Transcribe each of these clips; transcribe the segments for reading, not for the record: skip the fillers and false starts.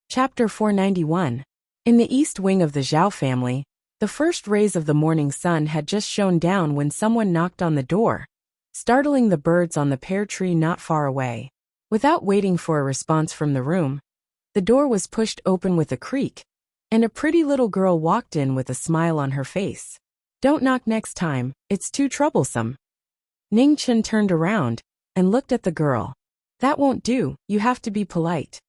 Chapter 491. In the east wing of the Zhao family, the first rays of the morning sun had just shone down when someone knocked on the door, startling the birds on the pear tree not far away. Without waiting for a response from the room, the door was pushed open with a creak, and a pretty little girl walked in with a smile on her face. "Don't knock next time, it's too troublesome." Ning Chen turned around and looked at the girl. "That won't do, you have to be polite."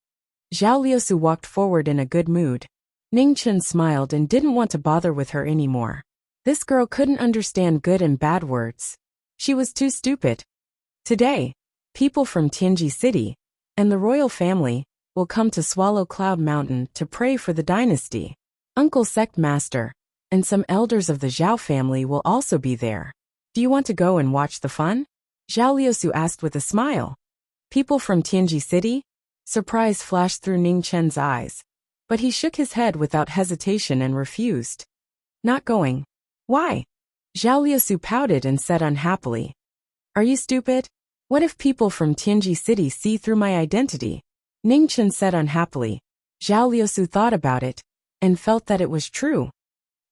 Zhao Liusu walked forward in a good mood. Ning Chen smiled and didn't want to bother with her anymore. This girl couldn't understand good and bad words. She was too stupid. Today, people from Tianji City and the royal family will come to Swallow Cloud Mountain to pray for the dynasty. Uncle Sect Master and some elders of the Zhao family will also be there. "Do you want to go and watch the fun?" Zhao Liusu asked with a smile. People from Tianji City? Surprise flashed through Ning Chen's eyes, but he shook his head without hesitation and refused. "Not going." "Why?" Zhao Liusu pouted and said unhappily. "Are you stupid? What if people from Tianji City see through my identity?" Ning Chen said unhappily. Zhao Liusu thought about it and felt that it was true.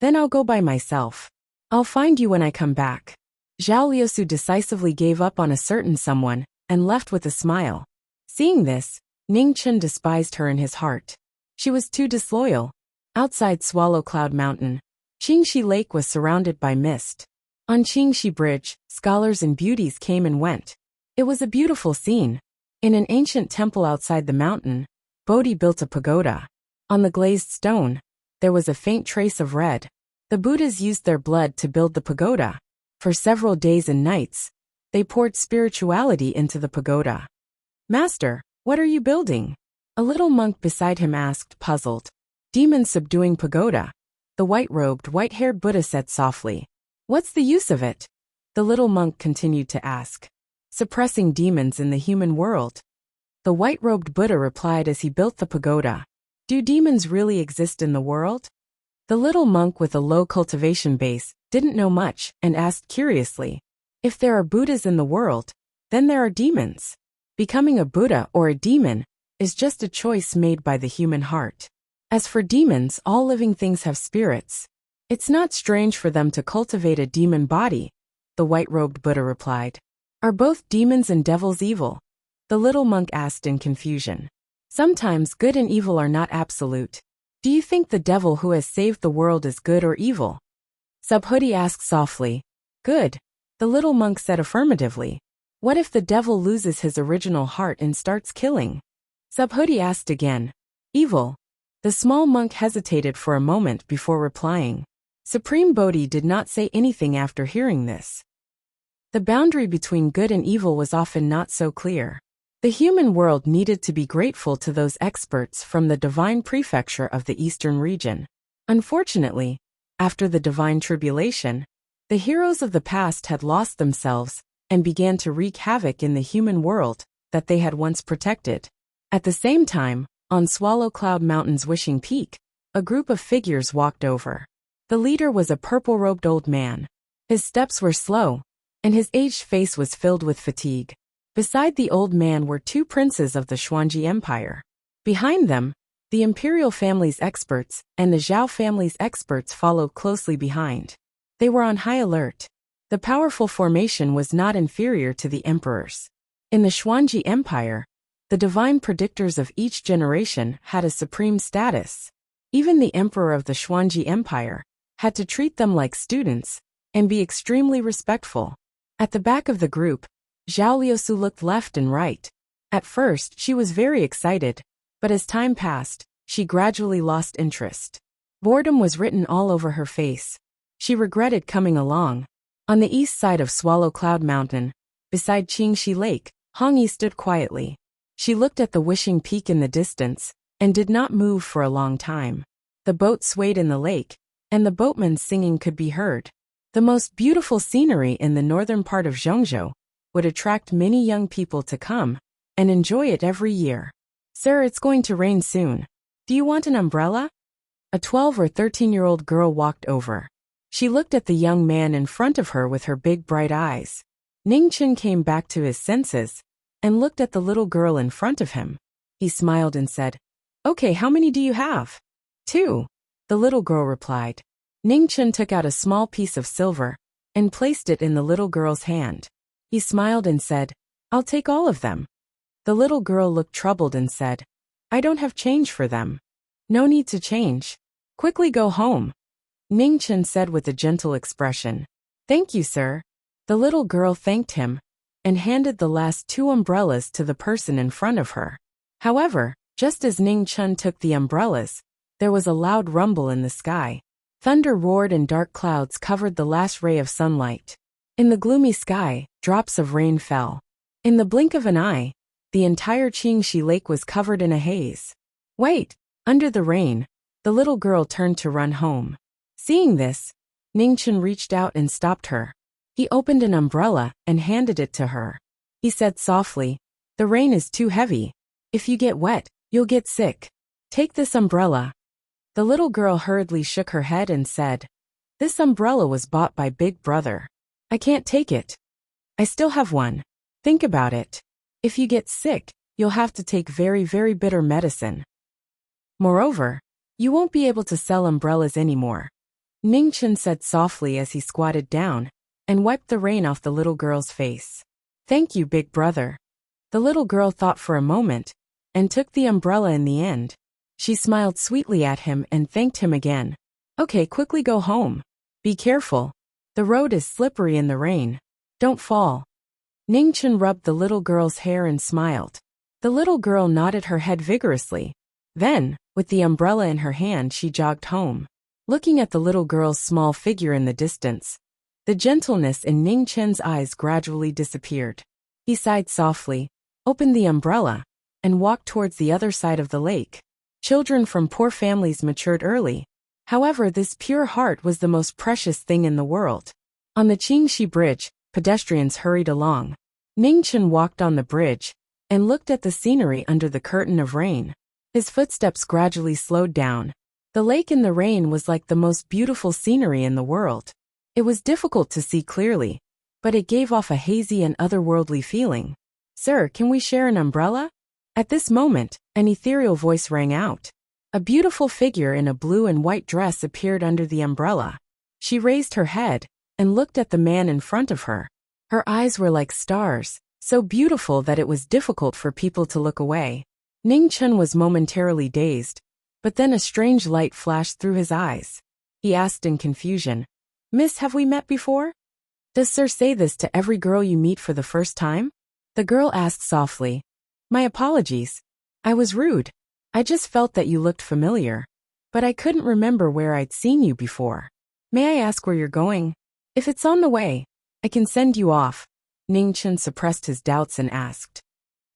"Then I'll go by myself. I'll find you when I come back." Zhao Liusu decisively gave up on a certain someone and left with a smile. Seeing this, Ning Chen despised her in his heart. She was too disloyal. Outside Swallow Cloud Mountain, Qingxi Lake was surrounded by mist. On Qingxi Bridge, scholars and beauties came and went. It was a beautiful scene. In an ancient temple outside the mountain, Bodhi built a pagoda. On the glazed stone, there was a faint trace of red. The Buddhas used their blood to build the pagoda. For several days and nights, they poured spirituality into the pagoda. "Master, what are you building?" A little monk beside him asked, puzzled. "Demons subduing pagoda," the white-robed, white-haired Buddha said softly. "What's the use of it?" The little monk continued to ask. "Suppressing demons in the human world," the white-robed Buddha replied as he built the pagoda. "Do demons really exist in the world?" The little monk with a low cultivation base didn't know much and asked curiously. "If there are Buddhas in the world, then there are demons. Becoming a Buddha or a demon is just a choice made by the human heart. As for demons, all living things have spirits. It's not strange for them to cultivate a demon body," the white-robed Buddha replied. "Are both demons and devils evil?" the little monk asked in confusion. "Sometimes good and evil are not absolute. Do you think the devil who has saved the world is good or evil?" Subhuti asked softly. "Good," the little monk said affirmatively. "What if the devil loses his original heart and starts killing?" Subhuti asked again. "Evil." The small monk hesitated for a moment before replying. Supreme Bodhi did not say anything after hearing this. The boundary between good and evil was often not so clear. The human world needed to be grateful to those experts from the divine prefecture of the eastern region. Unfortunately, after the divine tribulation, the heroes of the past had lost themselves and began to wreak havoc in the human world that they had once protected. At the same time, on Swallow Cloud Mountain's Wishing Peak, a group of figures walked over. The leader was a purple-robed old man. His steps were slow, and his aged face was filled with fatigue. Beside the old man were two princes of the Xuanji Empire. Behind them, the imperial family's experts and the Zhao family's experts followed closely behind. They were on high alert. The powerful formation was not inferior to the emperors. In the Xuanji Empire, the divine predictors of each generation had a supreme status. Even the emperor of the Xuanji Empire had to treat them like students and be extremely respectful. At the back of the group, Zhao Liusu looked left and right. At first, she was very excited, but as time passed, she gradually lost interest. Boredom was written all over her face. She regretted coming along. On the east side of Swallow Cloud Mountain, beside Qingxi Lake, Hong Yi stood quietly. She looked at the Wishing Peak in the distance and did not move for a long time. The boat swayed in the lake, and the boatman's singing could be heard. The most beautiful scenery in the northern part of Zhongzhou would attract many young people to come and enjoy it every year. "Sir, it's going to rain soon. Do you want an umbrella?" A 12 or 13-year-old girl walked over. She looked at the young man in front of her with her big bright eyes. Ning Chen came back to his senses and looked at the little girl in front of him. He smiled and said, Okay, how many do you have? 2. The little girl replied. Ningchen took out a small piece of silver and placed it in the little girl's hand. He smiled and said, I'll take all of them. The little girl looked troubled and said, I don't have change for them. No need to change. Quickly go home. Ningchen said with a gentle expression. Thank you, sir. The little girl thanked him and handed the last 2 umbrellas to the person in front of her. However, just as Ningchen took the umbrellas, there was a loud rumble in the sky. Thunder roared and dark clouds covered the last ray of sunlight. In the gloomy sky, drops of rain fell. In the blink of an eye, the entire Qingxi Lake was covered in a haze. Wait! Under the rain, the little girl turned to run home. Seeing this, Ningchen reached out and stopped her. He opened an umbrella and handed it to her. He said softly, The rain is too heavy. If you get wet, you'll get sick. Take this umbrella. The little girl hurriedly shook her head and said, This umbrella was bought by Big Brother. I can't take it. I still have one. Think about it. If you get sick, you'll have to take very, very bitter medicine. Moreover, you won't be able to sell umbrellas anymore. Ningchen said softly as he squatted down and wiped the rain off the little girl's face. Thank you, Big Brother. The little girl thought for a moment and took the umbrella in the end. She smiled sweetly at him and thanked him again. Okay, quickly go home. Be careful. The road is slippery in the rain. Don't fall. Ningchen rubbed the little girl's hair and smiled. The little girl nodded her head vigorously. Then, with the umbrella in her hand, she jogged home. Looking at the little girl's small figure in the distance, the gentleness in Ningchen's eyes gradually disappeared. He sighed softly, opened the umbrella, and walked towards the other side of the lake. Children from poor families matured early. However, this pure heart was the most precious thing in the world. On the Qingxi Bridge, pedestrians hurried along. Ningchen walked on the bridge and looked at the scenery under the curtain of rain. His footsteps gradually slowed down. The lake in the rain was like the most beautiful scenery in the world. It was difficult to see clearly, but it gave off a hazy and otherworldly feeling. Sir, can we share an umbrella? At this moment, an ethereal voice rang out. A beautiful figure in a blue and white dress appeared under the umbrella. She raised her head and looked at the man in front of her. Her eyes were like stars, so beautiful that it was difficult for people to look away. Ningchen was momentarily dazed, but then a strange light flashed through his eyes. He asked in confusion, Miss, have we met before? Does sir say this to every girl you meet for the first time? The girl asked softly, My apologies. I was rude. I just felt that you looked familiar, but I couldn't remember where I'd seen you before. May I ask where you're going? If it's on the way, I can send you off. Ningchen suppressed his doubts and asked.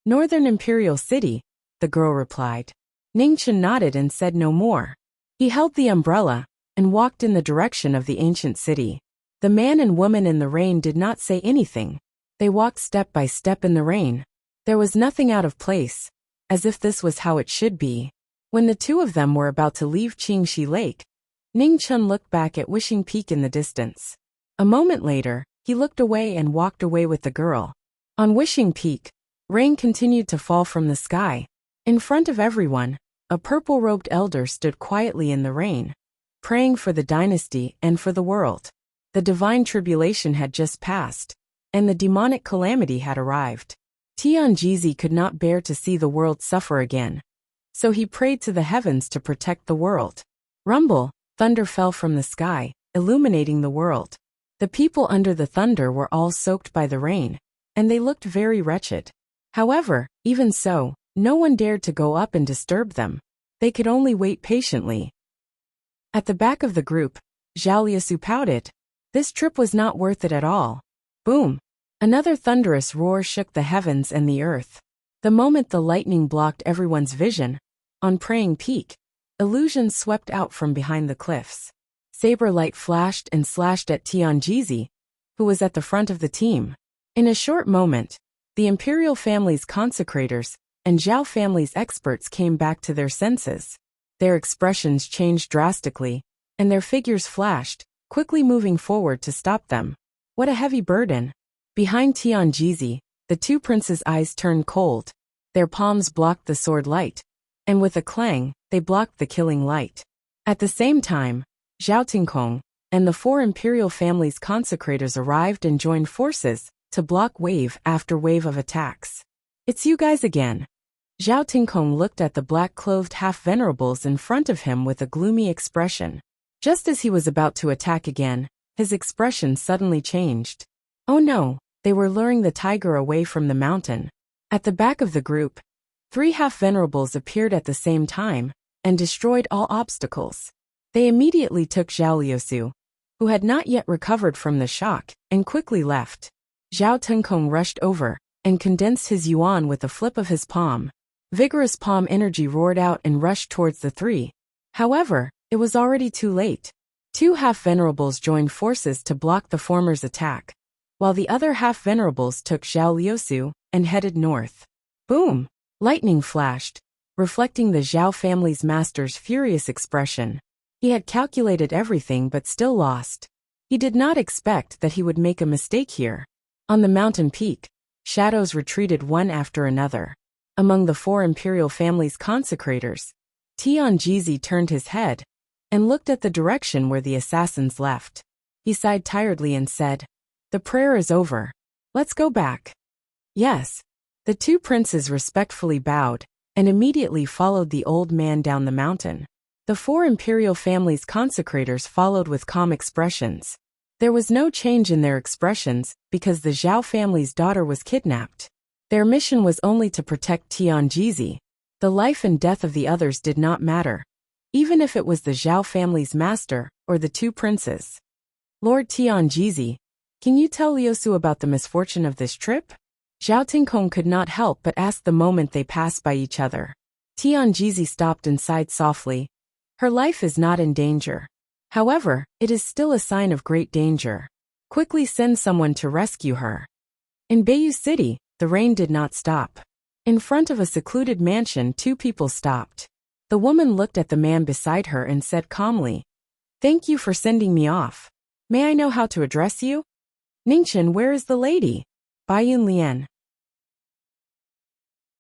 Northern Imperial City, the girl replied. Ningchen nodded and said no more. He held the umbrella and walked in the direction of the ancient city. The man and woman in the rain did not say anything. They walked step by step in the rain. There was nothing out of place, as if this was how it should be. When the two of them were about to leave Qingxi Lake, Ningchen looked back at Wishing Peak in the distance. A moment later, he looked away and walked away with the girl. On Wishing Peak, rain continued to fall from the sky. In front of everyone, a purple-robed elder stood quietly in the rain, praying for the dynasty and for the world. The divine tribulation had just passed, and the demonic calamity had arrived. Tianjizi could not bear to see the world suffer again, so he prayed to the heavens to protect the world. Rumble, thunder fell from the sky, illuminating the world. The people under the thunder were all soaked by the rain, and they looked very wretched. However, even so, no one dared to go up and disturb them. They could only wait patiently. At the back of the group, Zhao Liasu pouted. This trip was not worth it at all. Boom! Another thunderous roar shook the heavens and the earth. The moment the lightning blocked everyone's vision, on Praying Peak, illusions swept out from behind the cliffs. Saber light flashed and slashed at Tianjizi, who was at the front of the team. In a short moment, the imperial family's consecrators and Zhao family's experts came back to their senses. Their expressions changed drastically, and their figures flashed, quickly moving forward to stop them. What a heavy burden! Behind Tianjizi, the two princes' eyes turned cold. Their palms blocked the sword light, and with a clang, they blocked the killing light. At the same time, Zhao Tingkong and the 4 imperial family's consecrators arrived and joined forces to block wave after wave of attacks. "It's you guys again." Zhao Tingkong looked at the black-clothed half-venerables in front of him with a gloomy expression. Just as he was about to attack again, his expression suddenly changed. Oh no, they were luring the tiger away from the mountain. At the back of the group, 3 half-venerables appeared at the same time and destroyed all obstacles. They immediately took Zhao Liusu, who had not yet recovered from the shock, and quickly left. Zhao Tingkong rushed over and condensed his yuan with a flip of his palm. Vigorous palm energy roared out and rushed towards the 3. However, it was already too late. 2 half-venerables joined forces to block the former's attack, while the other half-venerables took Zhao Liusu and headed north. Boom! Lightning flashed, reflecting the Zhao family's master's furious expression. He had calculated everything but still lost. He did not expect that he would make a mistake here. On the mountain peak, shadows retreated one after another. Among the 4 imperial family's consecrators, Tianjizi turned his head and looked at the direction where the assassins left. He sighed tiredly and said, "The prayer is over. Let's go back." Yes. The 2 princes respectfully bowed and immediately followed the old man down the mountain. The 4 imperial family's consecrators followed with calm expressions. There was no change in their expressions because the Zhao family's daughter was kidnapped. Their mission was only to protect Tianjizi. The life and death of the others did not matter, even if it was the Zhao family's master or the 2 princes. "Lord Tianjizi, can you tell Liusu about the misfortune of this trip?" Zhao Tingkong could not help but ask the moment they passed by each other. Tianjizi stopped and sighed softly. "Her life is not in danger. However, it is still a sign of great danger. Quickly send someone to rescue her." In Bayou City, the rain did not stop. In front of a secluded mansion, 2 people stopped. The woman looked at the man beside her and said calmly, "Thank you for sending me off. May I know how to address you?" "Ningchen, where is the lady?" Baiyun Lian.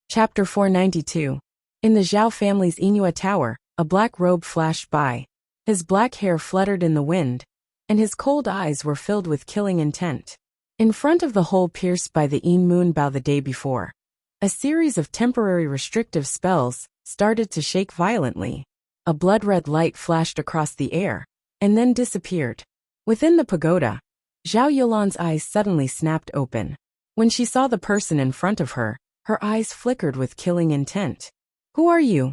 Chapter 492. In the Zhao family's Inua Tower, a black robe flashed by. His black hair fluttered in the wind, and his cold eyes were filled with killing intent. In front of the hole pierced by the Yin Moon Bao the day before, a series of temporary restrictive spells started to shake violently. A blood-red light flashed across the air, and then disappeared. Within the pagoda, Zhao Yulan's eyes suddenly snapped open. When she saw the person in front of her, her eyes flickered with killing intent. "Who are you?"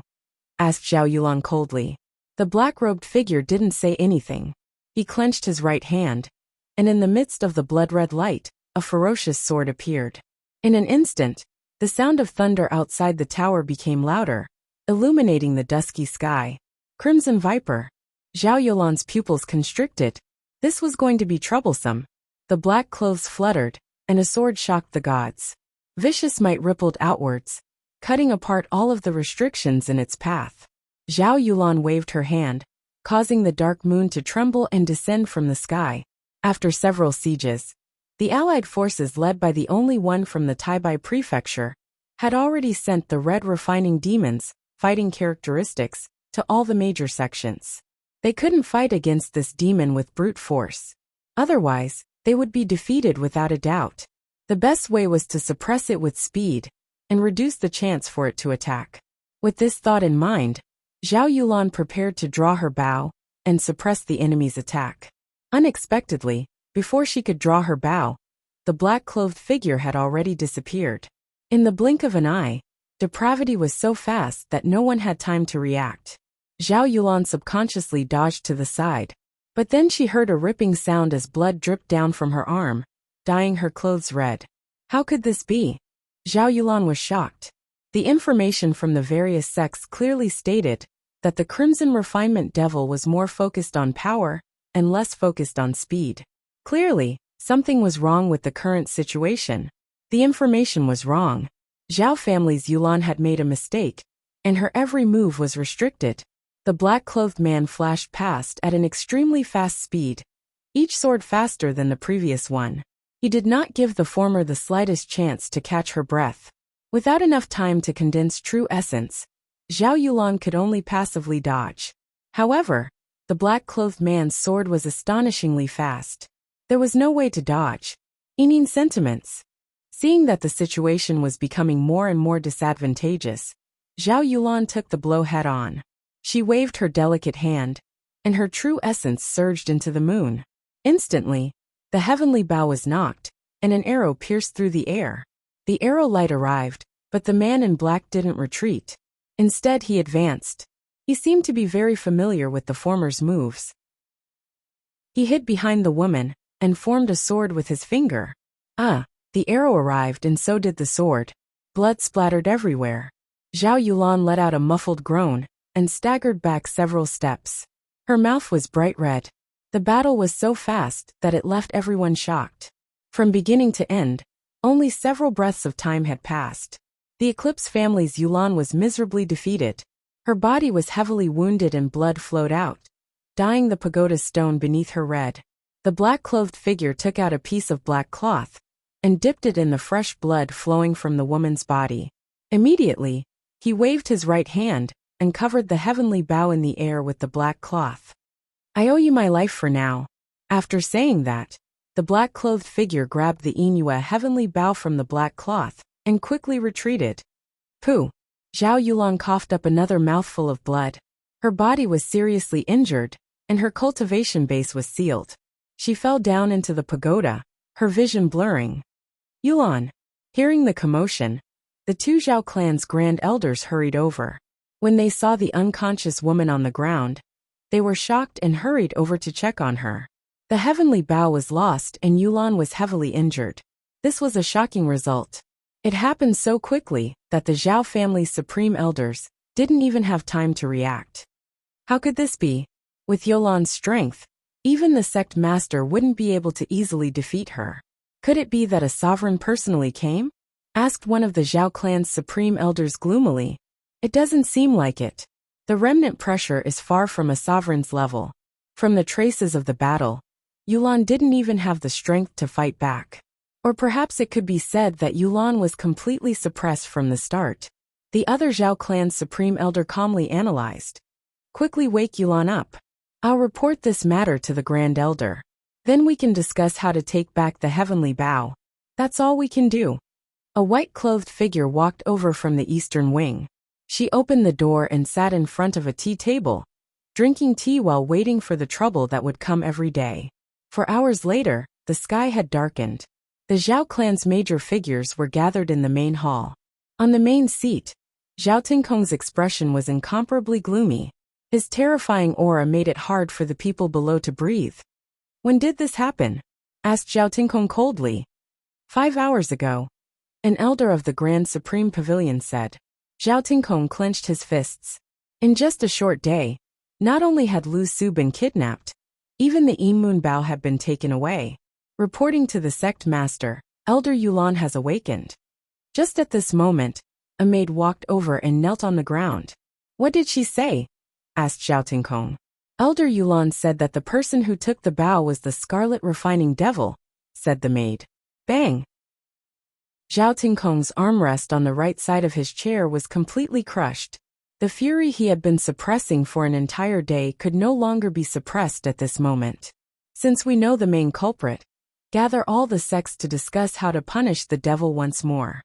asked Zhao Yulan coldly. The black-robed figure didn't say anything. He clenched his right hand, and in the midst of the blood-red light, a ferocious sword appeared. In an instant, the sound of thunder outside the tower became louder, illuminating the dusky sky. Crimson Viper. Zhao Yulan's pupils constricted. This was going to be troublesome. The black clothes fluttered, and a sword shocked the gods. Vicious might rippled outwards, cutting apart all of the restrictions in its path. Zhao Yulan waved her hand, causing the dark moon to tremble and descend from the sky. After several sieges, the allied forces led by the only one from the Taibai prefecture had already sent the red refining demons, fighting characteristics, to all the major sections. They couldn't fight against this demon with brute force. Otherwise, they would be defeated without a doubt. The best way was to suppress it with speed and reduce the chance for it to attack. With this thought in mind, Zhao Yulan prepared to draw her bow and suppress the enemy's attack. Unexpectedly, before she could draw her bow, the black-clothed figure had already disappeared. In the blink of an eye, depravity was so fast that no one had time to react. Zhao Yulan subconsciously dodged to the side, but then she heard a ripping sound as blood dripped down from her arm, dyeing her clothes red. How could this be? Zhao Yulan was shocked. The information from the various sects clearly stated that the Crimson Refinement Devil was more focused on power and less focused on speed. Clearly, something was wrong with the current situation. The information was wrong. Zhao family's Yulan had made a mistake, and her every move was restricted. The black-clothed man flashed past at an extremely fast speed, each sword faster than the previous one. He did not give the former the slightest chance to catch her breath. Without enough time to condense true essence, Zhao Yulan could only passively dodge. However, the black-clothed man's sword was astonishingly fast. There was no way to dodge. Eating sentiments. Seeing that the situation was becoming more and more disadvantageous, Zhao Yulan took the blow head-on. She waved her delicate hand, and her true essence surged into the moon. Instantly, the heavenly bow was knocked, and an arrow pierced through the air. The arrow light arrived, but the man in black didn't retreat. Instead, he advanced. He seemed to be very familiar with the former's moves. He hid behind the woman, and formed a sword with his finger. The arrow arrived and so did the sword. Blood splattered everywhere. Zhao Yulan let out a muffled groan, and staggered back several steps. Her mouth was bright red. The battle was so fast that it left everyone shocked. From beginning to end, only several breaths of time had passed. The Eclipse family's Yulan was miserably defeated. Her body was heavily wounded and blood flowed out, dyeing the pagoda stone beneath her red. The black-clothed figure took out a piece of black cloth and dipped it in the fresh blood flowing from the woman's body. Immediately, he waved his right hand and covered the heavenly bow in the air with the black cloth. "I owe you my life for now." After saying that, the black-clothed figure grabbed the Inua heavenly bow from the black cloth and quickly retreated. Pooh! Zhao Yulan coughed up another mouthful of blood. Her body was seriously injured, and her cultivation base was sealed. She fell down into the pagoda, her vision blurring. Yulan. Hearing the commotion, the two Zhao clan's grand elders hurried over. When they saw the unconscious woman on the ground, they were shocked and hurried over to check on her. The heavenly bow was lost and Yulan was heavily injured. This was a shocking result. It happened so quickly that the Zhao family's supreme elders didn't even have time to react. How could this be? With Yulan's strength, even the sect master wouldn't be able to easily defeat her. Could it be that a sovereign personally came? Asked one of the Zhao clan's supreme elders gloomily. It doesn't seem like it. The remnant pressure is far from a sovereign's level. From the traces of the battle, Yulan didn't even have the strength to fight back. Or perhaps it could be said that Yulan was completely suppressed from the start. The other Zhao clan's supreme elder calmly analyzed. Quickly wake Yulan up. I'll report this matter to the Grand Elder. Then we can discuss how to take back the heavenly bow. That's all we can do. A white-clothed figure walked over from the eastern wing. She opened the door and sat in front of a tea table, drinking tea while waiting for the trouble that would come every day. For hours later, the sky had darkened. The Zhao clan's major figures were gathered in the main hall. On the main seat, Zhao Tinkong's expression was incomparably gloomy. His terrifying aura made it hard for the people below to breathe. "When did this happen?" asked Zhao Tinkong coldly. 5 hours ago. An elder of the Grand Supreme Pavilion said. Zhao Tinkong clenched his fists. In just a short day, not only had Lu Su been kidnapped, even the Moon Bao had been taken away. Reporting to the sect master, Elder Yulan has awakened. Just at this moment, a maid walked over and knelt on the ground. "What did she say?" asked Zhao Tinkong. Elder Yulan said that the person who took the bow was the Scarlet Refining Devil, said the maid. Bang! Zhao Tinkong's armrest on the right side of his chair was completely crushed. The fury he had been suppressing for an entire day could no longer be suppressed at this moment. Since we know the main culprit, gather all the sects to discuss how to punish the devil once more.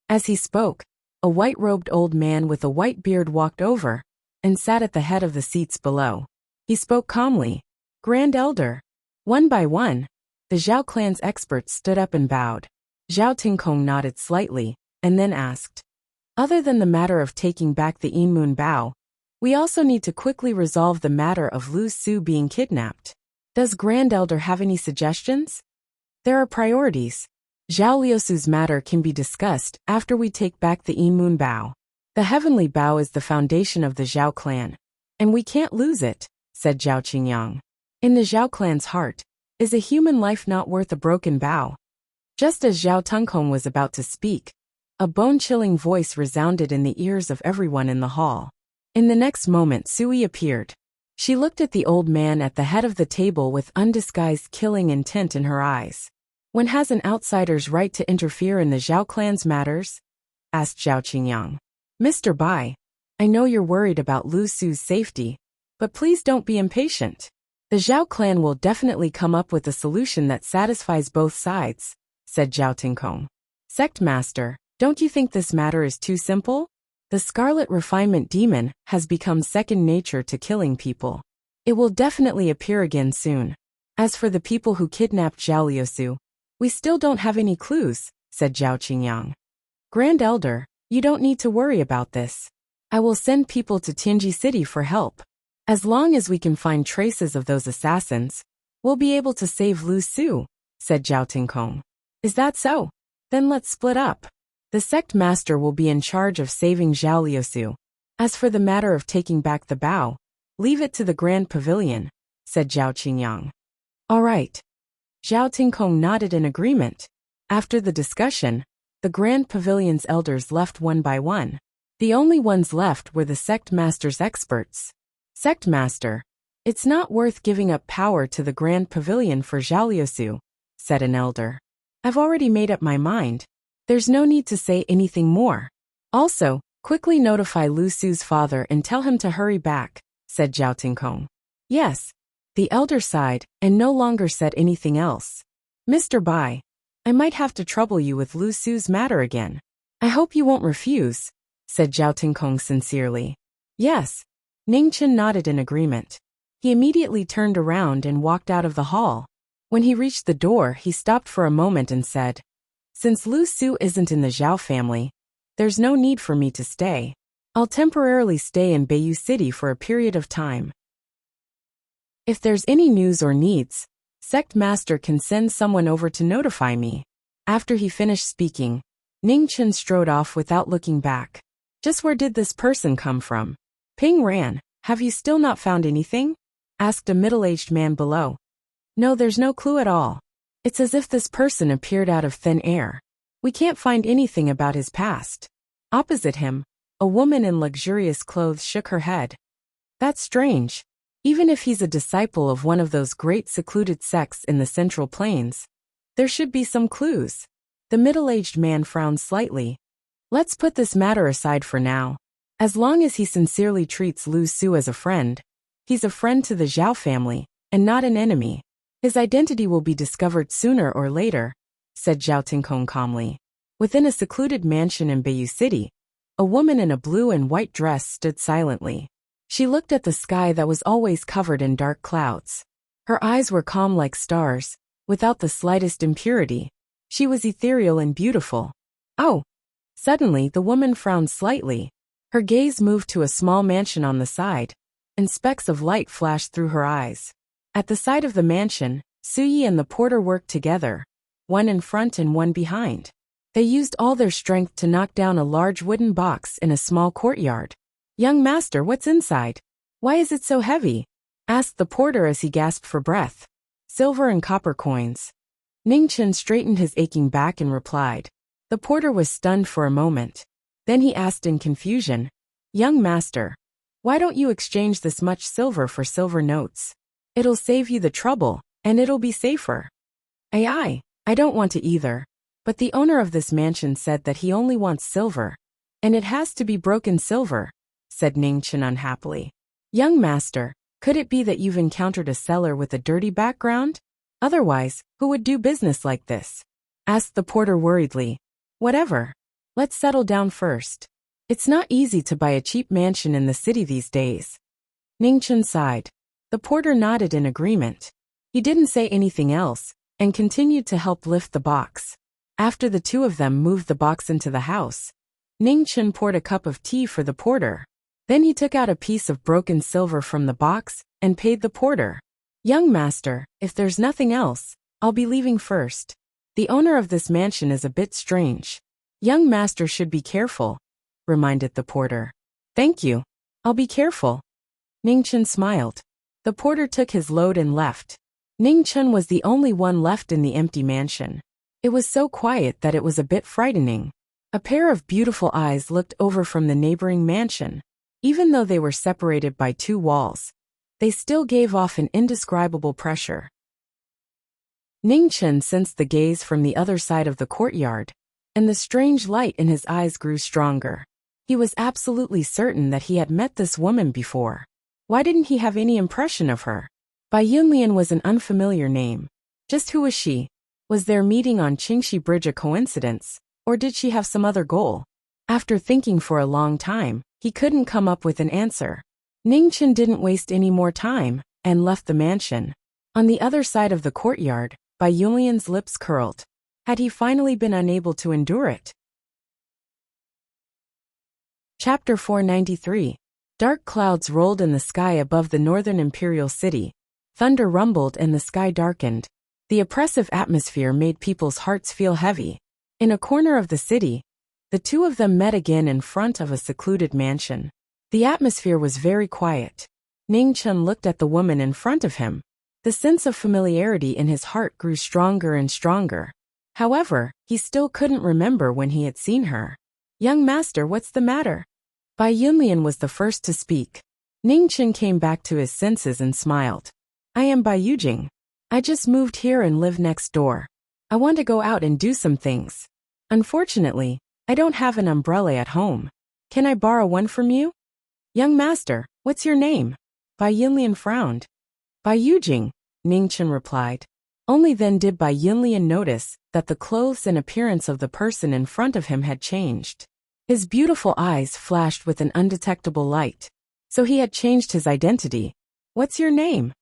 As he spoke, a white-robed old man with a white beard walked over and sat at the head of the seats below. He spoke calmly. "Grand Elder." One by one, the Zhao clan's experts stood up and bowed. Zhao Tinkong nodded slightly, and then asked, "Other than the matter of taking back the Moon Bao, we also need to quickly resolve the matter of Lu Su being kidnapped. Does Grand Elder have any suggestions?" "There are priorities. Zhao Liusu's matter can be discussed after we take back the Moon Bao. The heavenly Bao is the foundation of the Zhao clan, and we can't lose it," said Zhao Qingyang. "In the Zhao clan's heart, is a human life not worth a broken bow?" Just as Zhao Tinkong was about to speak, a bone-chilling voice resounded in the ears of everyone in the hall. In the next moment, Sui appeared. She looked at the old man at the head of the table with undisguised killing intent in her eyes. "When has an outsider's right to interfere in the Zhao clan's matters?" asked Zhao Qingyang. "Mr. Bai," I know you're worried about Lu Su's safety, but please don't be impatient. The Zhao clan will definitely come up with a solution that satisfies both sides, said Zhao Tingkong. Sect Master, don't you think this matter is too simple? The Scarlet Refinement Demon has become second nature to killing people. It will definitely appear again soon. As for the people who kidnapped Zhao Liusu, we still don't have any clues, said Zhao Qingyang. Grand Elder, you don't need to worry about this. I will send people to Tianji City for help. As long as we can find traces of those assassins, we'll be able to save Lu Su, said Zhao Tingkong. Is that so? Then let's split up. The sect master will be in charge of saving Zhao Liusu. As for the matter of taking back the bow, leave it to the Grand Pavilion, said Zhao Qingyang. All right. Zhao Tingkong nodded in agreement. After the discussion, the Grand Pavilion's elders left one by one. The only ones left were the sect master's experts. Sect master, it's not worth giving up power to the Grand Pavilion for Zhao Liusu, said an elder. I've already made up my mind. There's no need to say anything more. Also, quickly notify Lu Su's father and tell him to hurry back, said Zhao Tingkong. Yes. The elder sighed and no longer said anything else. Mr. Bai, I might have to trouble you with Lu Su's matter again. I hope you won't refuse, said Zhao Tingkong sincerely. Yes. Ningchen nodded in agreement. He immediately turned around and walked out of the hall. When he reached the door, he stopped for a moment and said, Since Lu Su isn't in the Zhao family, there's no need for me to stay. I'll temporarily stay in Beiyu City for a period of time. If there's any news or needs, Sect Master can send someone over to notify me. After he finished speaking, Ningchen strode off without looking back. Just where did this person come from? Ping Ran, have you still not found anything? Asked a middle-aged man below. No, there's no clue at all. It's as if this person appeared out of thin air. We can't find anything about his past. Opposite him, a woman in luxurious clothes shook her head. That's strange. Even if he's a disciple of one of those great secluded sects in the Central Plains, there should be some clues. The middle-aged man frowned slightly. Let's put this matter aside for now. As long as he sincerely treats Lu Su as a friend, he's a friend to the Zhao family, and not an enemy. His identity will be discovered sooner or later, said Zhao Tingkong calmly. Within a secluded mansion in Beiyu City, a woman in a blue and white dress stood silently. She looked at the sky that was always covered in dark clouds. Her eyes were calm like stars, without the slightest impurity. She was ethereal and beautiful. Oh! Suddenly, the woman frowned slightly. Her gaze moved to a small mansion on the side, and specks of light flashed through her eyes. At the side of the mansion, Suyi and the porter worked together, one in front and one behind. They used all their strength to knock down a large wooden box in a small courtyard. Young master, what's inside? Why is it so heavy? Asked the porter as he gasped for breath. Silver and copper coins. Ningchen straightened his aching back and replied. The porter was stunned for a moment. Then he asked in confusion, Young master, why don't you exchange this much silver for silver notes? It'll save you the trouble, and it'll be safer. I don't want to either. But the owner of this mansion said that he only wants silver, and it has to be broken silver, said Ningchen unhappily. Young master, could it be that you've encountered a seller with a dirty background? Otherwise, who would do business like this? Asked the porter worriedly. Whatever. Let's settle down first. It's not easy to buy a cheap mansion in the city these days. Ningchen sighed. The porter nodded in agreement. He didn't say anything else, and continued to help lift the box. After the two of them moved the box into the house, Ningchen poured a cup of tea for the porter. Then he took out a piece of broken silver from the box and paid the porter. Young master, if there's nothing else, I'll be leaving first. The owner of this mansion is a bit strange. Young master should be careful, reminded the porter. Thank you. I'll be careful. Ningchen smiled. The porter took his load and left. Ningchen was the only one left in the empty mansion. It was so quiet that it was a bit frightening. A pair of beautiful eyes looked over from the neighboring mansion. Even though they were separated by two walls, they still gave off an indescribable pressure. Ningchen sensed the gaze from the other side of the courtyard, and the strange light in his eyes grew stronger. He was absolutely certain that he had met this woman before. Why didn't he have any impression of her? Bai Yunlian was an unfamiliar name. Just who was she? Was their meeting on Qingxi Bridge a coincidence, or did she have some other goal? After thinking for a long time, he couldn't come up with an answer. Ningchen didn't waste any more time, and left the mansion. On the other side of the courtyard, Bai Yunlian's lips curled. Had he finally been unable to endure it? Chapter 493. Dark clouds rolled in the sky above the northern imperial city. Thunder rumbled and the sky darkened. The oppressive atmosphere made people's hearts feel heavy. In a corner of the city, the two of them met again in front of a secluded mansion. The atmosphere was very quiet. Ningchen looked at the woman in front of him. The sense of familiarity in his heart grew stronger and stronger. However, he still couldn't remember when he had seen her. "Young master, what's the matter?" Bai Yunlian was the first to speak. Ningchen came back to his senses and smiled. "I am Bai Yujing. I just moved here and live next door. I want to go out and do some things. Unfortunately, I don't have an umbrella at home. Can I borrow one from you?" "Young master, what's your name?" Bai Yunlian frowned. "Bai Yujing," Ningchen replied. Only then did Bai Yunlian notice that the clothes and appearance of the person in front of him had changed. His beautiful eyes flashed with an undetectable light. So he had changed his identity. "What's your name?"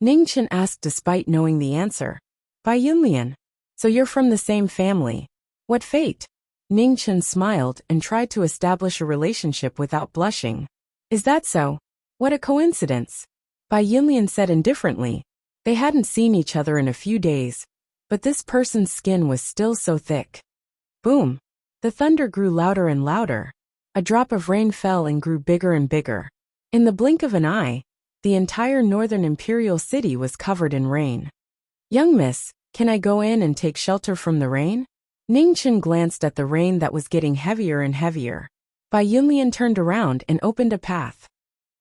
Ningchen asked despite knowing the answer. "Bai Yunlian. So you're from the same family. What fate?" Ningchen smiled and tried to establish a relationship without blushing. "Is that so? What a coincidence," Bai Yunlian said indifferently. They hadn't seen each other in a few days, but this person's skin was still so thick. Boom! The thunder grew louder and louder. A drop of rain fell and grew bigger and bigger. In the blink of an eye, the entire northern imperial city was covered in rain. "Young miss, can I go in and take shelter from the rain?" Ningchen glanced at the rain that was getting heavier and heavier. Bai Yunlian turned around and opened a path.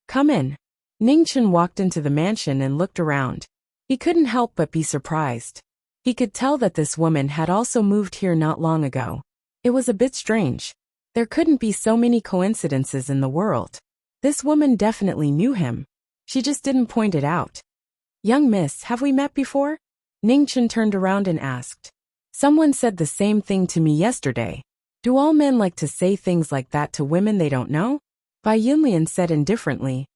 "Come in." Ningchen walked into the mansion and looked around. He couldn't help but be surprised. He could tell that this woman had also moved here not long ago. It was a bit strange. There couldn't be so many coincidences in the world. This woman definitely knew him. She just didn't point it out. "Young miss, have we met before?" Ningchen turned around and asked. "Someone said the same thing to me yesterday. Do all men like to say things like that to women they don't know?" Bai Yunlian said indifferently.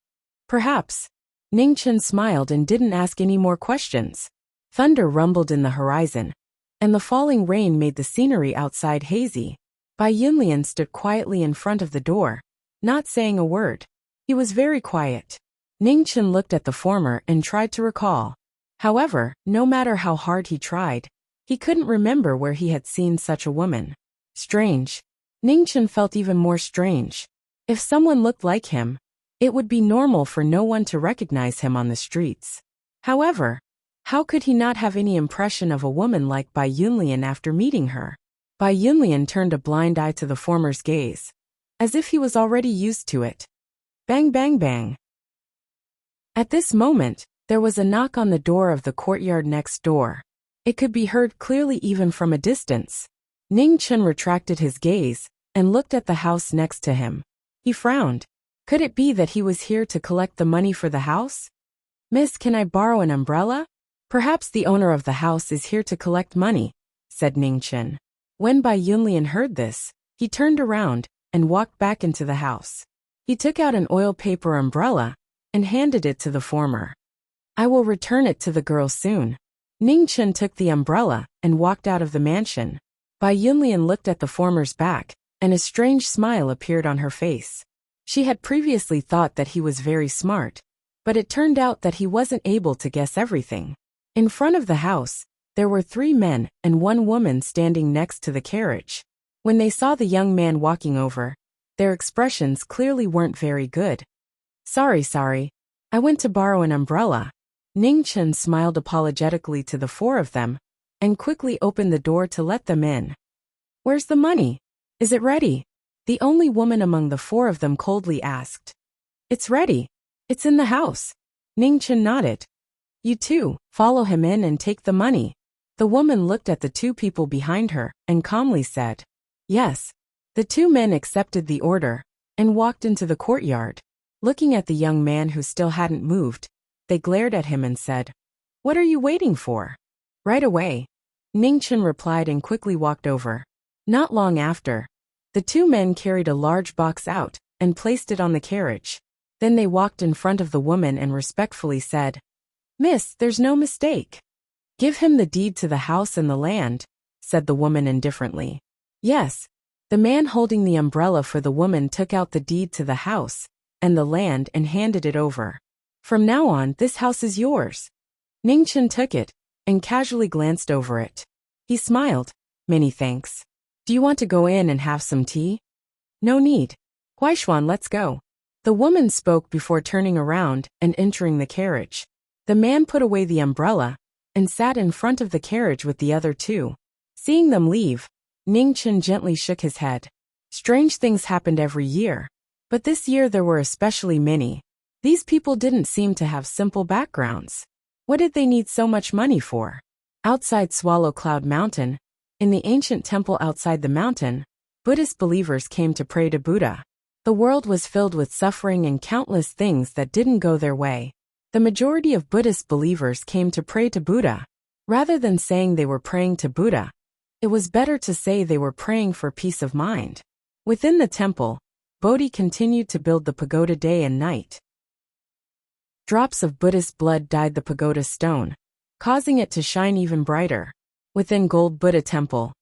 "Perhaps." Ningchen smiled and didn't ask any more questions. Thunder rumbled in the horizon, and the falling rain made the scenery outside hazy. Bai Yunlian stood quietly in front of the door, not saying a word. He was very quiet. Ningchen looked at the former and tried to recall. However, no matter how hard he tried, he couldn't remember where he had seen such a woman. Strange. Ningchen felt even more strange. If someone looked like him, it would be normal for no one to recognize him on the streets. However, how could he not have any impression of a woman like Bai Yunlian after meeting her? Bai Yunlian turned a blind eye to the former's gaze, as if he was already used to it. Bang bang bang. At this moment, there was a knock on the door of the courtyard next door. It could be heard clearly even from a distance. Ningchen retracted his gaze and looked at the house next to him. He frowned. Could it be that he was here to collect the money for the house? "Miss, can I borrow an umbrella?" "Perhaps the owner of the house is here to collect money," said Ningchen. When Bai Yunlian heard this, he turned around and walked back into the house. He took out an oil paper umbrella and handed it to the former. "I will return it to the girl soon." Ningchen took the umbrella and walked out of the mansion. Bai Yunlian looked at the former's back, and a strange smile appeared on her face. She had previously thought that he was very smart, but it turned out that he wasn't able to guess everything. In front of the house, there were 3 men and 1 woman standing next to the carriage. When they saw the young man walking over, their expressions clearly weren't very good. Sorry, I went to borrow an umbrella." Ningchen smiled apologetically to the 4 of them, and quickly opened the door to let them in. "Where's the money? Is it ready?" The only woman among the 4 of them coldly asked. "It's ready. It's in the house." Ningchen nodded. "You two, follow him in and take the money." The woman looked at the 2 people behind her and calmly said, "Yes." The 2 men accepted the order, and walked into the courtyard. Looking at the young man who still hadn't moved, they glared at him and said, "What are you waiting for?" "Right away," Ningchen replied and quickly walked over. Not long after, the two men carried a large box out and placed it on the carriage. Then they walked in front of the woman and respectfully said, "Miss, there's no mistake. Give him the deed to the house and the land," said the woman indifferently. "Yes." The man holding the umbrella for the woman took out the deed to the house and the land and handed it over. "From now on, this house is yours." Ningchen took it and casually glanced over it. He smiled. "Many thanks. Do you want to go in and have some tea?" "No need. Huaishuan, let's go." The woman spoke before turning around and entering the carriage. The man put away the umbrella and sat in front of the carriage with the other two. Seeing them leave, Ningchen gently shook his head. Strange things happened every year, but this year there were especially many. These people didn't seem to have simple backgrounds. What did they need so much money for? Outside Swallow Cloud Mountain, in the ancient temple outside the mountain, Buddhist believers came to pray to Buddha. The world was filled with suffering and countless things that didn't go their way. The majority of Buddhist believers came to pray to Buddha. Rather than saying they were praying to Buddha, it was better to say they were praying for peace of mind. Within the temple, Bodhi continued to build the pagoda day and night. Drops of Buddhist blood dyed the pagoda stone, causing it to shine even brighter. Within Gold Buddha Temple,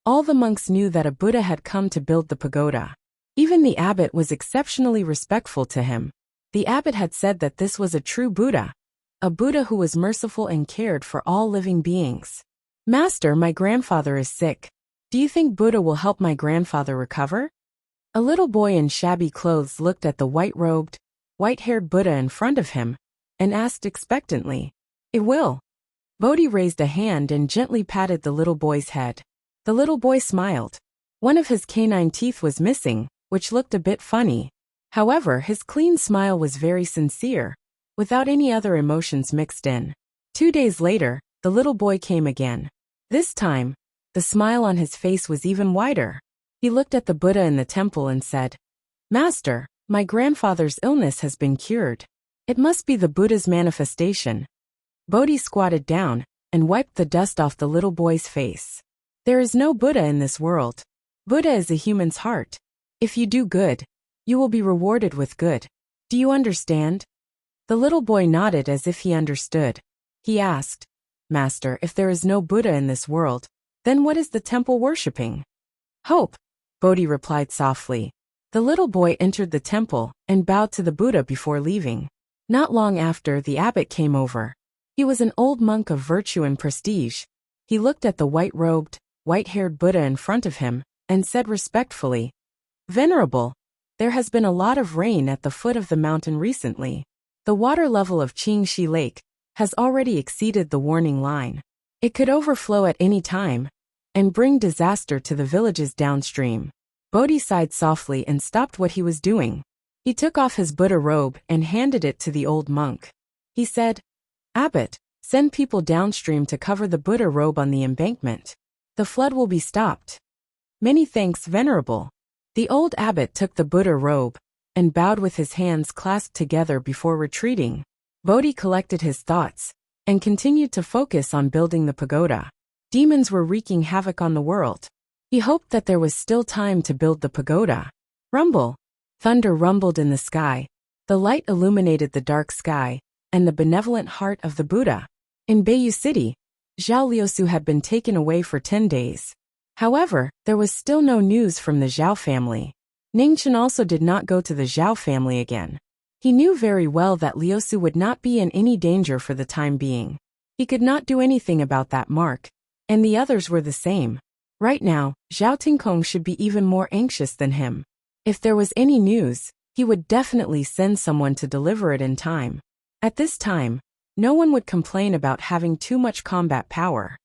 all the monks knew that a Buddha had come to build the pagoda. Even the abbot was exceptionally respectful to him. The abbot had said that this was a true Buddha, a Buddha who was merciful and cared for all living beings. "Master, my grandfather is sick. Do you think Buddha will help my grandfather recover?" A little boy in shabby clothes looked at the white-robed, white-haired Buddha in front of him and asked expectantly, "It will." Bodhi raised a hand and gently patted the little boy's head. The little boy smiled. One of his canine teeth was missing, which looked a bit funny. However, his clean smile was very sincere, without any other emotions mixed in. 2 days later, the little boy came again. This time, the smile on his face was even wider. He looked at the Buddha in the temple and said, "Master, my grandfather's illness has been cured. It must be the Buddha's manifestation." Bodhi squatted down and wiped the dust off the little boy's face. "There is no Buddha in this world. Buddha is a human's heart. If you do good, you will be rewarded with good. Do you understand?" The little boy nodded as if he understood. He asked, "Master, if there is no Buddha in this world, then what is the temple worshipping?" "Hope," Bodhi replied softly. The little boy entered the temple and bowed to the Buddha before leaving. Not long after, the abbot came over. He was an old monk of virtue and prestige. He looked at the white-robed, white-haired Buddha in front of him and said respectfully, "Venerable, there has been a lot of rain at the foot of the mountain recently. The water level of Qingxi Lake has already exceeded the warning line. It could overflow at any time and bring disaster to the villages downstream." Bodhi sighed softly and stopped what he was doing. He took off his Buddha robe and handed it to the old monk. He said, "Abbot, send people downstream to cover the Buddha robe on the embankment. The flood will be stopped." "Many thanks, Venerable." The old abbot took the Buddha robe and bowed with his hands clasped together before retreating. Bodhi collected his thoughts and continued to focus on building the pagoda. Demons were wreaking havoc on the world. He hoped that there was still time to build the pagoda. Rumble! Thunder rumbled in the sky. The light illuminated the dark sky and the benevolent heart of the Buddha. In Beiyu City, Zhao Liusu had been taken away for 10 days. However, there was still no news from the Zhao family. Ningchen also did not go to the Zhao family again. He knew very well that Liusu would not be in any danger for the time being. He could not do anything about that mark, and the others were the same. Right now, Zhao Tingkong should be even more anxious than him. If there was any news, he would definitely send someone to deliver it in time. At this time, no one would complain about having too much combat power.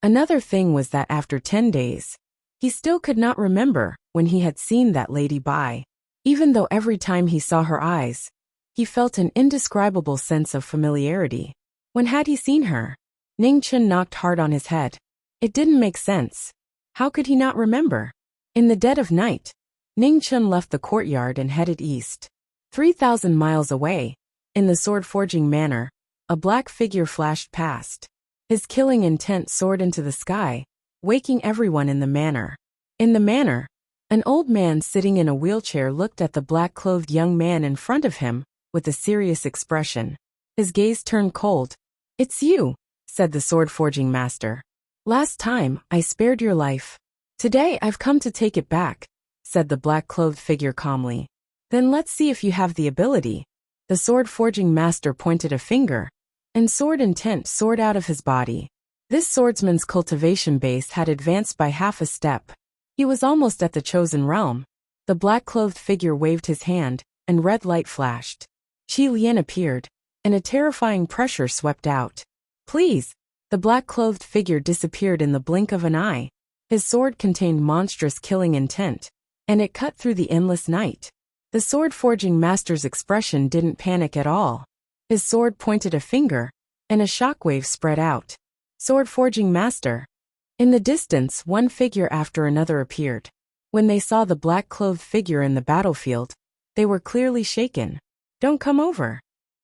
Another thing was that after 10 days, he still could not remember when he had seen that lady Bai. Even though every time he saw her eyes, he felt an indescribable sense of familiarity. When had he seen her? Ningchen knocked hard on his head. It didn't make sense. How could he not remember? In the dead of night, Ning Chun left the courtyard and headed east. 3,000 miles away, in the sword-forging manor, a black figure flashed past. His killing intent soared into the sky, waking everyone in the manor. In the manor, an old man sitting in a wheelchair looked at the black-clothed young man in front of him, with a serious expression. His gaze turned cold. "It's you," said the sword-forging master. "Last time, I spared your life. Today I've come to take it back," said the black-clothed figure calmly. "Then let's see if you have the ability." The sword-forging master pointed a finger, and sword intent soared out of his body. This swordsman's cultivation base had advanced by half a step. He was almost at the chosen realm. The black-clothed figure waved his hand, and red light flashed. Qi Lian appeared, and a terrifying pressure swept out. "Please!" The black-clothed figure disappeared in the blink of an eye. His sword contained monstrous killing intent, and it cut through the endless night. The sword-forging master's expression didn't panic at all. His sword pointed a finger, and a shockwave spread out. Sword-forging master. In the distance, one figure after another appeared. When they saw the black-clothed figure in the battlefield, they were clearly shaken. "Don't come over,"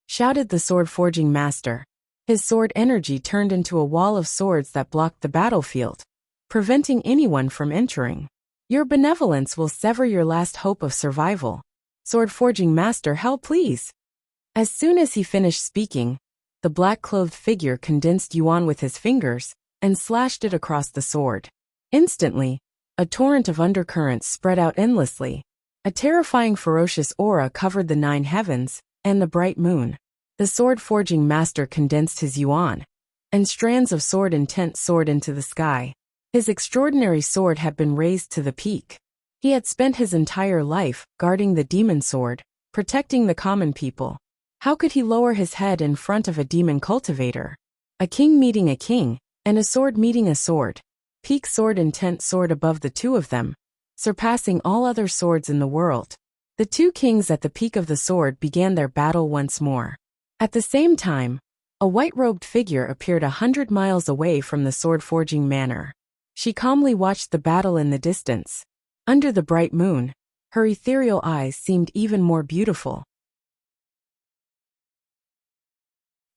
shouted the sword-forging master. His sword energy turned into a wall of swords that blocked the battlefield, preventing anyone from entering. "Your benevolence will sever your last hope of survival. Sword-forging master, help please." As soon as he finished speaking, the black-clothed figure condensed yuan with his fingers and slashed it across the sword. Instantly, a torrent of undercurrents spread out endlessly. A terrifying ferocious aura covered the 9 heavens and the bright moon. The sword-forging master condensed his yuan, and strands of sword intent soared into the sky. His extraordinary sword had been raised to the peak. He had spent his entire life guarding the demon sword, protecting the common people. How could he lower his head in front of a demon cultivator? A king meeting a king, and a sword meeting a sword. Peak sword intent soared above the two of them, surpassing all other swords in the world. The two kings at the peak of the sword began their battle once more. At the same time, a white-robed figure appeared 100 miles away from the sword-forging manor. She calmly watched the battle in the distance. Under the bright moon, her ethereal eyes seemed even more beautiful.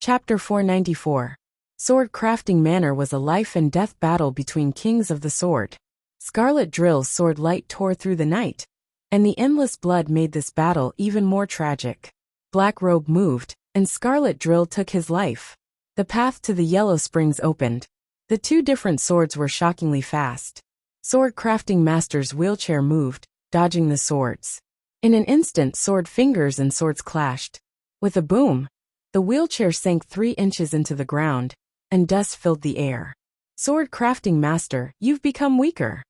Chapter 494. Sword Crafting Manor was a life-and-death battle between kings of the sword. Scarlet Drill's sword light tore through the night, and the endless blood made this battle even more tragic. Black Robe moved, and Scarlet Drill took his life. The path to the Yellow Springs opened. The two different swords were shockingly fast. Sword Crafting Master's wheelchair moved, dodging the swords. In an instant, sword fingers and swords clashed. With a boom, the wheelchair sank 3 inches into the ground, and dust filled the air. "Sword Crafting Master, you've become weaker."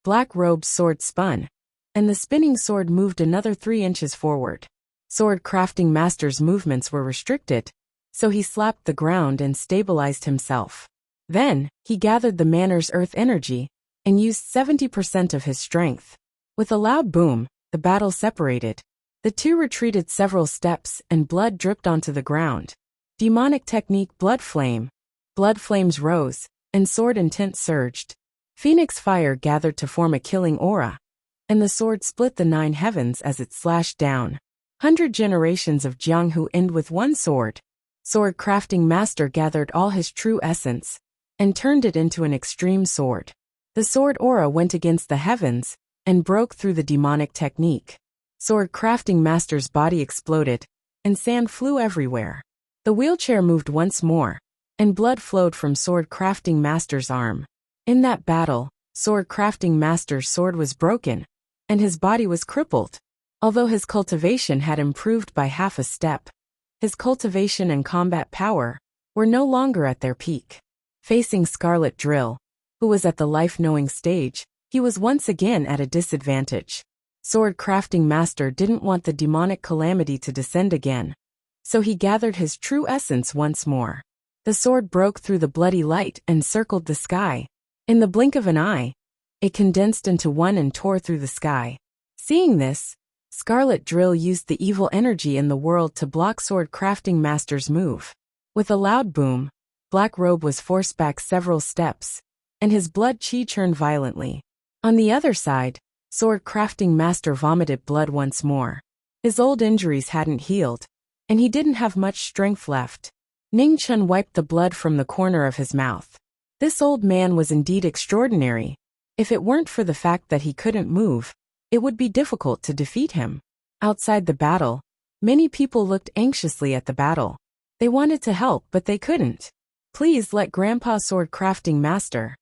Black Robe's sword spun, and the spinning sword moved another 3 inches forward. Sword Crafting Master's movements were restricted, so he slapped the ground and stabilized himself. Then, he gathered the manor's earth energy, and used 70% of his strength. With a loud boom, the battle separated. The two retreated several steps and blood dripped onto the ground. Demonic technique Blood Flame. Blood flames rose, and sword intent surged. Phoenix fire gathered to form a killing aura, and the sword split the 9 heavens as it slashed down. 100 generations of Jianghu end with one sword. Sword Crafting Master gathered all his true essence, and turned it into an extreme sword. The sword aura went against the heavens, and broke through the demonic technique. Sword Crafting Master's body exploded, and sand flew everywhere. The wheelchair moved once more, and blood flowed from Sword Crafting Master's arm. In that battle, Sword Crafting Master's sword was broken, and his body was crippled. Although his cultivation had improved by half a step, his cultivation and combat power were no longer at their peak. Facing Scarlet Drill, who was at the life-knowing stage, he was once again at a disadvantage. Sword Crafting Master didn't want the demonic calamity to descend again, so he gathered his true essence once more. The sword broke through the bloody light and circled the sky. In the blink of an eye, it condensed into one and tore through the sky. Seeing this, Scarlet Drill used the evil energy in the world to block Sword Crafting Master's move. With a loud boom, Black Robe was forced back several steps, and his blood chi churned violently. On the other side, Sword crafting master vomited blood once more. His old injuries hadn't healed, and he didn't have much strength left. Ning Chun wiped the blood from the corner of his mouth. This old man was indeed extraordinary. If it weren't for the fact that he couldn't move, it would be difficult to defeat him. Outside the battle, many people looked anxiously at the battle. They wanted to help, but they couldn't. Please let Grandpa sword crafting master.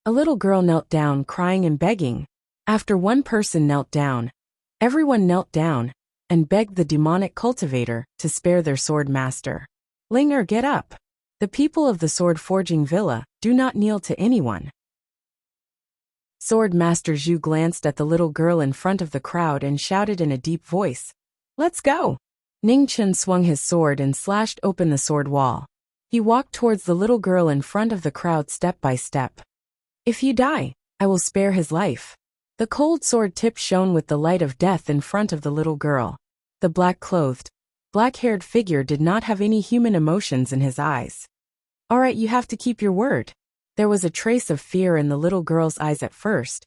A little girl knelt down, crying and begging. After one person knelt down, everyone knelt down and begged the demonic cultivator to spare their sword master. Linger, get up. The people of the sword forging villa do not kneel to anyone. Sword Master Zhu glanced at the little girl in front of the crowd and shouted in a deep voice, "Let's go!" Ning Chun swung his sword and slashed open the sword wall. He walked towards the little girl in front of the crowd step by step. "If you die, I will spare his life." The cold sword tip shone with the light of death in front of the little girl. The black-clothed, black-haired figure did not have any human emotions in his eyes. "All right, you have to keep your word." There was a trace of fear in the little girl's eyes at first,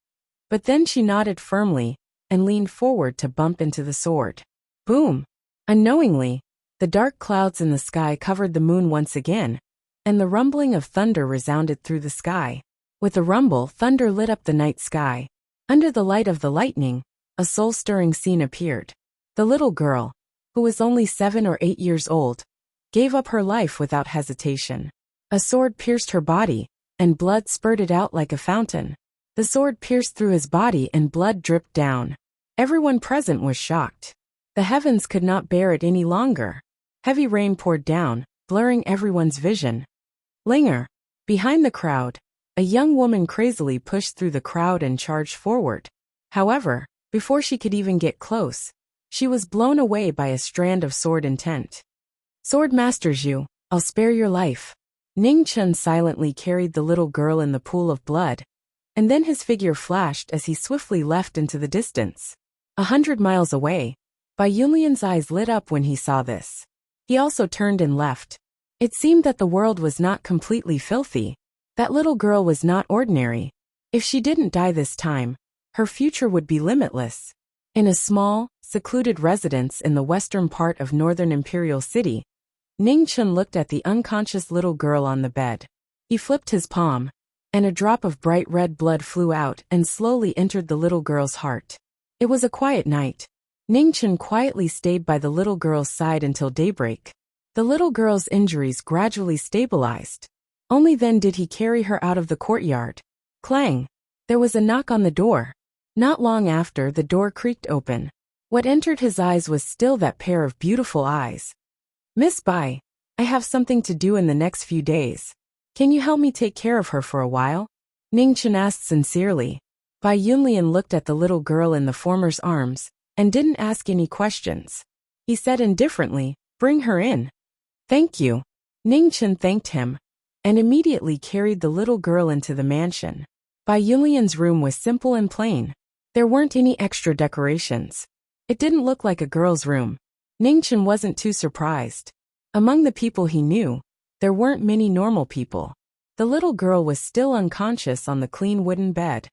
but then she nodded firmly and leaned forward to bump into the sword. Boom! Unknowingly, the dark clouds in the sky covered the moon once again, and the rumbling of thunder resounded through the sky. With a rumble, thunder lit up the night sky. Under the light of the lightning, a soul-stirring scene appeared. The little girl, who was only 7 or 8 years old, gave up her life without hesitation. A sword pierced her body, and blood spurted out like a fountain. The sword pierced through his body and blood dripped down. Everyone present was shocked. The heavens could not bear it any longer. Heavy rain poured down, blurring everyone's vision. Linger, behind the crowd, a young woman crazily pushed through the crowd and charged forward. However, before she could even get close, she was blown away by a strand of sword intent. "Sword Master Zhu, I'll spare your life." Ning Chun silently carried the little girl in the pool of blood, and then his figure flashed as he swiftly left into the distance. 100 miles away, Bai Yunlian's eyes lit up when he saw this. He also turned and left. It seemed that the world was not completely filthy. That little girl was not ordinary. If she didn't die this time, her future would be limitless. In a small, secluded residence in the western part of northern Imperial City, Ning Chun looked at the unconscious little girl on the bed. He flipped his palm, and a drop of bright red blood flew out and slowly entered the little girl's heart. It was a quiet night. Ning Chun quietly stayed by the little girl's side until daybreak. The little girl's injuries gradually stabilized. Only then did he carry her out of the courtyard. Clang! There was a knock on the door. Not long after, the door creaked open. What entered his eyes was still that pair of beautiful eyes. "Miss Bai, I have something to do in the next few days. Can you help me take care of her for a while?" Ning Chun asked sincerely. Bai Yunlian looked at the little girl in the former's arms and didn't ask any questions. He said indifferently, "Bring her in." "Thank you." Ning Chun thanked him and immediately carried the little girl into the mansion. Bai Yunlian's room was simple and plain. There weren't any extra decorations. It didn't look like a girl's room. Ning Chun wasn't too surprised. Among the people he knew, there weren't many normal people. The little girl was still unconscious on the clean wooden bed.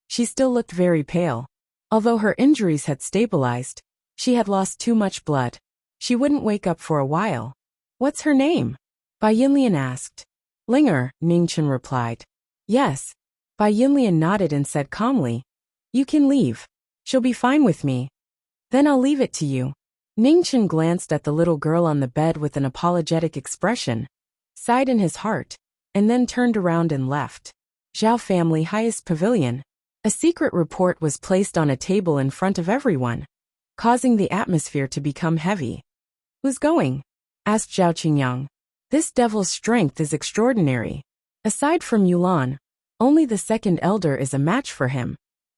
She still looked very pale. Although her injuries had stabilized, she had lost too much blood. She wouldn't wake up for a while. "What's her name?" Bai Yunlian asked. "Linger," Ning Chun replied. "Yes." Bai Yunlian nodded and said calmly, "You can leave. She'll be fine with me. Then I'll leave it to you." Ning Chun glanced at the little girl on the bed with an apologetic expression, sighed in his heart, and then turned around and left. Zhao family highest pavilion. A secret report was placed on a table in front of everyone, causing the atmosphere to become heavy. "Who's going?" asked Zhao Qingyang. "This devil's strength is extraordinary. Aside from Yulan, only the second elder is a match for him,"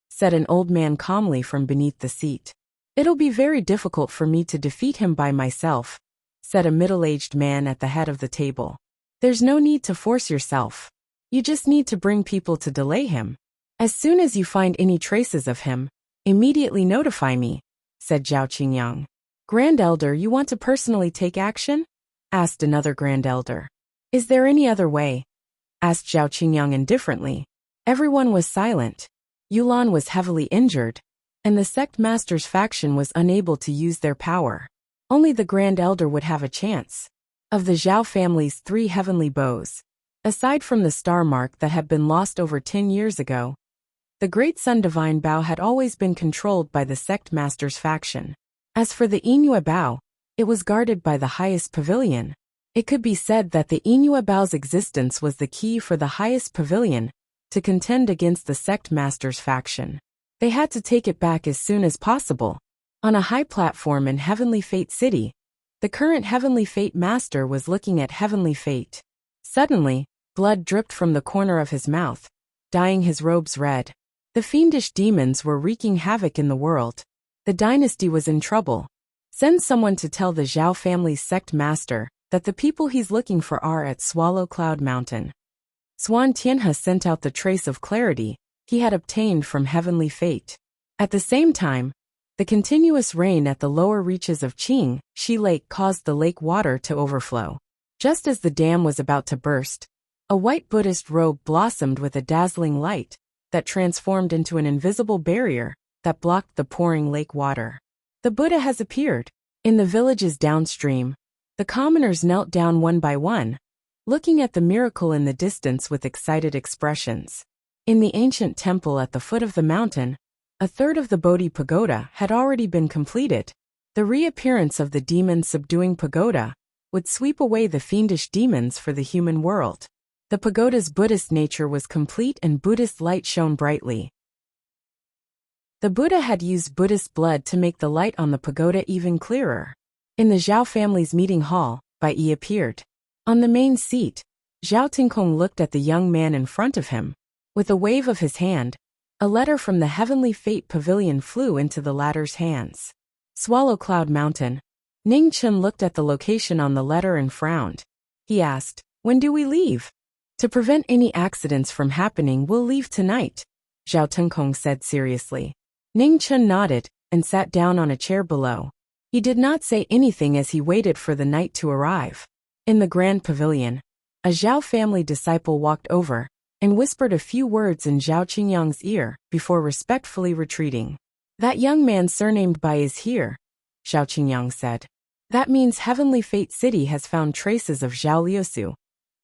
said an old man calmly from beneath the seat. "It'll be very difficult for me to defeat him by myself," said a middle-aged man at the head of the table. "There's no need to force yourself. You just need to bring people to delay him. As soon as you find any traces of him, immediately notify me," said Zhao Qingyang. "Grand Elder, you want to personally take action?" asked another Grand Elder. "Is there any other way?" asked Zhao Qingyang indifferently. Everyone was silent. Yulan was heavily injured, and the sect master's faction was unable to use their power. Only the Grand Elder would have a chance. Of the Zhao family's 3 heavenly bows, aside from the star mark that had been lost over 10 years ago, the Great Sun Divine Bow had always been controlled by the sect master's faction. As for the Inua Bow, it was guarded by the highest pavilion. It could be said that the Inua Bow's existence was the key for the highest pavilion to contend against the sect master's faction. They had to take it back as soon as possible. On a high platform in Heavenly Fate City, the current Heavenly Fate Master was looking at Heavenly Fate. Suddenly, blood dripped from the corner of his mouth, dyeing his robes red. The fiendish demons were wreaking havoc in the world. The dynasty was in trouble. Send someone to tell the Zhao family's sect master that the people he's looking for are at Swallow Cloud Mountain. Swan Tianhe sent out the trace of clarity he had obtained from Heavenly Fate. At the same time, the continuous rain at the lower reaches of Qing Shi Lake caused the lake water to overflow. Just as the dam was about to burst, a white Buddhist robe blossomed with a dazzling light that transformed into an invisible barrier that blocked the pouring lake water. The Buddha has appeared. In the villages downstream, the commoners knelt down one by one, looking at the miracle in the distance with excited expressions. In the ancient temple at the foot of the mountain, a third of the Bodhi pagoda had already been completed. The reappearance of the demon-subduing pagoda would sweep away the fiendish demons for the human world. The pagoda's Buddhist nature was complete and Buddhist light shone brightly. The Buddha had used Buddhist blood to make the light on the pagoda even clearer. In the Zhao family's meeting hall, Bai Yi appeared. On the main seat, Zhao Tingkong looked at the young man in front of him. With a wave of his hand, a letter from the Heavenly Fate Pavilion flew into the latter's hands. Swallow Cloud Mountain. Ning Chen looked at the location on the letter and frowned. He asked, "When do we leave?" "To prevent any accidents from happening, we'll leave tonight," Zhao Tingkong said seriously. Ning Chen nodded and sat down on a chair below. He did not say anything as he waited for the night to arrive. In the Grand Pavilion, a Zhao family disciple walked over and whispered a few words in Zhao Qingyang's ear before respectfully retreating. "That young man surnamed Bai is here," Zhao Qingyang said. "That means Heavenly Fate City has found traces of Zhao Liusu,"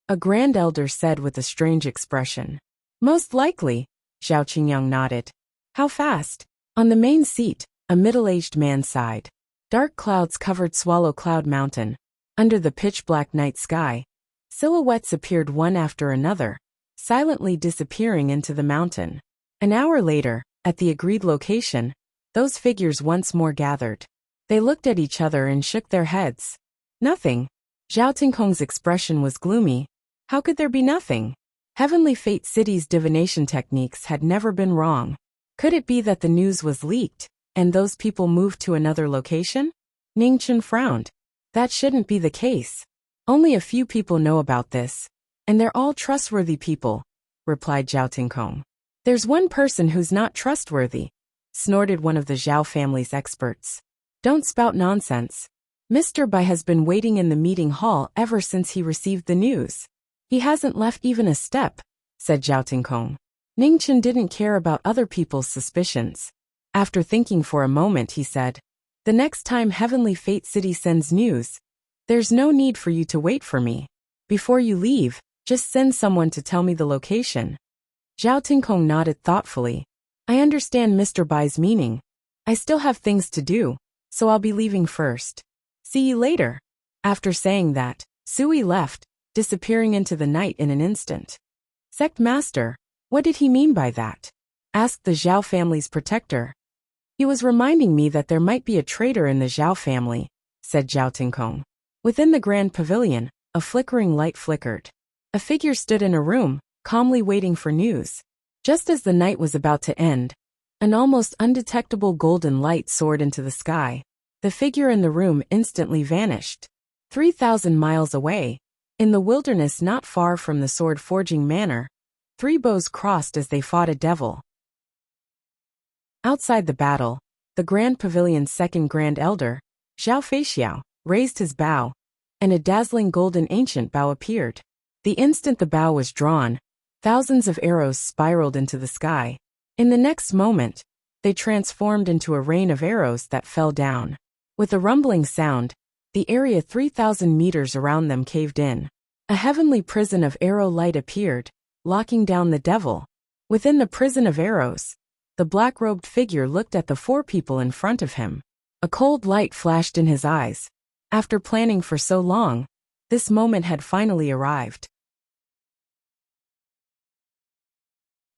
a Grand Elder said with a strange expression. "Most likely," Zhao Qingyang nodded. "How fast?" On the main seat, a middle-aged man sighed. Dark clouds covered Swallow Cloud Mountain. Under the pitch-black night sky, silhouettes appeared one after another, silently disappearing into the mountain. An hour later, at the agreed location, those figures once more gathered. They looked at each other and shook their heads. "Nothing." Zhao Tingkong's expression was gloomy. How could there be nothing? Heavenly Fate City's divination techniques had never been wrong. Could it be that the news was leaked, and those people moved to another location? Ning Chen frowned. That shouldn't be the case. Only a few people know about this, and they're all trustworthy people, replied Zhao Tingkong. There's one person who's not trustworthy, snorted one of the Zhao family's experts. Don't spout nonsense. Mr. Bai has been waiting in the meeting hall ever since he received the news. He hasn't left even a step, said Zhao Tingkong. Ning Chen didn't care about other people's suspicions. After thinking for a moment, he said, "The next time Heavenly Fate City sends news, there's no need for you to wait for me. Before you leave, just send someone to tell me the location." Zhao Tingkong nodded thoughtfully. "I understand Mr. Bai's meaning. I still have things to do, so I'll be leaving first. See you later." After saying that, Sui left, disappearing into the night in an instant. "Sect Master, what did he mean by that?" asked the Zhao family's protector. "He was reminding me that there might be a traitor in the Zhao family," said Zhao Tingkong. Within the Grand Pavilion, a flickering light flickered. A figure stood in a room, calmly waiting for news. Just as the night was about to end, an almost undetectable golden light soared into the sky. The figure in the room instantly vanished. 3,000 miles away, in the wilderness not far from the sword-forging manor, 3 bows crossed as they fought a devil. Outside the battle, the Grand Pavilion's second Grand Elder, Zhao Feixiao, raised his bow, and a dazzling golden ancient bow appeared. The instant the bow was drawn, thousands of arrows spiraled into the sky. In the next moment, they transformed into a rain of arrows that fell down. With a rumbling sound, the area 3,000 meters around them caved in. A heavenly prison of arrow light appeared, locking down the devil. Within the prison of arrows, the black-robed figure looked at the four people in front of him. A cold light flashed in his eyes. After planning for so long, this moment had finally arrived.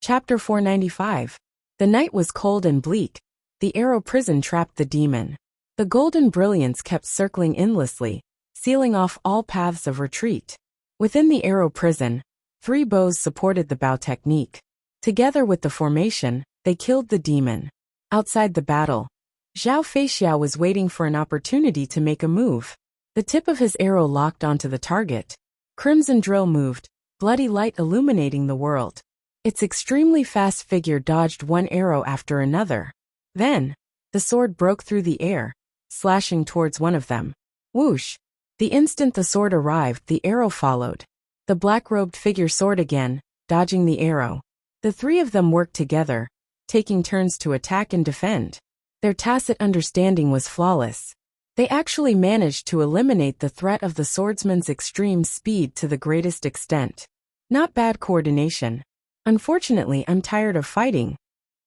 Chapter 495. The night was cold and bleak. The arrow prison trapped the demon. The golden brilliance kept circling endlessly, sealing off all paths of retreat. Within the arrow prison, 3 bows supported the bow technique. Together with the formation, they killed the demon. Outside the battle, Zhao Feixiao was waiting for an opportunity to make a move. The tip of his arrow locked onto the target. Crimson drill moved, bloody light illuminating the world. Its extremely fast figure dodged one arrow after another. Then, the sword broke through the air, slashing towards one of them. Whoosh! The instant the sword arrived, the arrow followed. The black-robed figure soared again, dodging the arrow. The 3 of them worked together, taking turns to attack and defend. Their tacit understanding was flawless. They actually managed to eliminate the threat of the swordsman's extreme speed to the greatest extent. Not bad coordination. Unfortunately, I'm tired of fighting.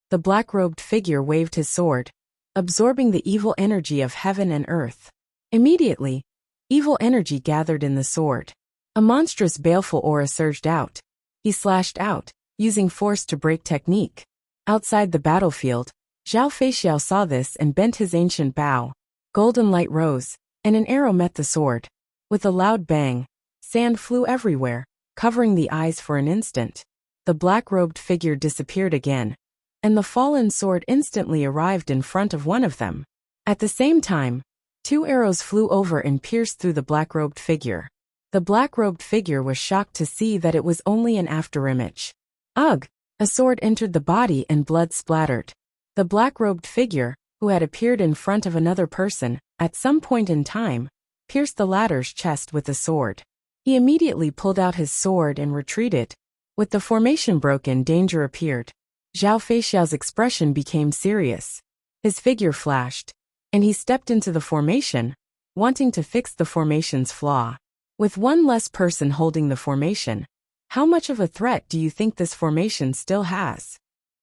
The black-robed figure waved his sword, absorbing the evil energy of heaven and earth. Immediately, evil energy gathered in the sword. A monstrous baleful aura surged out. He slashed out, using force to break technique. Outside the battlefield, Zhao Feixiao saw this and bent his ancient bow. Golden light rose, and an arrow met the sword. With a loud bang, sand flew everywhere, covering the eyes for an instant. The black-robed figure disappeared again, and the fallen sword instantly arrived in front of one of them. At the same time, 2 arrows flew over and pierced through the black-robed figure. The black-robed figure was shocked to see that it was only an afterimage. Ugh! A sword entered the body and blood splattered. The black-robed figure, who had appeared in front of another person, at some point in time, pierced the latter's chest with a sword. He immediately pulled out his sword and retreated. With the formation broken, danger appeared. Zhao Feixiao's expression became serious. His figure flashed, and he stepped into the formation, wanting to fix the formation's flaw. With one less person holding the formation, how much of a threat do you think this formation still has?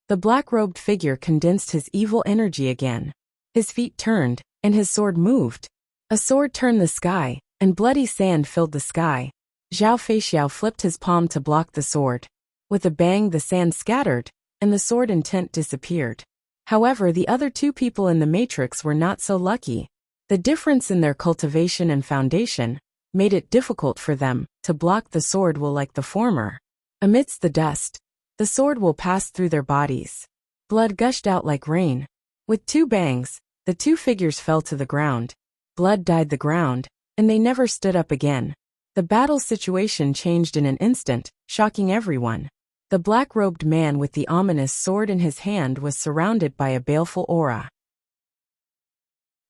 The black-robed figure condensed his evil energy again. His feet turned, and his sword moved. A sword turned the sky, and bloody sand filled the sky. Zhao Feixiao flipped his palm to block the sword. With a bang, the sand scattered, and the sword intent disappeared. However, the other 2 people in the matrix were not so lucky. The difference in their cultivation and foundation made it difficult for them to block the sword will like the former. Amidst the dust, the sword will passed through their bodies. Blood gushed out like rain. With 2 bangs, the 2 figures fell to the ground. Blood dyed the ground, and they never stood up again. The battle situation changed in an instant, shocking everyone. The black-robed man with the ominous sword in his hand was surrounded by a baleful aura.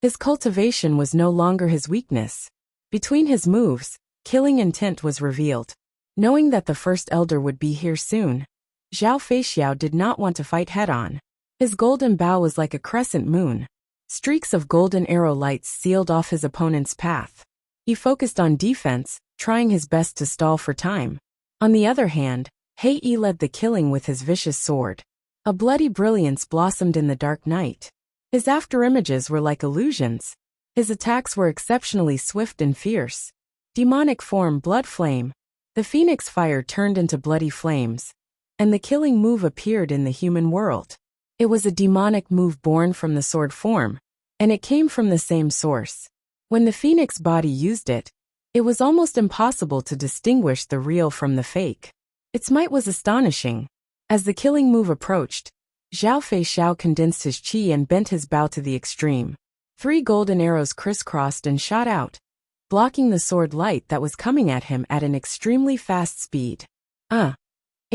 His cultivation was no longer his weakness. Between his moves, killing intent was revealed. Knowing that the first elder would be here soon, Zhao Feixiao did not want to fight head-on. His golden bow was like a crescent moon. Streaks of golden arrow lights sealed off his opponent's path. He focused on defense, trying his best to stall for time. On the other hand, Hei Yi led the killing with his vicious sword. A bloody brilliance blossomed in the dark night. His afterimages were like illusions. His attacks were exceptionally swift and fierce. Demonic form, blood flame. The phoenix fire turned into bloody flames, and the killing move appeared in the human world. It was a demonic move born from the sword form, and it came from the same source. When the phoenix body used it, it was almost impossible to distinguish the real from the fake. Its might was astonishing. As the killing move approached, Zhao Feixiao condensed his qi and bent his bow to the extreme. 3 golden arrows crisscrossed and shot out, blocking the sword light that was coming at him at an extremely fast speed. A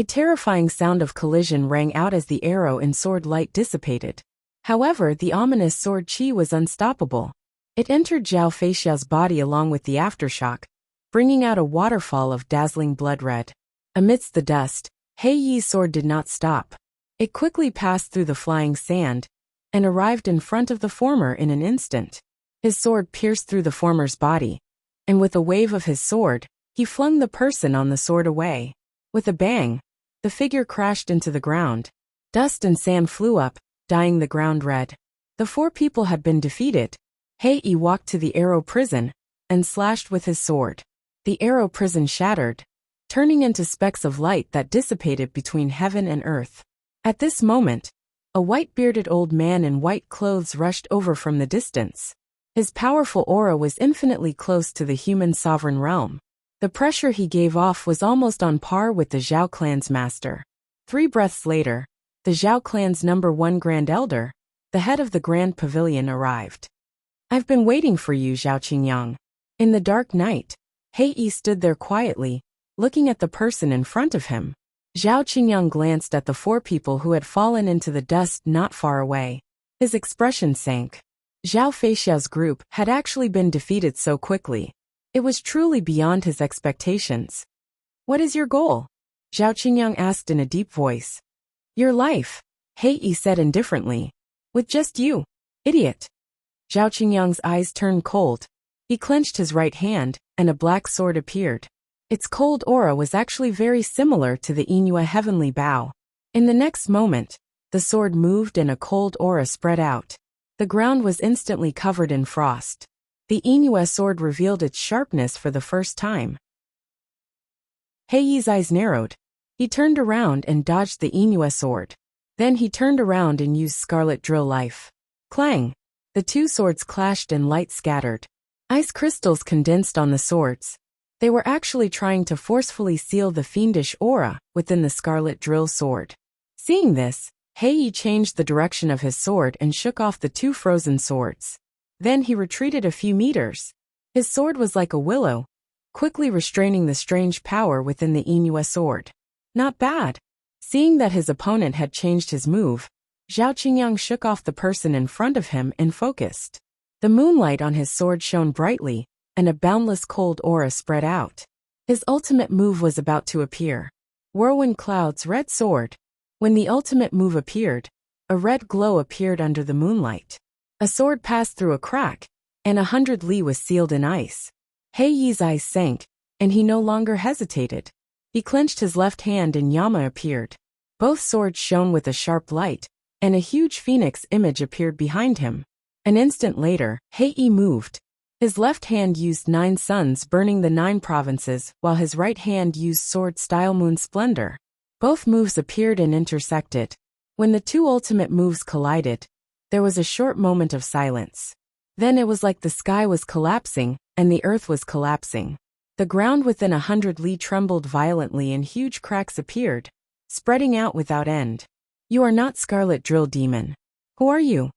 terrifying sound of collision rang out as the arrow and sword light dissipated. However, the ominous sword qi was unstoppable. It entered Zhao Feixiao's body along with the aftershock, bringing out a waterfall of dazzling blood red. Amidst the dust, Hei Yi's sword did not stop. It quickly passed through the flying sand and arrived in front of the former in an instant. His sword pierced through the former's body, and with a wave of his sword, he flung the person on the sword away. With a bang, the figure crashed into the ground. Dust and sand flew up, dyeing the ground red. The 4 people had been defeated. Hei walked to the arrow prison and slashed with his sword. The arrow prison shattered, turning into specks of light that dissipated between heaven and earth. At this moment, a white-bearded old man in white clothes rushed over from the distance. His powerful aura was infinitely close to the human sovereign realm. The pressure he gave off was almost on par with the Zhao clan's master. 3 breaths later, the Zhao clan's #1 Grand Elder, the head of the Grand Pavilion, arrived. "I've been waiting for you, Zhao Qingyang." In the dark night, Hei stood there quietly, looking at the person in front of him. Zhao Qingyang glanced at the 4 people who had fallen into the dust not far away. His expression sank. Zhao Feixiao's group had actually been defeated so quickly. It was truly beyond his expectations. "What is your goal?" Zhao Qingyang asked in a deep voice. "Your life," Hei said indifferently. "With just you, idiot." Zhao Qingyang's eyes turned cold. He clenched his right hand, and a black sword appeared. Its cold aura was actually very similar to the Inua heavenly bow. In the next moment, the sword moved and a cold aura spread out. The ground was instantly covered in frost. The Inua sword revealed its sharpness for the first time. Hei's eyes narrowed. He turned around and dodged the Inua sword. Then he turned around and used Scarlet Drill Life. Clang! The 2 swords clashed and light scattered. Ice crystals condensed on the swords. They were actually trying to forcefully seal the fiendish aura within the Scarlet Drill sword. Seeing this, Hei changed the direction of his sword and shook off the 2 frozen swords. Then he retreated a few meters. His sword was like a willow, quickly restraining the strange power within the Inua sword. Not bad. Seeing that his opponent had changed his move, Zhao Qingyang shook off the person in front of him and focused. The moonlight on his sword shone brightly, and a boundless cold aura spread out. His ultimate move was about to appear. Whirlwind Cloud's red sword. When the ultimate move appeared, a red glow appeared under the moonlight. A sword passed through a crack, and 100 li was sealed in ice. Hei's eyes sank, and he no longer hesitated. He clenched his left hand and Yama appeared. Both swords shone with a sharp light, and a huge phoenix image appeared behind him. An instant later, Hei moved. His left hand used 9 suns burning the 9 provinces, while his right hand used sword-style moon splendor. Both moves appeared and intersected. When the 2 ultimate moves collided, there was a short moment of silence. Then it was like the sky was collapsing, and the earth was collapsing. The ground within 100 li trembled violently and huge cracks appeared, spreading out without end. "You are not Scarlet Drill Demon. Who are you?"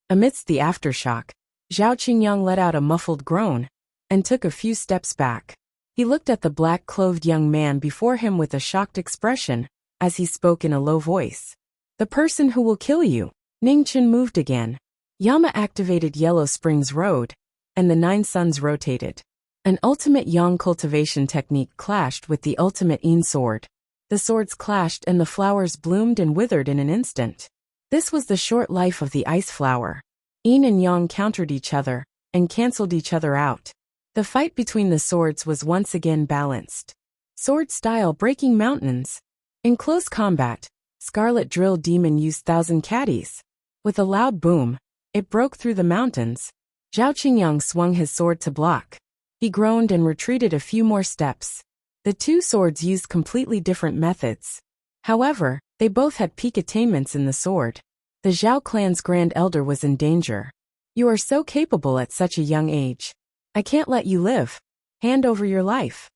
Amidst the aftershock, Zhao Qingyang let out a muffled groan and took a few steps back. He looked at the black-clothed young man before him with a shocked expression as he spoke in a low voice. "The person who will kill you." Ningchen moved again. Yama activated Yellow Springs Road, and the 9 suns rotated. An ultimate yang cultivation technique clashed with the ultimate yin sword. The swords clashed and the flowers bloomed and withered in an instant. This was the short life of the ice flower. Yin and yang countered each other and cancelled each other out. The fight between the swords was once again balanced. Sword style breaking mountains. In close combat, Scarlet Drill Demon used 1,000 caddies. With a loud boom, it broke through the mountains. Zhao Qingyang swung his sword to block. He groaned and retreated a few more steps. The 2 swords used completely different methods. However, they both had peak attainments in the sword. The Zhao clan's Grand Elder was in danger. "You are so capable at such a young age. I can't let you live. Hand over your life."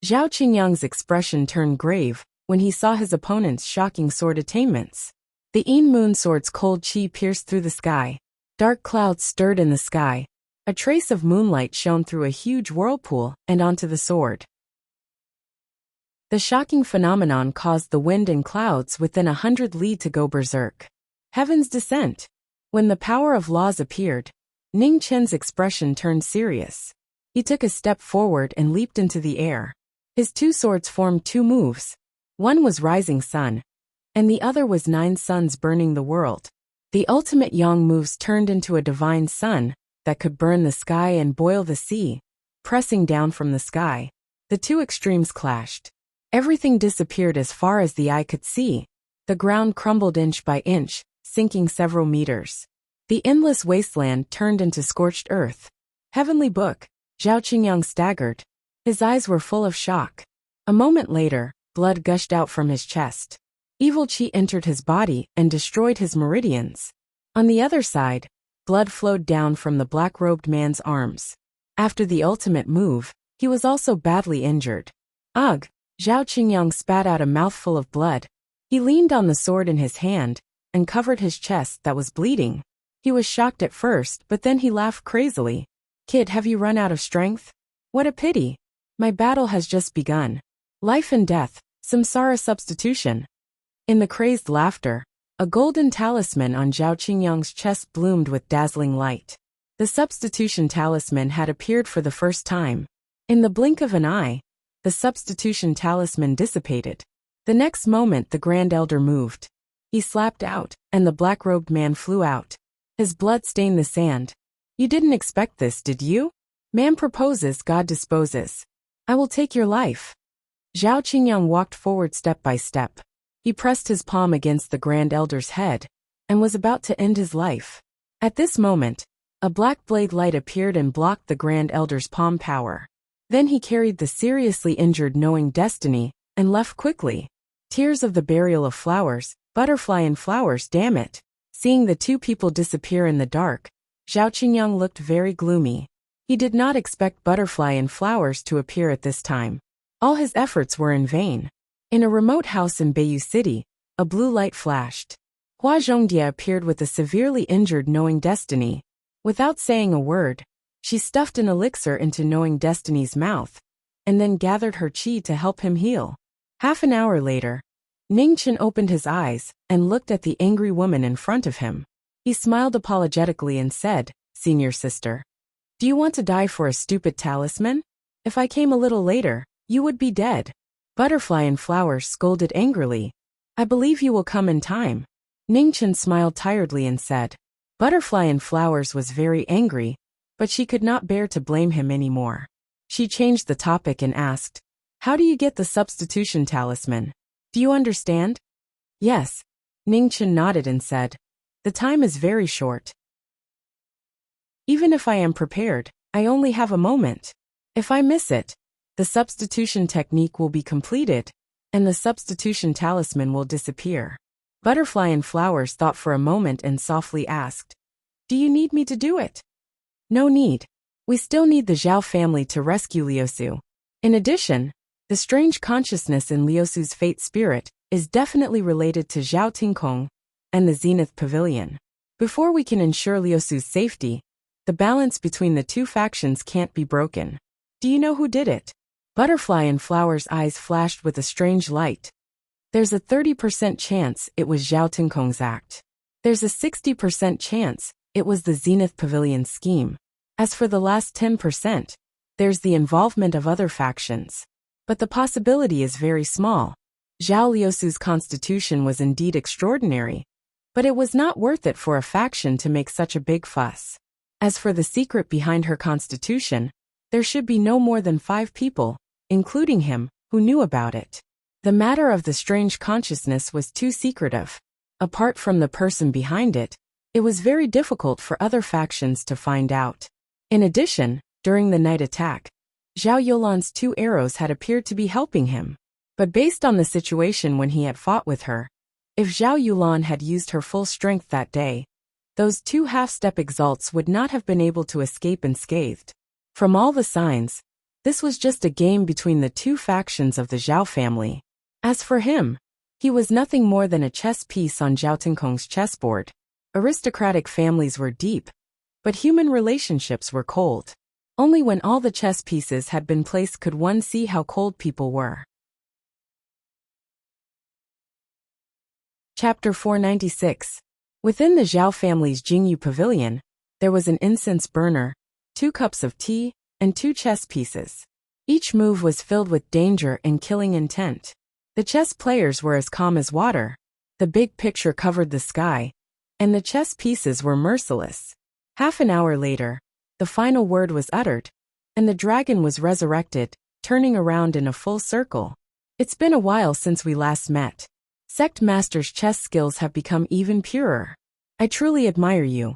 Zhao Qingyang's expression turned grave when he saw his opponent's shocking sword attainments. The Yin Moon Sword's cold chi pierced through the sky. Dark clouds stirred in the sky. A trace of moonlight shone through a huge whirlpool and onto the sword. The shocking phenomenon caused the wind and clouds within 100 li to go berserk. Heaven's descent. When the power of laws appeared, Ning Chen's expression turned serious. He took a step forward and leaped into the air. His 2 swords formed 2 moves. One was Rising Sun. and the other was 9 suns burning the world. The ultimate yang moves turned into a divine sun that could burn the sky and boil the sea, pressing down from the sky. The two extremes clashed. Everything disappeared as far as the eye could see. The ground crumbled inch by inch, sinking several meters. The endless wasteland turned into scorched earth. Heavenly Book. Zhao Qingyang staggered. His eyes were full of shock. A moment later, blood gushed out from his chest. Evil qi entered his body and destroyed his meridians. On the other side, blood flowed down from the black-robed man's arms. After the ultimate move, he was also badly injured. Ugh! Zhao Qingyang spat out a mouthful of blood. He leaned on the sword in his hand and covered his chest that was bleeding. He was shocked at first, but then he laughed crazily. Kid, have you run out of strength? What a pity. My battle has just begun. Life and death, samsara substitution. In the crazed laughter, a golden talisman on Zhao Qingyang's chest bloomed with dazzling light. The substitution talisman had appeared for the first time. In the blink of an eye, the substitution talisman dissipated. The next moment the Grand Elder moved. He slapped out, and the black-robed man flew out. His blood stained the sand. You didn't expect this, did you? Man proposes, God disposes. I will take your life. Zhao Qingyang walked forward step by step. He pressed his palm against the Grand Elder's head, and was about to end his life. At this moment, a black blade light appeared and blocked the Grand Elder's palm power. Then he carried the seriously injured knowing destiny, and left quickly. Tears of the burial of flowers, butterfly and flowers, damn it. Seeing the two people disappear in the dark, Zhao Qingyang looked very gloomy. He did not expect butterfly and flowers to appear at this time. All his efforts were in vain. In a remote house in Beiyu City, a blue light flashed. Hua Zhongdia appeared with a severely injured knowing destiny. Without saying a word, she stuffed an elixir into knowing destiny's mouth, and then gathered her qi to help him heal. Half an hour later, Ningchen opened his eyes and looked at the angry woman in front of him. He smiled apologetically and said, "Senior sister, do you want to die for a stupid talisman? If I came a little later, you would be dead." Butterfly and Flowers scolded angrily. "I believe you will come in time." Ningchen smiled tiredly and said. Butterfly and Flowers was very angry, but she could not bear to blame him anymore. She changed the topic and asked, "How do you get the substitution talisman? Do you understand?" "Yes." Ningchen nodded and said, "The time is very short. Even if I am prepared, I only have a moment. If I miss it, the substitution technique will be completed, and the substitution talisman will disappear." Butterfly and Flowers thought for a moment and softly asked, "Do you need me to do it?" "No need. We still need the Zhao family to rescue Liusu. In addition, the strange consciousness in Liusu's fate spirit is definitely related to Zhao Tingkong and the Zenith Pavilion. Before we can ensure Liusu's safety, the balance between the two factions can't be broken. Do you know who did it?" Butterfly and Flowers' eyes flashed with a strange light. "There's a 30% chance it was Zhao Tingkong's act. There's a 60% chance it was the Zenith Pavilion scheme. As for the last 10%, there's the involvement of other factions. But the possibility is very small. Zhao Liusu's constitution was indeed extraordinary, but it was not worth it for a faction to make such a big fuss. As for the secret behind her constitution, there should be no more than 5 people, including him, who knew about it. The matter of the strange consciousness was too secretive. Apart from the person behind it, it was very difficult for other factions to find out. In addition, during the night attack, Zhao Yolan's 2 arrows had appeared to be helping him. But based on the situation when he had fought with her, if Zhao Yulan had used her full strength that day, those 2 half-step exalts would not have been able to escape unscathed. From all the signs, this was just a game between the 2 factions of the Zhao family. As for him, he was nothing more than a chess piece on Zhao Tingkong's chessboard. Aristocratic families were deep, but human relationships were cold. Only when all the chess pieces had been placed could one see how cold people were. Chapter 496. Within the Zhao family's Jingyu pavilion, there was an incense burner, 2 cups of tea, and 2 chess pieces. Each move was filled with danger and killing intent. The chess players were as calm as water. The big picture covered the sky, and the chess pieces were merciless. Half an hour later, the final word was uttered, and the dragon was resurrected, turning around in a full circle. It's been a while since we last met. Sect Master's chess skills have become even purer. I truly admire you.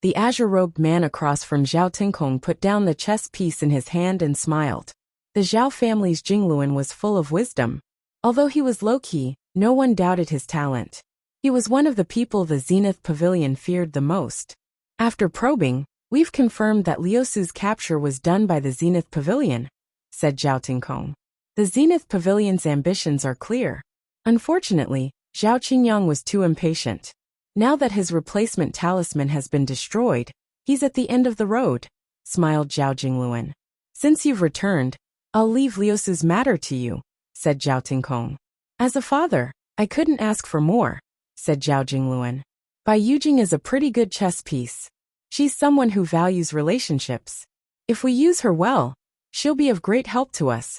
The azure-robed man across from Zhao Tinkong put down the chess piece in his hand and smiled. The Zhao family's Jingluan was full of wisdom. Although he was low-key, no one doubted his talent. He was one of the people the Zenith Pavilion feared the most. After probing, we've confirmed that Liusu's capture was done by the Zenith Pavilion, said Zhao Tinkong. The Zenith Pavilion's ambitions are clear. Unfortunately, Zhao Qingyang was too impatient. Now that his replacement talisman has been destroyed, he's at the end of the road, smiled Zhao Jingluan. Since you've returned, I'll leave Liusu's matter to you, said Zhao Tinkong. As a father, I couldn't ask for more, said Zhao Jingluan. Bai Yujing is a pretty good chess piece. She's someone who values relationships. If we use her well, she'll be of great help to us,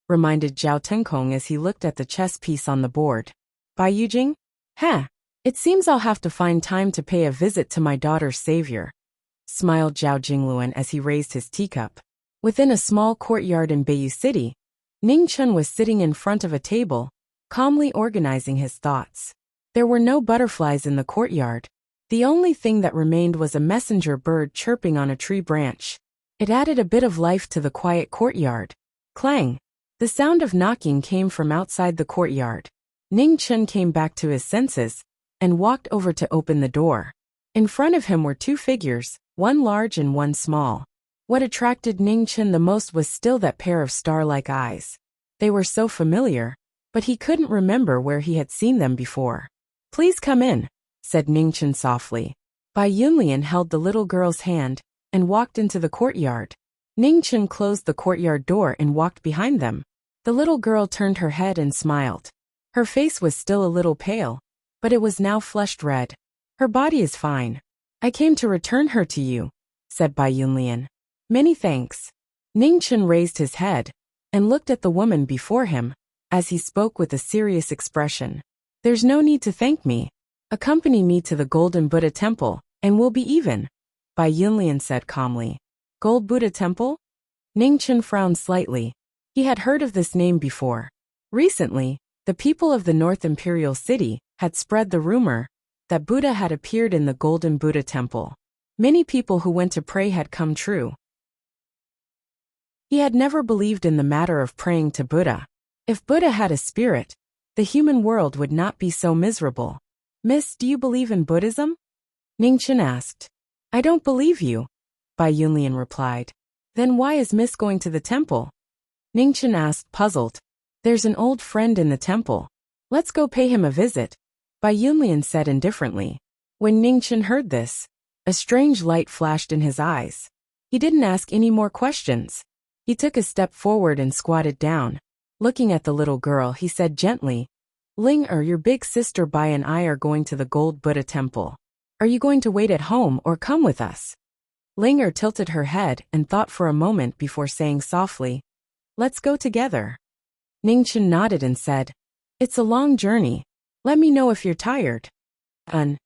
reminded Zhao Tinkong as he looked at the chess piece on the board. Bai Yujing? Heh. It seems I'll have to find time to pay a visit to my daughter's savior, smiled Zhao Jingluan as he raised his teacup. Within a small courtyard in Beiyu City, Ning Chun was sitting in front of a table, calmly organizing his thoughts. There were no butterflies in the courtyard. The only thing that remained was a messenger bird chirping on a tree branch. It added a bit of life to the quiet courtyard. Clang! The sound of knocking came from outside the courtyard. Ning Chun came back to his senses and walked over to open the door. In front of him were two figures, one large and one small. What attracted Ning Chun the most was still that pair of star-like eyes. They were so familiar, but he couldn't remember where he had seen them before. Please come in, said Ning Chun softly. Bai Yunlian held the little girl's hand and walked into the courtyard. Ning Chun closed the courtyard door and walked behind them. The little girl turned her head and smiled. Her face was still a little pale, but it was now flushed red. Her body is fine. I came to return her to you, said Bai Yunlian. Many thanks. Ning Chun raised his head and looked at the woman before him as he spoke with a serious expression. There's no need to thank me. Accompany me to the Golden Buddha Temple, and we'll be even, Bai Yunlian said calmly. Gold Buddha Temple? Ning Chun frowned slightly. He had heard of this name before. Recently, the people of the North Imperial City had spread the rumor that Buddha had appeared in the Golden Buddha Temple. Many people who went to pray had come true. He had never believed in the matter of praying to Buddha. If Buddha had a spirit, the human world would not be so miserable. Miss, do you believe in Buddhism? Ning Chun asked. I don't believe you, Bai Yunlian replied. Then why is Miss going to the temple? Ning Chun asked, puzzled. There's an old friend in the temple. Let's go pay him a visit, Bai Yunlian said indifferently. When Ning Chun heard this, a strange light flashed in his eyes. He didn't ask any more questions. He took a step forward and squatted down. Looking at the little girl, he said gently, Ling your big sister Bai and I are going to the Gold Buddha Temple. Are you going to wait at home or come with us? Ling tilted her head and thought for a moment before saying softly, Let's go together. Ning Chun nodded and said, It's a long journey. Let me know if you're tired. The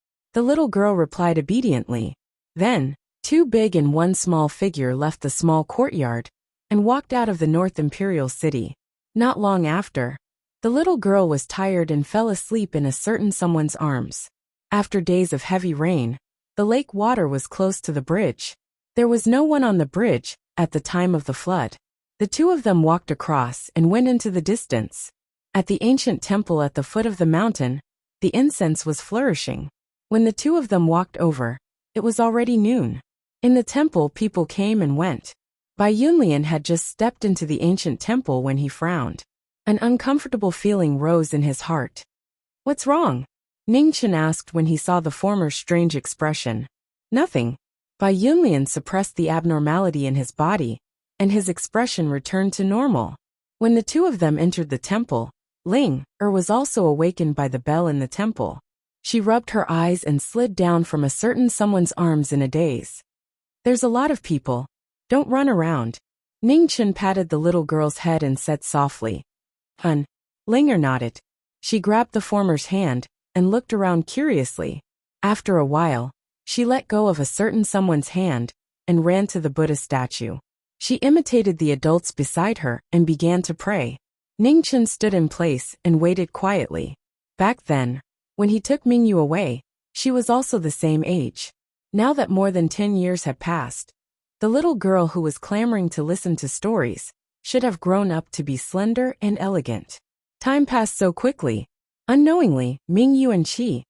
little girl replied obediently. Then, two big and one small figure left the small courtyard and walked out of the North Imperial City. Not long after, the little girl was tired and fell asleep in a certain someone's arms. After days of heavy rain, the lake water was close to the bridge. There was no one on the bridge at the time of the flood. The two of them walked across and went into the distance. At the ancient temple at the foot of the mountain, the incense was flourishing. When the two of them walked over, it was already noon. In the temple, people came and went. Bai Yunlian had just stepped into the ancient temple when he frowned. An uncomfortable feeling rose in his heart. What's wrong? Ning Chun asked when he saw the former's strange expression. Nothing. Bai Yunlian suppressed the abnormality in his body, and his expression returned to normal. When the two of them entered the temple, Ling was also awakened by the bell in the temple. She rubbed her eyes and slid down from a certain someone's arms in a daze. There's a lot of people. Don't run around. Ning Chun patted the little girl's head and said softly. Linger nodded. She grabbed the former's hand and looked around curiously. After a while, she let go of a certain someone's hand and ran to the Buddha statue. She imitated the adults beside her and began to pray. Ningchen stood in place and waited quietly. Back then, when he took Mingyu away, she was also the same age. Now that more than 10 years had passed, the little girl who was clamoring to listen to stories should have grown up to be slender and elegant. Time passed so quickly. Unknowingly, Mingyu and Qi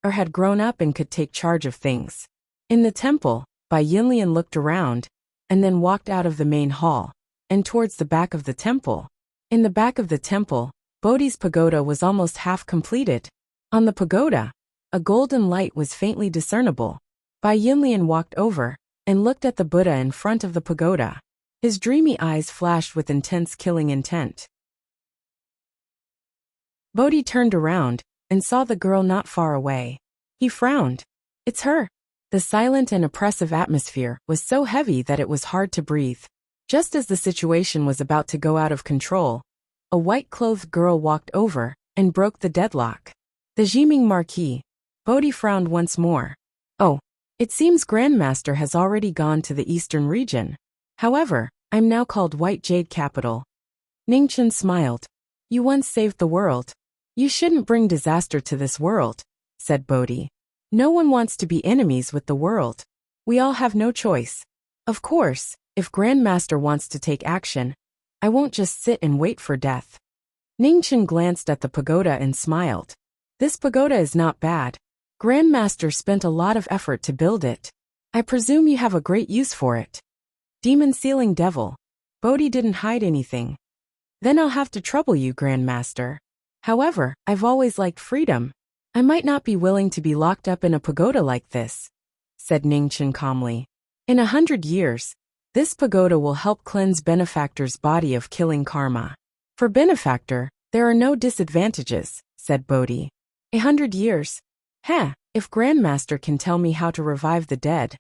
had grown up and could take charge of things. In the temple, Bai Yinlian looked around and then walked out of the main hall and towards the back of the temple. In the back of the temple, Bodhi's pagoda was almost half completed. On the pagoda, a golden light was faintly discernible. Bai Yinlian walked over and looked at the Buddha in front of the pagoda. His dreamy eyes flashed with intense killing intent. Bodhi turned around and saw the girl not far away. He frowned. It's her. The silent and oppressive atmosphere was so heavy that it was hard to breathe. Just as the situation was about to go out of control, a white-clothed girl walked over and broke the deadlock. The Jiming Marquis. Bodhi frowned once more. Oh, it seems Grandmaster has already gone to the eastern region. However, I'm now called White Jade Capital. Ningchen smiled. You once saved the world. You shouldn't bring disaster to this world, said Bodhi. No one wants to be enemies with the world. We all have no choice. Of course, if Grandmaster wants to take action, I won't just sit and wait for death. Ningchen glanced at the pagoda and smiled. This pagoda is not bad. Grandmaster spent a lot of effort to build it. I presume you have a great use for it. Demon Sealing Devil. Bodhi didn't hide anything. Then I'll have to trouble you, Grandmaster. However, I've always liked freedom. I might not be willing to be locked up in a pagoda like this, said Ningchen calmly. In 100 years, this pagoda will help cleanse Benefactor's body of killing karma. For Benefactor, there are no disadvantages, said Bodhi. 100 years? If Grandmaster can tell me how to revive the dead,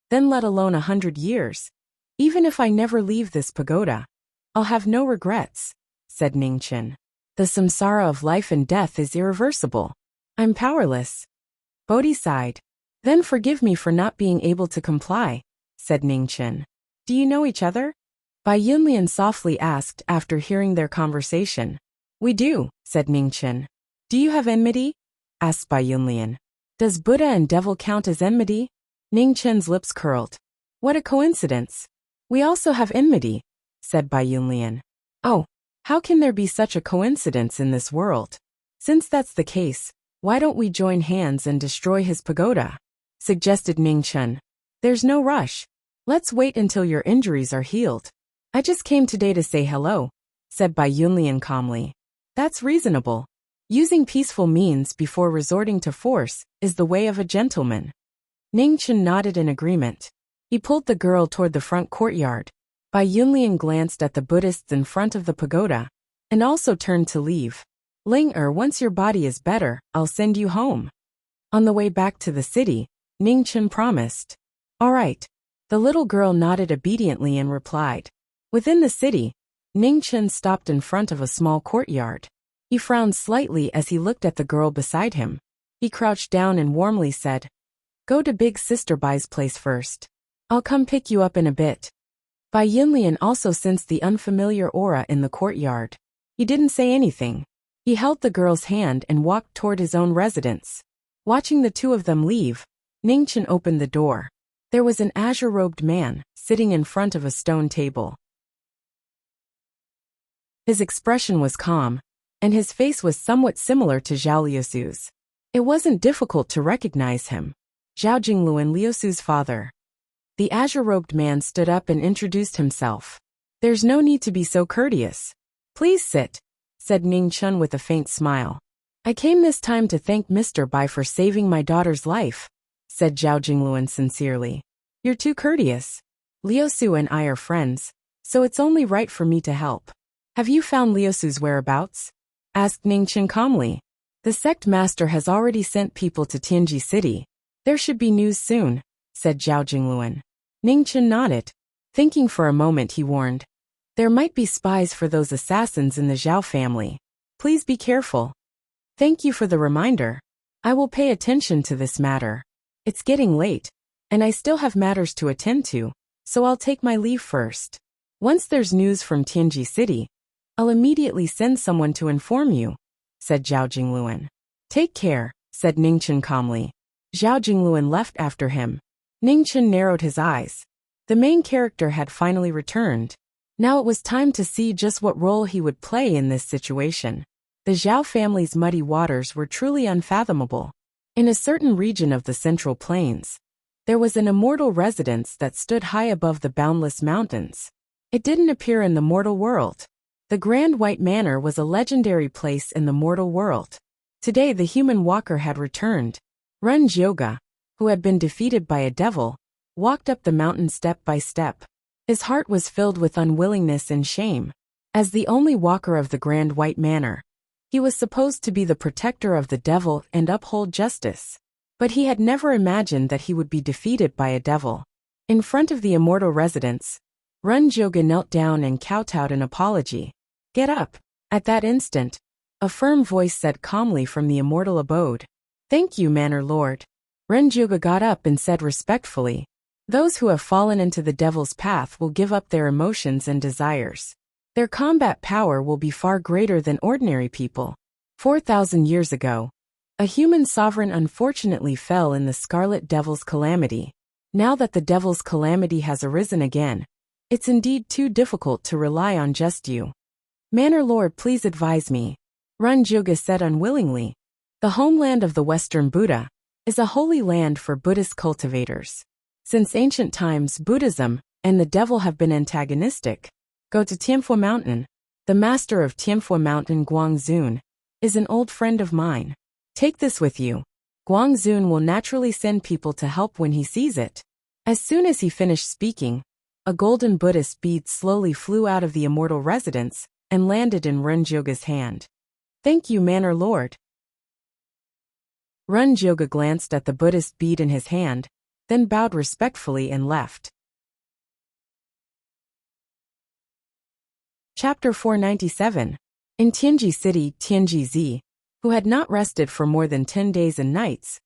then let alone 100 years. Even if I never leave this pagoda, I'll have no regrets, said Ningchen. The samsara of life and death is irreversible. I'm powerless. Bodhi sighed. Then forgive me for not being able to comply, said Ningchen. Do you know each other? Bai Yinlian softly asked after hearing their conversation. We do, said Ningchen. Do you have enmity? Asked Bai Yinlian. Does Buddha and devil count as enmity? Ningchen's lips curled. What a coincidence. We also have enmity, said Bai Yinlian. Oh, how can there be such a coincidence in this world? Since that's the case, why don't we join hands and destroy his pagoda? Suggested Ningchen. There's no rush. Let's wait until your injuries are healed. I just came today to say hello, said Bai Yinlian calmly. That's reasonable. Using peaceful means before resorting to force is the way of a gentleman. Ningchen nodded in agreement. He pulled the girl toward the front courtyard. Bai Yinlian glanced at the Buddhists in front of the pagoda and also turned to leave. Ling-er, once your body is better, I'll send you home. On the way back to the city, Ningchen promised. All right. The little girl nodded obediently and replied. Within the city, Ningchen stopped in front of a small courtyard. He frowned slightly as he looked at the girl beside him. He crouched down and warmly said, Go to Big Sister Bai's place first. I'll come pick you up in a bit. Bai Yinlian also sensed the unfamiliar aura in the courtyard. He didn't say anything. He held the girl's hand and walked toward his own residence. Watching the two of them leave, Ningchen opened the door. There was an azure-robed man sitting in front of a stone table. His expression was calm, and his face was somewhat similar to Zhao Liusu's. It wasn't difficult to recognize him. Zhao Jingluan, Liusu's father. The azure-robed man stood up and introduced himself. There's no need to be so courteous. Please sit, said Ningchen with a faint smile. I came this time to thank Mr. Bai for saving my daughter's life, said Zhao Jingluan sincerely. You're too courteous. Liusu and I are friends, so it's only right for me to help. Have you found Liusu's whereabouts? Asked Ningchen calmly. The sect master has already sent people to Tianji City. There should be news soon, said Zhao Jingluan. Ningchen nodded. Thinking for a moment, he warned. There might be spies for those assassins in the Zhao family. Please be careful. Thank you for the reminder. I will pay attention to this matter. It's getting late, and I still have matters to attend to, so I'll take my leave first. Once there's news from Tianji City, I'll immediately send someone to inform you, said Zhao Jingluan. Take care, said Ningchen calmly. Zhao Jingluan left after him. Ningchen narrowed his eyes. The main character had finally returned. Now it was time to see just what role he would play in this situation. The Zhao family's muddy waters were truly unfathomable. In a certain region of the Central Plains, there was an immortal residence that stood high above the boundless mountains. It didn't appear in the mortal world. The Grand White Manor was a legendary place in the mortal world. Today the human walker had returned. Ren Jioga, who had been defeated by a devil, walked up the mountain step by step. His heart was filled with unwillingness and shame. As the only walker of the Grand White Manor, he was supposed to be the protector of the devil and uphold justice. But he had never imagined that he would be defeated by a devil. In front of the immortal residence, Ren Jioga knelt down and kowtowed an apology. Get up. At that instant, a firm voice said calmly from the immortal abode. Thank you, Manor Lord. Ren Jioga got up and said respectfully, those who have fallen into the devil's path will give up their emotions and desires. Their combat power will be far greater than ordinary people. 4,000 years ago, a human sovereign unfortunately fell in the Scarlet Devil's calamity. Now that the devil's calamity has arisen again, it's indeed too difficult to rely on just you. Manor Lord, please advise me. Ren Jioga said unwillingly. The homeland of the Western Buddha is a holy land for Buddhist cultivators. Since ancient times, Buddhism and the devil have been antagonistic. Go to Tianfu Mountain. The master of Tianfu Mountain, Guangzun, is an old friend of mine. Take this with you. Guangzun will naturally send people to help when he sees it. As soon as he finished speaking, a golden Buddhist bead slowly flew out of the immortal residence and landed in Ren Jioga's hand. Thank you, Manor Lord. Ren Jioga glanced at the Buddhist bead in his hand, then bowed respectfully and left. Chapter 497. In Tianji City, Tianji Zi, who had not rested for more than 10 days and nights,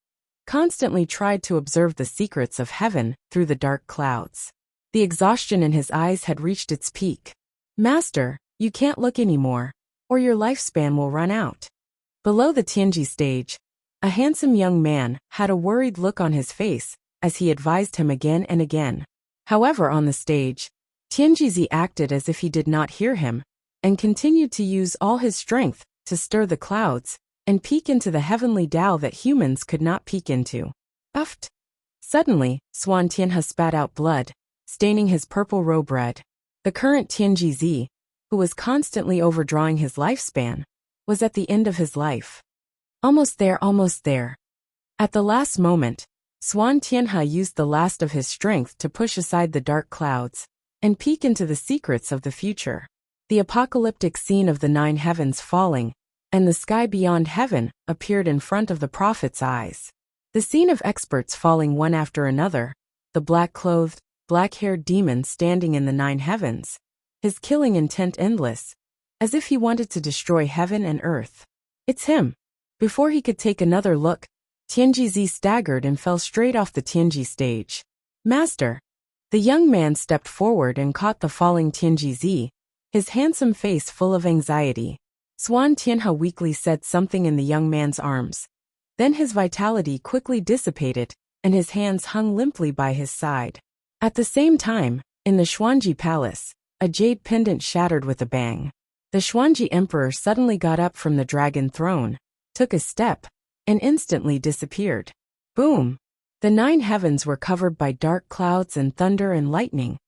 constantly tried to observe the secrets of heaven through the dark clouds. The exhaustion in his eyes had reached its peak. Master, you can't look anymore, or your lifespan will run out. Below the Tianji stage, a handsome young man had a worried look on his face as he advised him again and again. However, on the stage, Tianjizi acted as if he did not hear him, and continued to use all his strength to stir the clouds and peek into the heavenly Tao that humans could not peek into. Uft! Suddenly, Swan Tianhe spat out blood, staining his purple robe red. The current Tianjizi, who was constantly overdrawing his lifespan, was at the end of his life. Almost there, almost there. At the last moment, Swan Tianhe used the last of his strength to push aside the dark clouds and peek into the secrets of the future. The apocalyptic scene of the 9 heavens falling and the sky beyond heaven appeared in front of the prophet's eyes. The scene of experts falling one after another, the black-clothed, black-haired demon standing in the 9 heavens, his killing intent endless, as if he wanted to destroy heaven and earth. It's him. Before he could take another look, Tianjizi staggered and fell straight off the Tianji stage. Master! The young man stepped forward and caught the falling Tianjizi, his handsome face full of anxiety. Swan Tianhe weakly said something in the young man's arms. Then his vitality quickly dissipated, and his hands hung limply by his side. At the same time, in the Xuanji Palace, a jade pendant shattered with a bang. The Xuanji Emperor suddenly got up from the dragon throne, took a step, and instantly disappeared. Boom! The 9 heavens were covered by dark clouds and thunder and lightning,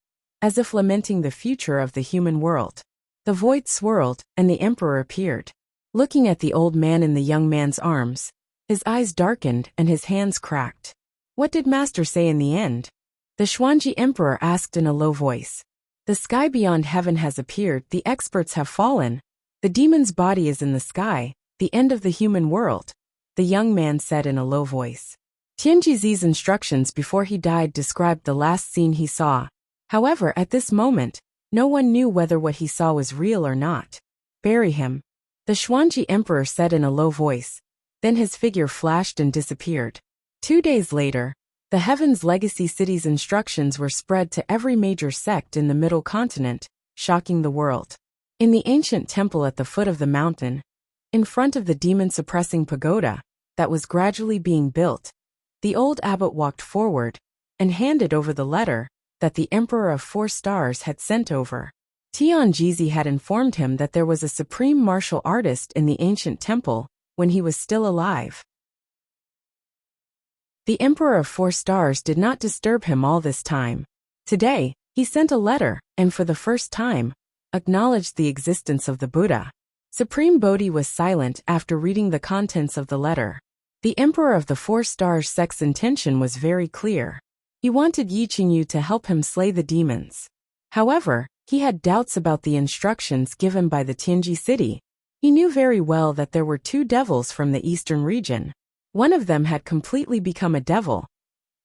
as if lamenting the future of the human world. The void swirled, and the emperor appeared. Looking at the old man in the young man's arms, his eyes darkened and his hands cracked. What did Master say in the end? The Xuanji Emperor asked in a low voice. The sky beyond heaven has appeared, the experts have fallen. The demon's body is in the sky, the end of the human world, the young man said in a low voice. Tianjizi's instructions before he died described the last scene he saw. However, at this moment, no one knew whether what he saw was real or not. Bury him. The Xuanji Emperor said in a low voice. Then his figure flashed and disappeared. 2 days later, the Heaven's Legacy City's instructions were spread to every major sect in the Middle Continent, shocking the world. In the ancient temple at the foot of the mountain, in front of the demon-suppressing pagoda that was gradually being built, the old abbot walked forward and handed over the letter that the Emperor of 4 Stars had sent over. Tianjizi had informed him that there was a supreme martial artist in the ancient temple when he was still alive. The Emperor of 4 Stars did not disturb him all this time. Today, he sent a letter and for the first time, acknowledged the existence of the Buddha. Supreme Bodhi was silent after reading the contents of the letter. The Emperor of the 4 Stars sect's intention was very clear. He wanted Yi Qingyu to help him slay the demons. However, he had doubts about the instructions given by the Tianji city. He knew very well that there were 2 devils from the eastern region. One of them had completely become a devil,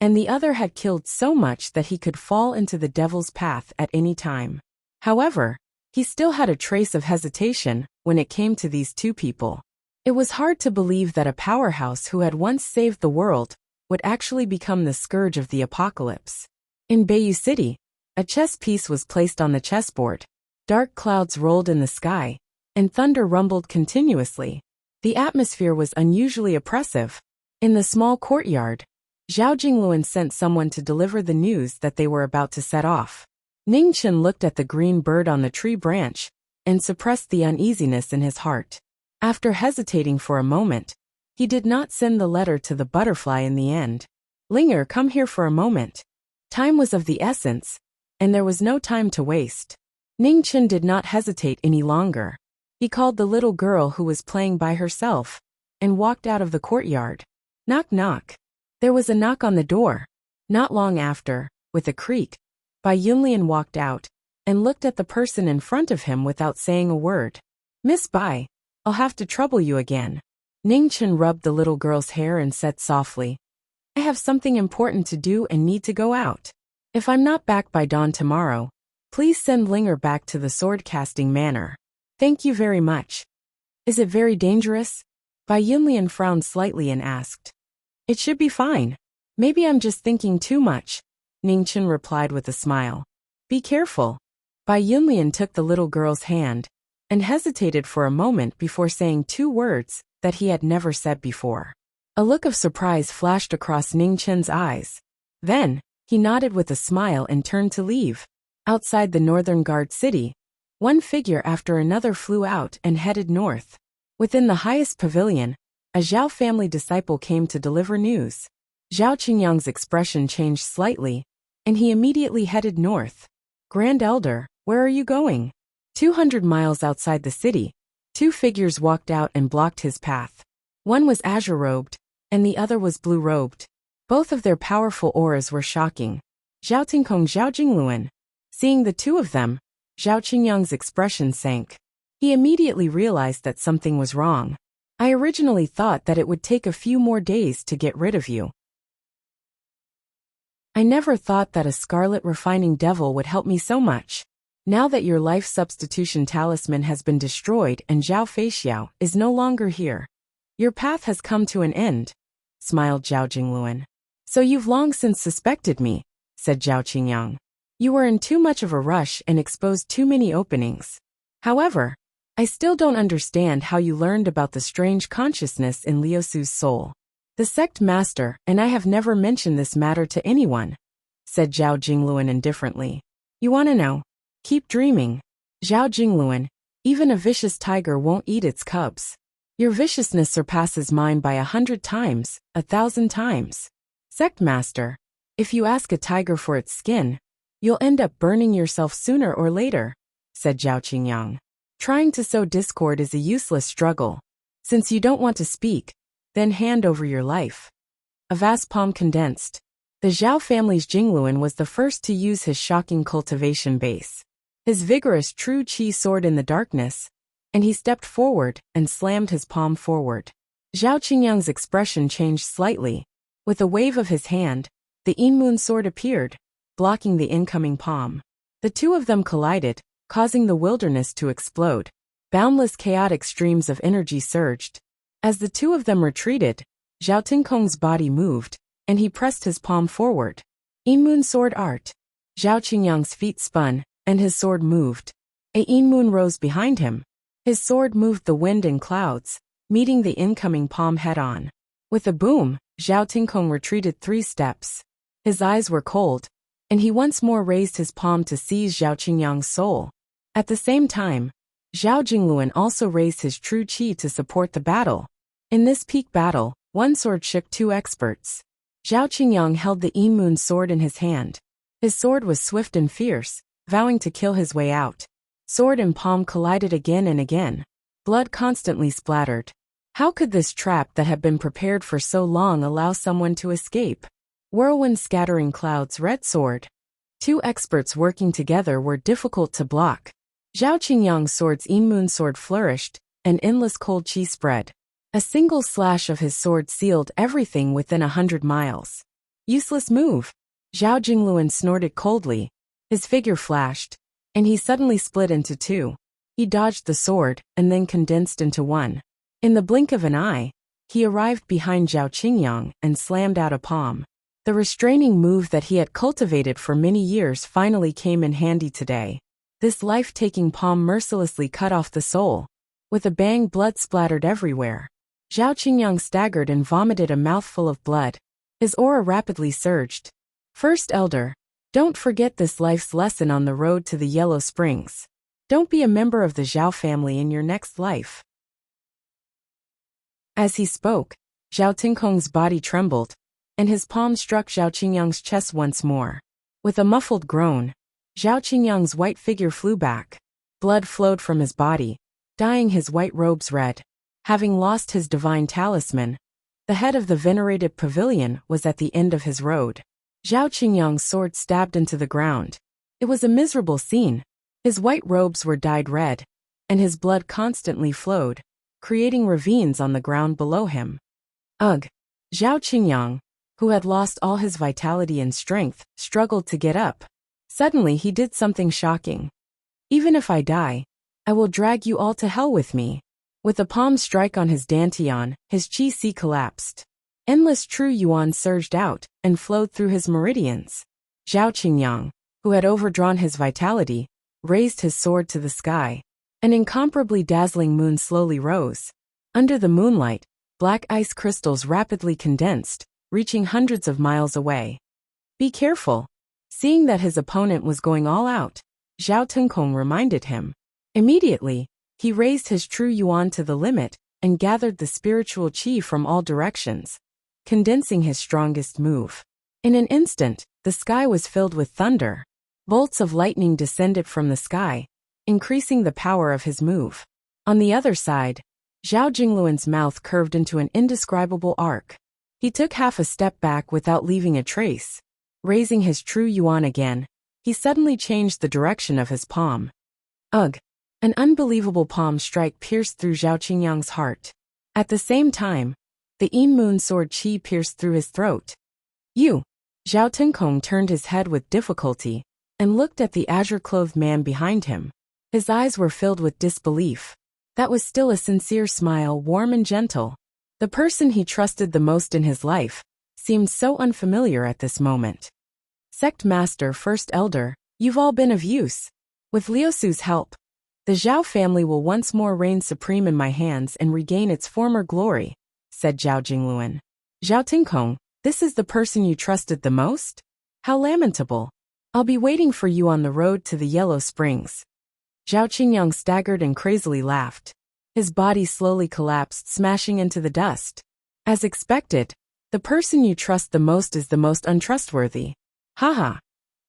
and the other had killed so much that he could fall into the devil's path at any time. However, he still had a trace of hesitation when it came to these 2 people. It was hard to believe that a powerhouse who had once saved the world would actually become the scourge of the apocalypse. In Beiyu City, a chess piece was placed on the chessboard. Dark clouds rolled in the sky, and thunder rumbled continuously. The atmosphere was unusually oppressive. In the small courtyard, Zhao Jingluan sent someone to deliver the news that they were about to set off. Ning Chen looked at the green bird on the tree branch and suppressed the uneasiness in his heart. After hesitating for a moment, he did not send the letter to the butterfly in the end. Linger, come here for a moment. Time was of the essence, and there was no time to waste. Ning Chen did not hesitate any longer. He called the little girl who was playing by herself and walked out of the courtyard. Knock knock. There was a knock on the door. Not long after, with a creak, Bai Yunlian walked out and looked at the person in front of him without saying a word. Miss Bai, I'll have to trouble you again. Ning Chen rubbed the little girl's hair and said softly, I have something important to do and need to go out. If I'm not back by dawn tomorrow, please send Linger back to the sword-casting manor. Thank you very much. Is it very dangerous? Bai Yunlian frowned slightly and asked. It should be fine. Maybe I'm just thinking too much, Ning Chen replied with a smile. Be careful. Bai Yunlian took the little girl's hand and hesitated for a moment before saying 2 words that he had never said before. A look of surprise flashed across Ning Chen's eyes. Then, he nodded with a smile and turned to leave. Outside the northern guard city, one figure after another flew out and headed north. Within the highest pavilion, a Zhao family disciple came to deliver news. Zhao Qingyang's expression changed slightly, and he immediately headed north. Grand Elder, where are you going? 200 miles outside the city, 2 figures walked out and blocked his path. One was azure-robed, and the other was blue-robed. Both of their powerful auras were shocking. Zhao Tingkong, Zhao Jingluan. Seeing the 2 of them, Zhao Qingyang's expression sank. He immediately realized that something was wrong. I originally thought that it would take a few more days to get rid of you. I never thought that a scarlet refining devil would help me so much. Now that your life substitution talisman has been destroyed and Zhao Feixiao is no longer here, your path has come to an end, smiled Zhao Jingluan. So you've long since suspected me, said Zhao Qingyang. You were in too much of a rush and exposed too many openings. However, I still don't understand how you learned about the strange consciousness in Liu Su's soul. The sect master and I have never mentioned this matter to anyone, said Zhao Jingluan indifferently. You want to know? Keep dreaming. Zhao Jingluan, even a vicious tiger won't eat its cubs. Your viciousness surpasses mine by 100 times, 1,000 times. Sect master, if you ask a tiger for its skin, you'll end up burning yourself sooner or later, said Zhao Qingyang. Trying to sow discord is a useless struggle. Since you don't want to speak, then hand over your life. A vast palm condensed. The Zhao family's Jingluan was the first to use his shocking cultivation base. His vigorous true qi soared in the darkness, and he stepped forward and slammed his palm forward. Zhao Qingyang's expression changed slightly. With a wave of his hand, the Inmoon sword appeared, blocking the incoming palm. The 2 of them collided, causing the wilderness to explode. Boundless chaotic streams of energy surged. As the two of them retreated, Zhao Tinkong's body moved, and he pressed his palm forward. Moon sword art. Zhao Qingyang's feet spun, and his sword moved. Moon rose behind him. His sword moved the wind and clouds, meeting the incoming palm head-on. With a boom, Zhao Tinkong retreated 3 steps. His eyes were cold, and he once more raised his palm to seize Zhao Qingyang's soul. At the same time, Zhao Jingluan also raised his true qi to support the battle. In this peak battle, one sword shook 2 experts. Zhao Qingyang held the Moon sword in his hand. His sword was swift and fierce, vowing to kill his way out. Sword and palm collided again and again. Blood constantly splattered. How could this trap that had been prepared for so long allow someone to escape? Whirlwind scattering clouds, red sword. 2 experts working together were difficult to block. Zhao Qingyang's sword's Moon sword flourished, and endless cold qi spread. A single slash of his sword sealed everything within 100 miles. Useless move. Zhao Jingluan snorted coldly. His figure flashed, and he suddenly split into 2. He dodged the sword, and then condensed into 1. In the blink of an eye, he arrived behind Zhao Qingyang and slammed out a palm. The restraining move that he had cultivated for many years finally came in handy today. This life-taking palm mercilessly cut off the soul. With a bang, blood splattered everywhere. Zhao Qingyang staggered and vomited a mouthful of blood. His aura rapidly surged. First Elder, don't forget this life's lesson on the road to the Yellow Springs. Don't be a member of the Zhao family in your next life. As he spoke, Zhao Tinkong's body trembled, and his palm struck Zhao Qingyang's chest once more. With a muffled groan, Zhao Qingyang's white figure flew back. Blood flowed from his body, dyeing his white robes red. Having lost his divine talisman, the head of the venerated pavilion was at the end of his road. Zhao Qingyang's sword stabbed into the ground. It was a miserable scene. His white robes were dyed red, and his blood constantly flowed, creating ravines on the ground below him. Ugh! Zhao Qingyang, who had lost all his vitality and strength, struggled to get up. Suddenly he did something shocking. Even if I die, I will drag you all to hell with me. With a palm strike on his dantian, his qi collapsed. Endless true yuan surged out and flowed through his meridians. Zhao Qingyang, who had overdrawn his vitality, raised his sword to the sky. An incomparably dazzling moon slowly rose. Under the moonlight, black ice crystals rapidly condensed, reaching hundreds of miles away. Be careful. Seeing that his opponent was going all out, Zhao Tinkong reminded him. Immediately, he raised his true yuan to the limit and gathered the spiritual qi from all directions, condensing his strongest move. In an instant, the sky was filled with thunder. Bolts of lightning descended from the sky, increasing the power of his move. On the other side, Zhao Jingluan's mouth curved into an indescribable arc. He took half a step back without leaving a trace. Raising his true yuan again, he suddenly changed the direction of his palm. Ugh! An unbelievable palm strike pierced through Zhao Qingyang's heart. At the same time, the Moon sword qi pierced through his throat. You! Zhao Tinkong turned his head with difficulty and looked at the azure-clothed man behind him. His eyes were filled with disbelief. That was still a sincere smile, warm and gentle. The person he trusted the most in his life seemed so unfamiliar at this moment. Sect Master, First Elder, you've all been of use. With Liusu's help, the Zhao family will once more reign supreme in my hands and regain its former glory, said Zhao Jingluan. Zhao Tinkong, this is the person you trusted the most? How lamentable. I'll be waiting for you on the road to the Yellow Springs. Zhao Qingyang staggered and crazily laughed. His body slowly collapsed, smashing into the dust. As expected, the person you trust the most is the most untrustworthy. Haha.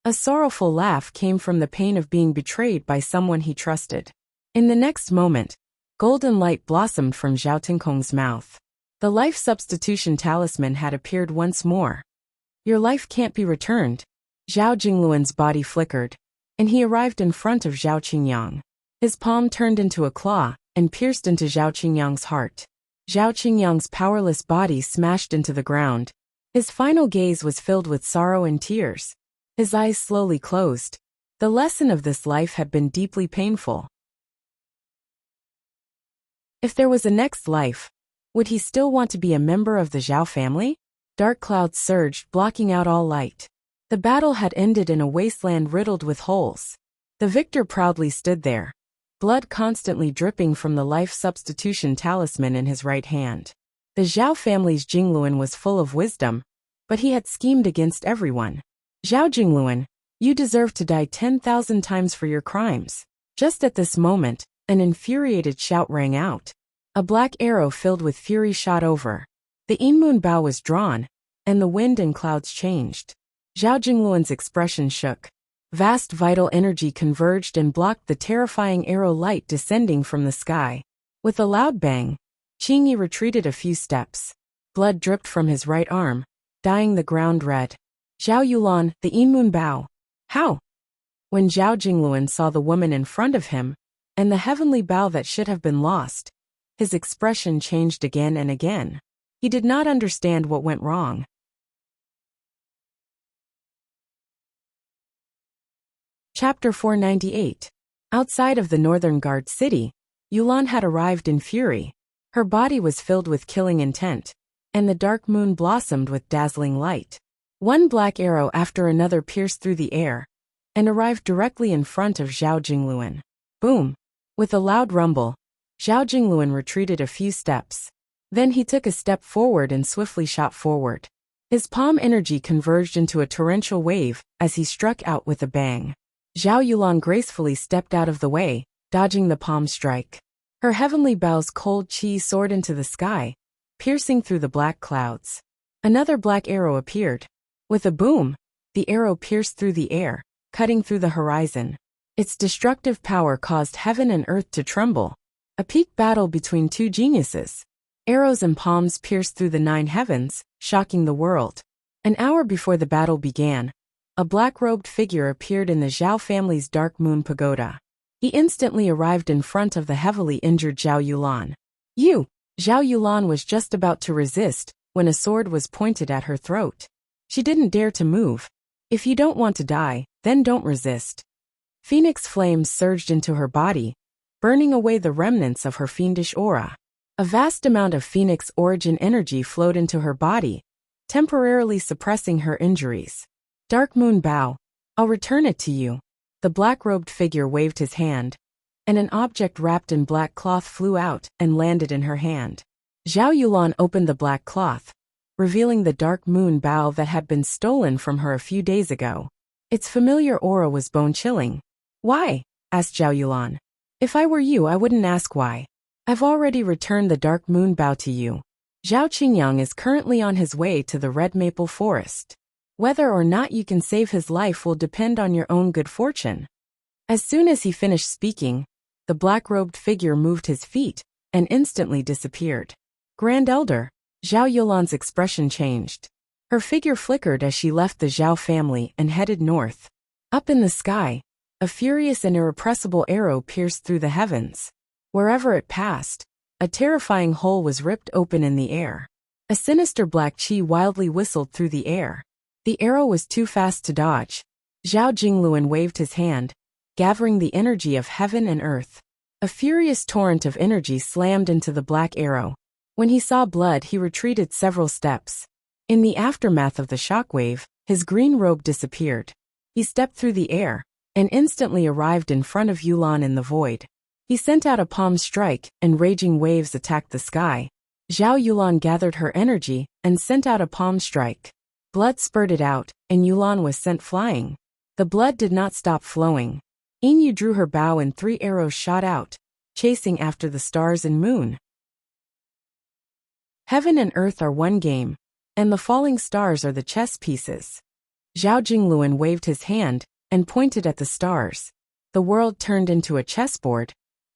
A sorrowful laugh came from the pain of being betrayed by someone he trusted. In the next moment, golden light blossomed from Zhao Tinkong's mouth. The life substitution talisman had appeared once more. Your life can't be returned. Zhao Jingluan's body flickered, and he arrived in front of Zhao Qingyang. His palm turned into a claw and pierced into Zhao Qingyang's heart. Zhao Qingyang's powerless body smashed into the ground. His final gaze was filled with sorrow and tears. His eyes slowly closed. The lesson of this life had been deeply painful. If there was a next life, Would he still want to be a member of the Zhao family? Dark clouds surged, blocking out all light. The battle had ended in a wasteland riddled with holes. The victor proudly stood there, blood constantly dripping from the life substitution talisman in his right hand. The Zhao family's Jingluan was full of wisdom, but he had schemed against everyone. Zhao Jingluan, you deserve to die 10,000 times for your crimes. Just at this moment, an infuriated shout rang out. A black arrow filled with fury shot over. The Inmoon bow was drawn, and the wind and clouds changed. Zhao Jingluan's expression shook. Vast vital energy converged and blocked the terrifying arrow light descending from the sky. With a loud bang, Qingyi retreated a few steps. Blood dripped from his right arm, dyeing the ground red. Zhao Yulan, the Inmoon bow. How? When Zhao Jingluan saw the woman in front of him, and the heavenly bow that should have been lost, his expression changed again and again. He did not understand what went wrong. Chapter 498. Outside of the Northern Guard city, Yulan had arrived in fury. Her body was filled with killing intent, and the dark moon blossomed with dazzling light. One black arrow after another pierced through the air, and arrived directly in front of Zhao Jingluan. Boom! With a loud rumble, Zhao Jingluan retreated a few steps. Then he took a step forward and swiftly shot forward. His palm energy converged into a torrential wave as he struck out with a bang. Zhao Yulan gracefully stepped out of the way, dodging the palm strike. Her heavenly bow's cold chi soared into the sky, piercing through the black clouds. Another black arrow appeared. With a boom, the arrow pierced through the air, cutting through the horizon. Its destructive power caused heaven and earth to tremble. A peak battle between two geniuses. Arrows and palms pierced through the 9 heavens, shocking the world. An hour before the battle began, a black-robed figure appeared in the Zhao family's dark moon pagoda. He instantly arrived in front of the heavily injured Zhao Yulan. Zhao Yulan was just about to resist when a sword was pointed at her throat. She didn't dare to move. If you don't want to die, then don't resist. Phoenix flames surged into her body, burning away the remnants of her fiendish aura. A vast amount of Phoenix origin energy flowed into her body, temporarily suppressing her injuries. Dark Moon Bow, I'll return it to you. The black-robed figure waved his hand, and an object wrapped in black cloth flew out and landed in her hand. Zhao Yulan opened the black cloth, revealing the dark moon bow that had been stolen from her a few days ago. Its familiar aura was bone-chilling. Why? Asked Zhao Yulan. If I were you, I wouldn't ask why. I've already returned the dark moon bow to you. Zhao Qingyang is currently on his way to the Red Maple Forest. Whether or not you can save his life will depend on your own good fortune. As soon as he finished speaking, the black-robed figure moved his feet and instantly disappeared. Grand Elder, Zhao Yulan's expression changed. Her figure flickered as she left the Zhao family and headed north. Up in the sky, a furious and irrepressible arrow pierced through the heavens. Wherever it passed, a terrifying hole was ripped open in the air. A sinister black chi wildly whistled through the air. The arrow was too fast to dodge. Zhao Jingluan waved his hand, gathering the energy of heaven and earth. A furious torrent of energy slammed into the black arrow. When he saw blood, he retreated several steps. In the aftermath of the shockwave, his green robe disappeared. He stepped through the air and instantly arrived in front of Yulan in the void. He sent out a palm strike, and raging waves attacked the sky. Zhao Yulan gathered her energy and sent out a palm strike. Blood spurted out, and Yulan was sent flying. The blood did not stop flowing. Inyu drew her bow and 3 arrows shot out, chasing after the stars and moon. Heaven and earth are one game, and the falling stars are the chess pieces. Zhao Jingluan waved his hand and pointed at the stars. The world turned into a chessboard,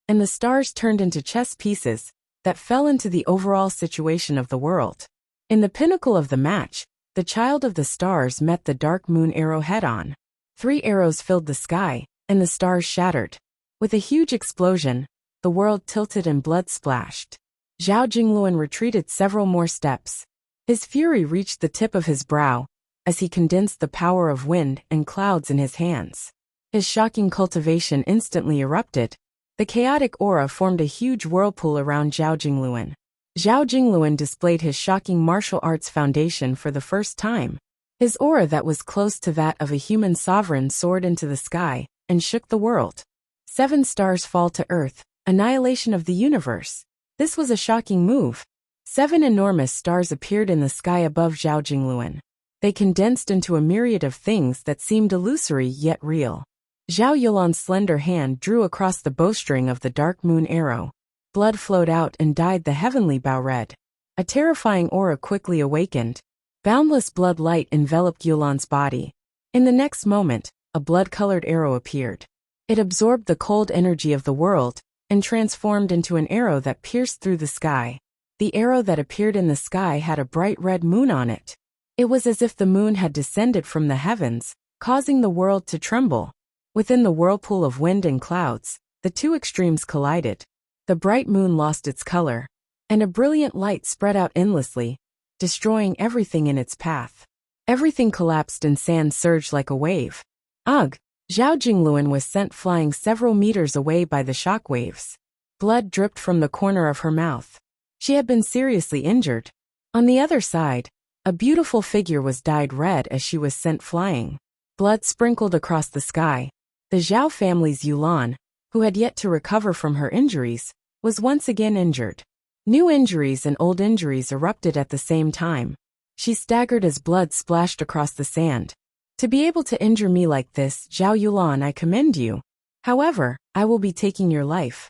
and the stars turned into chess pieces that fell into the overall situation of the world. In the pinnacle of the match, the child of the stars met the dark moon arrow head-on. 3 arrows filled the sky, and the stars shattered. With a huge explosion, the world tilted and blood splashed. Zhao Jingluan retreated several more steps. His fury reached the tip of his brow as he condensed the power of wind and clouds in his hands. His shocking cultivation instantly erupted. The chaotic aura formed a huge whirlpool around Zhao Jingluan. Zhao Jingluan displayed his shocking martial arts foundation for the first time. His aura that was close to that of a human sovereign soared into the sky and shook the world. 7 stars fall to earth, annihilation of the universe. This was a shocking move. 7 enormous stars appeared in the sky above Zhao Jingluan. They condensed into a myriad of things that seemed illusory yet real. Zhao Yulan's slender hand drew across the bowstring of the dark moon arrow. Blood flowed out and dyed the heavenly bow red. A terrifying aura quickly awakened. Boundless blood light enveloped Yulan's body. In the next moment, a blood-colored arrow appeared. It absorbed the cold energy of the world and transformed into an arrow that pierced through the sky. The arrow that appeared in the sky had a bright red moon on it. It was as if the moon had descended from the heavens, causing the world to tremble. Within the whirlpool of wind and clouds, the two extremes collided. The bright moon lost its color, and a brilliant light spread out endlessly, destroying everything in its path. Everything collapsed and sand surged like a wave. Ugh! Zhao Jingluan was sent flying several meters away by the shock waves. Blood dripped from the corner of her mouth. She had been seriously injured. On the other side, a beautiful figure was dyed red as she was sent flying. Blood sprinkled across the sky. The Zhao family's Yulan, who had yet to recover from her injuries, was once again injured. New injuries and old injuries erupted at the same time. She staggered as blood splashed across the sand. To be able to injure me like this, Zhao Yulan, I commend you. However, I will be taking your life.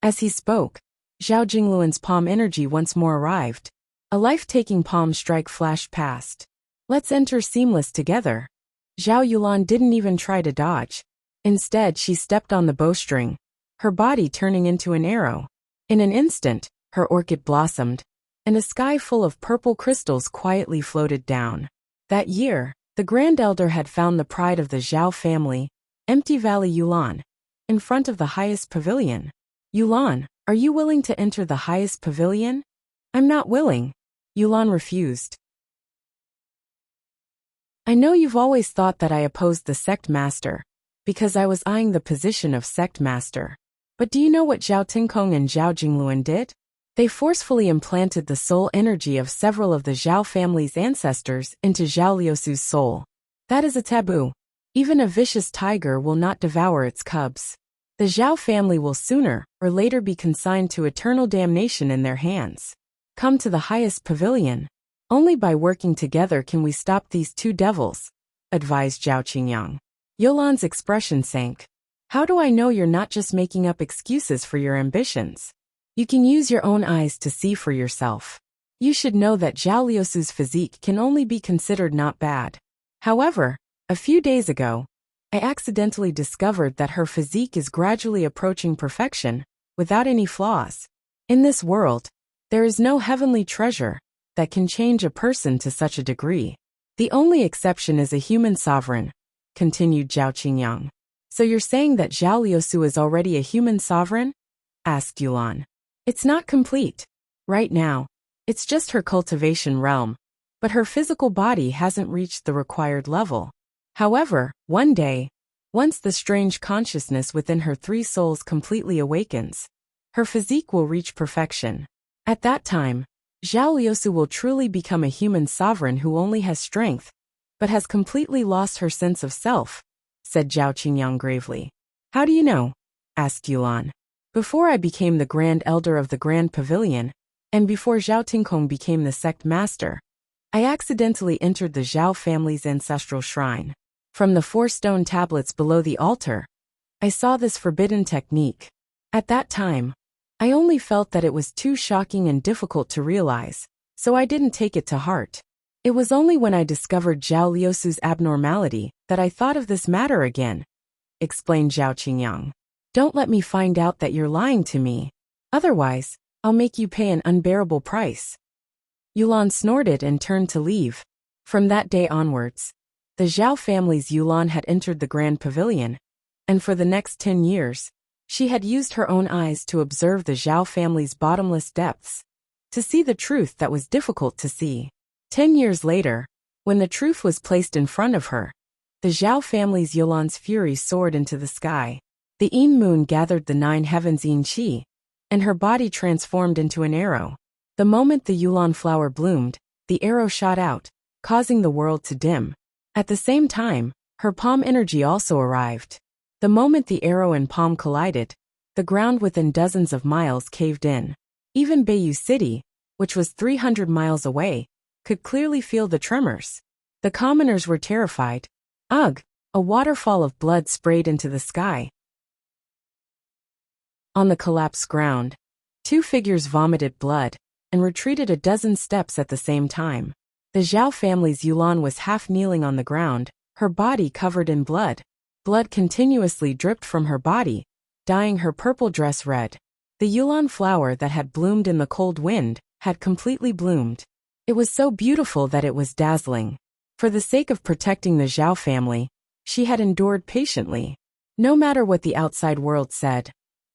As he spoke, Zhao Jingluan's palm energy once more arrived. A life-taking palm strike flashed past. Let's enter seamless together. Zhao Yulan didn't even try to dodge. Instead, she stepped on the bowstring, her body turning into an arrow. In an instant, her orchid blossomed, and a sky full of purple crystals quietly floated down. That year, the Grand Elder had found the pride of the Zhao family, Empty Valley Yulan, in front of the highest pavilion. Yulan, are you willing to enter the highest pavilion? I'm not willing. Yulan refused. I know you've always thought that I opposed the sect master, because I was eyeing the position of sect master. But do you know what Zhao Tinkong and Zhao Jingluan did? They forcefully implanted the soul energy of several of the Zhao family's ancestors into Zhao Liusu's soul. That is a taboo. Even a vicious tiger will not devour its cubs. The Zhao family will sooner or later be consigned to eternal damnation in their hands. Come to the highest pavilion. Only by working together can we stop these two devils, advised Zhao Qingyang. Yulan's expression sank. How do I know you're not just making up excuses for your ambitions? You can use your own eyes to see for yourself. You should know that Zhao Liusu's physique can only be considered not bad. However, a few days ago, I accidentally discovered that her physique is gradually approaching perfection, without any flaws. In this world, there is no heavenly treasure that can change a person to such a degree. The only exception is a human sovereign, continued Zhao Qingyang. So you're saying that Zhao Liusu is already a human sovereign? Asked Yulan. It's not complete. Right now, it's just her cultivation realm, but her physical body hasn't reached the required level. However, one day, once the strange consciousness within her 3 souls completely awakens, her physique will reach perfection. At that time, Zhao Liusu will truly become a human sovereign who only has strength, but has completely lost her sense of self, said Zhao Qingyang gravely. How do you know? Asked Yulan. Before I became the Grand Elder of the Grand Pavilion, and before Zhao Tinkong became the sect master, I accidentally entered the Zhao family's ancestral shrine. From the 4 stone tablets below the altar, I saw this forbidden technique. At that time, I only felt that it was too shocking and difficult to realize, so I didn't take it to heart. It was only when I discovered Zhao Liusu's abnormality that I thought of this matter again, explained Zhao Qingyang. Don't let me find out that you're lying to me. Otherwise, I'll make you pay an unbearable price. Yulan snorted and turned to leave. From that day onwards, the Zhao family's Yulan had entered the Grand Pavilion, and for the next 10 years, she had used her own eyes to observe the Zhao family's bottomless depths, to see the truth that was difficult to see. 10 years later, when the truth was placed in front of her, the Zhao family's Yulan's fury soared into the sky. The Yin moon gathered the 9 heavens Yin qi, and her body transformed into an arrow. The moment the Yulan flower bloomed, the arrow shot out, causing the world to dim. At the same time, her palm energy also arrived. The moment the arrow and palm collided, the ground within dozens of miles caved in. Even Bayou City, which was 300 miles away, could clearly feel the tremors. The commoners were terrified. Ugh! A waterfall of blood sprayed into the sky. On the collapsed ground, two figures vomited blood and retreated a dozen steps at the same time. The Zhao family's Yulan was half kneeling on the ground, her body covered in blood. Blood continuously dripped from her body, dyeing her purple dress red. The Yulan flower that had bloomed in the cold wind had completely bloomed. It was so beautiful that it was dazzling. For the sake of protecting the Zhao family, she had endured patiently. No matter what the outside world said,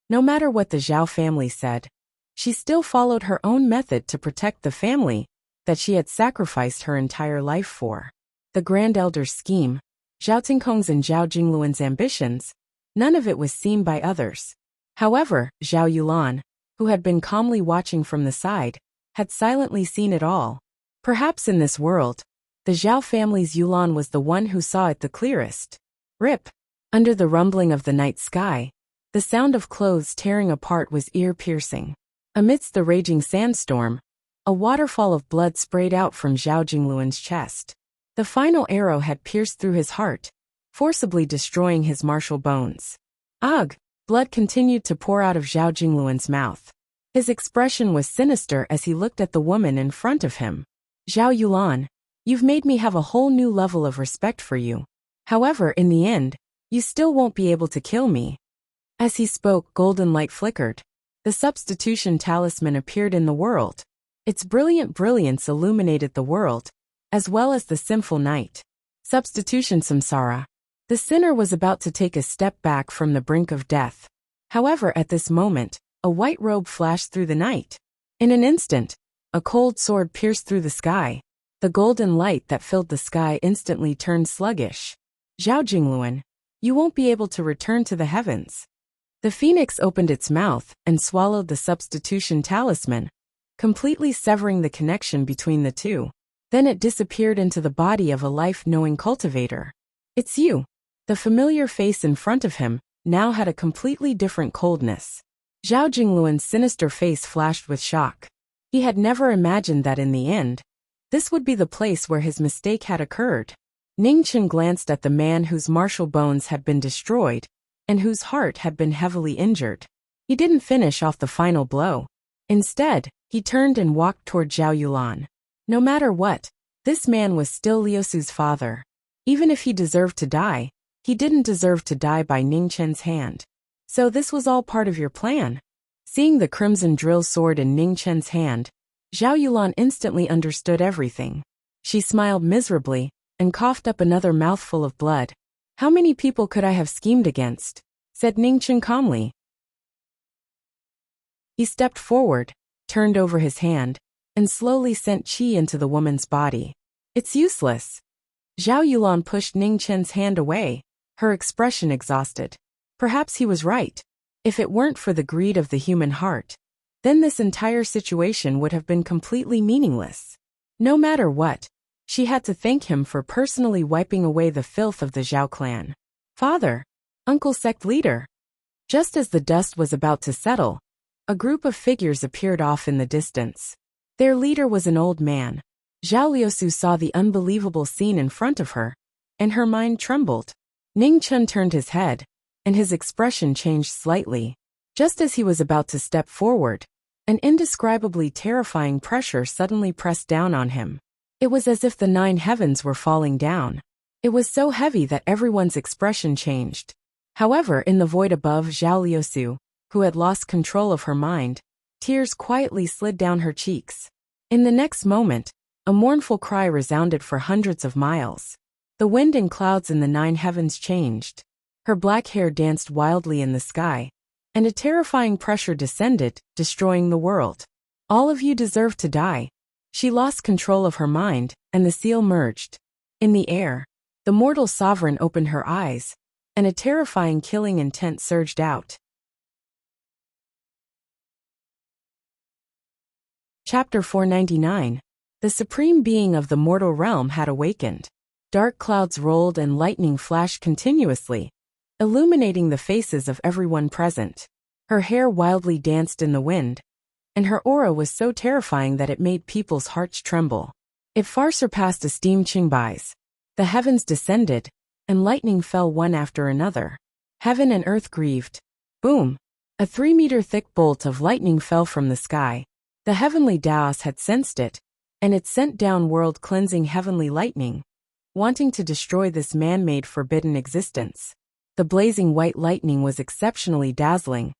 no matter what the Zhao family said, she still followed her own method to protect the family that she had sacrificed her entire life for. The Grand Elder's scheme, Zhao Tingkong's and Zhao Jingluan's ambitions, none of it was seen by others. However, Zhao Yulan, who had been calmly watching from the side, had silently seen it all. Perhaps in this world, the Zhao family's Yulan was the one who saw it the clearest. Rip! Under the rumbling of the night sky, the sound of clothes tearing apart was ear-piercing. Amidst the raging sandstorm, a waterfall of blood sprayed out from Zhao Jingluan's chest. The final arrow had pierced through his heart, forcibly destroying his martial bones. Ugh! Blood continued to pour out of Zhao Jingluan's mouth. His expression was sinister as he looked at the woman in front of him. Zhao Yulan, you've made me have a whole new level of respect for you. However, in the end, you still won't be able to kill me. As he spoke, golden light flickered. The substitution talisman appeared in the world. Its brilliant brilliance illuminated the world, as well as the sinful night. Substitution samsara. The sinner was about to take a step back from the brink of death. However, at this moment, a white robe flashed through the night. In an instant, a cold sword pierced through the sky. The golden light that filled the sky instantly turned sluggish. Zhao Jingluan, you won't be able to return to the heavens. The phoenix opened its mouth and swallowed the substitution talisman, completely severing the connection between the two. Then it disappeared into the body of a life-knowing cultivator. It's you. The familiar face in front of him now had a completely different coldness. Zhao Jingluan's sinister face flashed with shock. He had never imagined that in the end, this would be the place where his mistake had occurred. Ningchen glanced at the man whose martial bones had been destroyed and whose heart had been heavily injured. He didn't finish off the final blow. Instead, he turned and walked toward Zhao Yulan. No matter what, this man was still Liusu's father. Even if he deserved to die, he didn't deserve to die by Ningchen's hand. So this was all part of your plan? Seeing the crimson drill sword in Ningchen's hand, Zhao Yulan instantly understood everything. She smiled miserably and coughed up another mouthful of blood. How many people could I have schemed against? Said Ningchen calmly. He stepped forward, turned over his hand, and slowly sent qi into the woman's body. It's useless. Zhao Yulan pushed Ningchen's hand away, her expression exhausted. Perhaps he was right. If it weren't for the greed of the human heart, then this entire situation would have been completely meaningless. No matter what, she had to thank him for personally wiping away the filth of the Zhao clan. Father, uncle sect leader. Just as the dust was about to settle, a group of figures appeared off in the distance. Their leader was an old man. Zhao Liusu saw the unbelievable scene in front of her, and her mind trembled. Ningchen turned his head, and his expression changed slightly. Just as he was about to step forward, an indescribably terrifying pressure suddenly pressed down on him. It was as if the 9 heavens were falling down. It was so heavy that everyone's expression changed. However, in the void above Zhao Liusu, who had lost control of her mind, tears quietly slid down her cheeks. In the next moment, a mournful cry resounded for hundreds of miles. The wind and clouds in the 9 heavens changed. Her black hair danced wildly in the sky, and a terrifying pressure descended, destroying the world. All of you deserve to die. She lost control of her mind, and the seal merged. In the air, the mortal sovereign opened her eyes, and a terrifying killing intent surged out. Chapter 499. The Supreme Being of the Mortal Realm had awakened. Dark clouds rolled and lightning flashed continuously, illuminating the faces of everyone present. Her hair wildly danced in the wind, and her aura was so terrifying that it made people's hearts tremble. It far surpassed esteemed Qingbai's. The heavens descended, and lightning fell one after another. Heaven and earth grieved. Boom! A 3-meter thick bolt of lightning fell from the sky. The heavenly Daos had sensed it, and it sent down world-cleansing heavenly lightning, wanting to destroy this man-made forbidden existence. The blazing white lightning was exceptionally dazzling,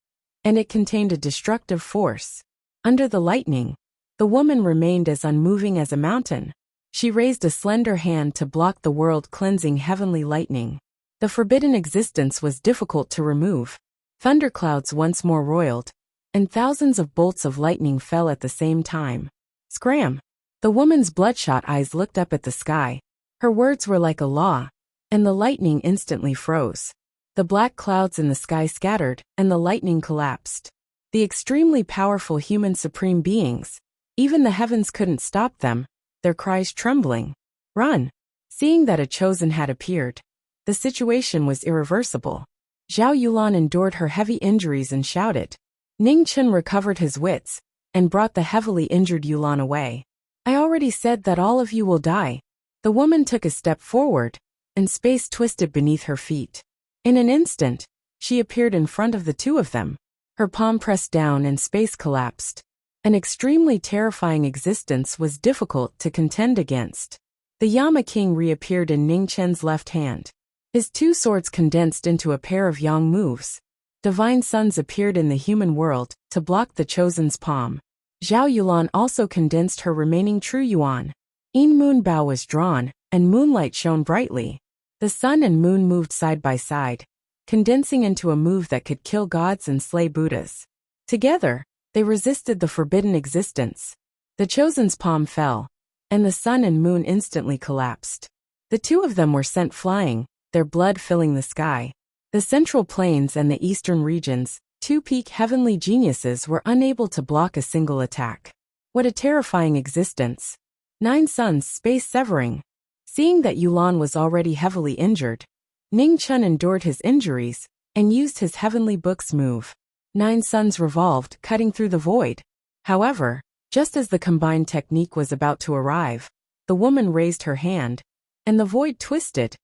and it contained a destructive force. Under the lightning, the woman remained as unmoving as a mountain. She raised a slender hand to block the world-cleansing heavenly lightning. The forbidden existence was difficult to remove. Thunderclouds once more roiled, and thousands of bolts of lightning fell at the same time. Scram! The woman's bloodshot eyes looked up at the sky. Her words were like a law, and the lightning instantly froze. The black clouds in the sky scattered, and the lightning collapsed. The extremely powerful human supreme beings, even the heavens couldn't stop them, their cries trembling. Run! Seeing that a chosen had appeared, the situation was irreversible. Zhao Yulan endured her heavy injuries and shouted. Ning Chen recovered his wits, and brought the heavily injured Yulan away. I already said that all of you will die. The woman took a step forward, and space twisted beneath her feet. In an instant, she appeared in front of the two of them. Her palm pressed down and space collapsed. An extremely terrifying existence was difficult to contend against. The Yama King reappeared in Ning Chen's left hand. His 2 swords condensed into a pair of yang moves. Divine suns appeared in the human world to block the chosen's palm. Zhao Yulan also condensed her remaining true yuan. Yin Moon Bao was drawn, and moonlight shone brightly. The sun and moon moved side by side, condensing into a move that could kill gods and slay Buddhas. Together, they resisted the forbidden existence. The chosen's palm fell, and the sun and moon instantly collapsed. The two of them were sent flying, their blood filling the sky. The central plains and the eastern regions, 2 peak heavenly geniuses, were unable to block a single attack. What a terrifying existence. 9 suns space severing. Seeing that Yulan was already heavily injured, Ning Chen endured his injuries, and used his heavenly book's move. 9 suns revolved, cutting through the void. However, just as the combined technique was about to arrive, the woman raised her hand, and the void twisted,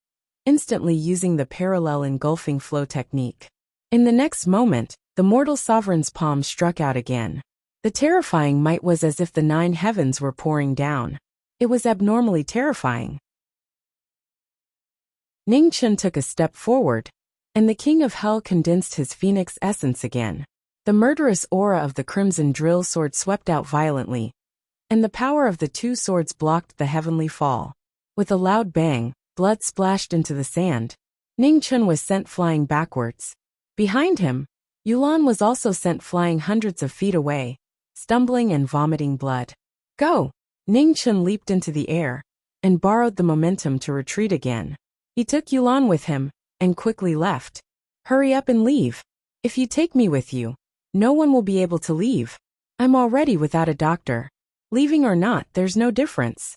instantly using the parallel engulfing flow technique. In the next moment, the mortal sovereign's palm struck out again. The terrifying might was as if the 9 heavens were pouring down. It was abnormally terrifying. Ning Chen took a step forward, and the king of hell condensed his phoenix essence again. The murderous aura of the crimson drill sword swept out violently, and the power of the 2 swords blocked the heavenly fall. With a loud bang, blood splashed into the sand. Ning Chen was sent flying backwards. Behind him, Yulan was also sent flying hundreds of feet away, stumbling and vomiting blood. Go! Ning Chen leaped into the air, and borrowed the momentum to retreat again. He took Yulan with him, and quickly left. Hurry up and leave. If you take me with you, no one will be able to leave. I'm already without a doctor. Leaving or not, there's no difference.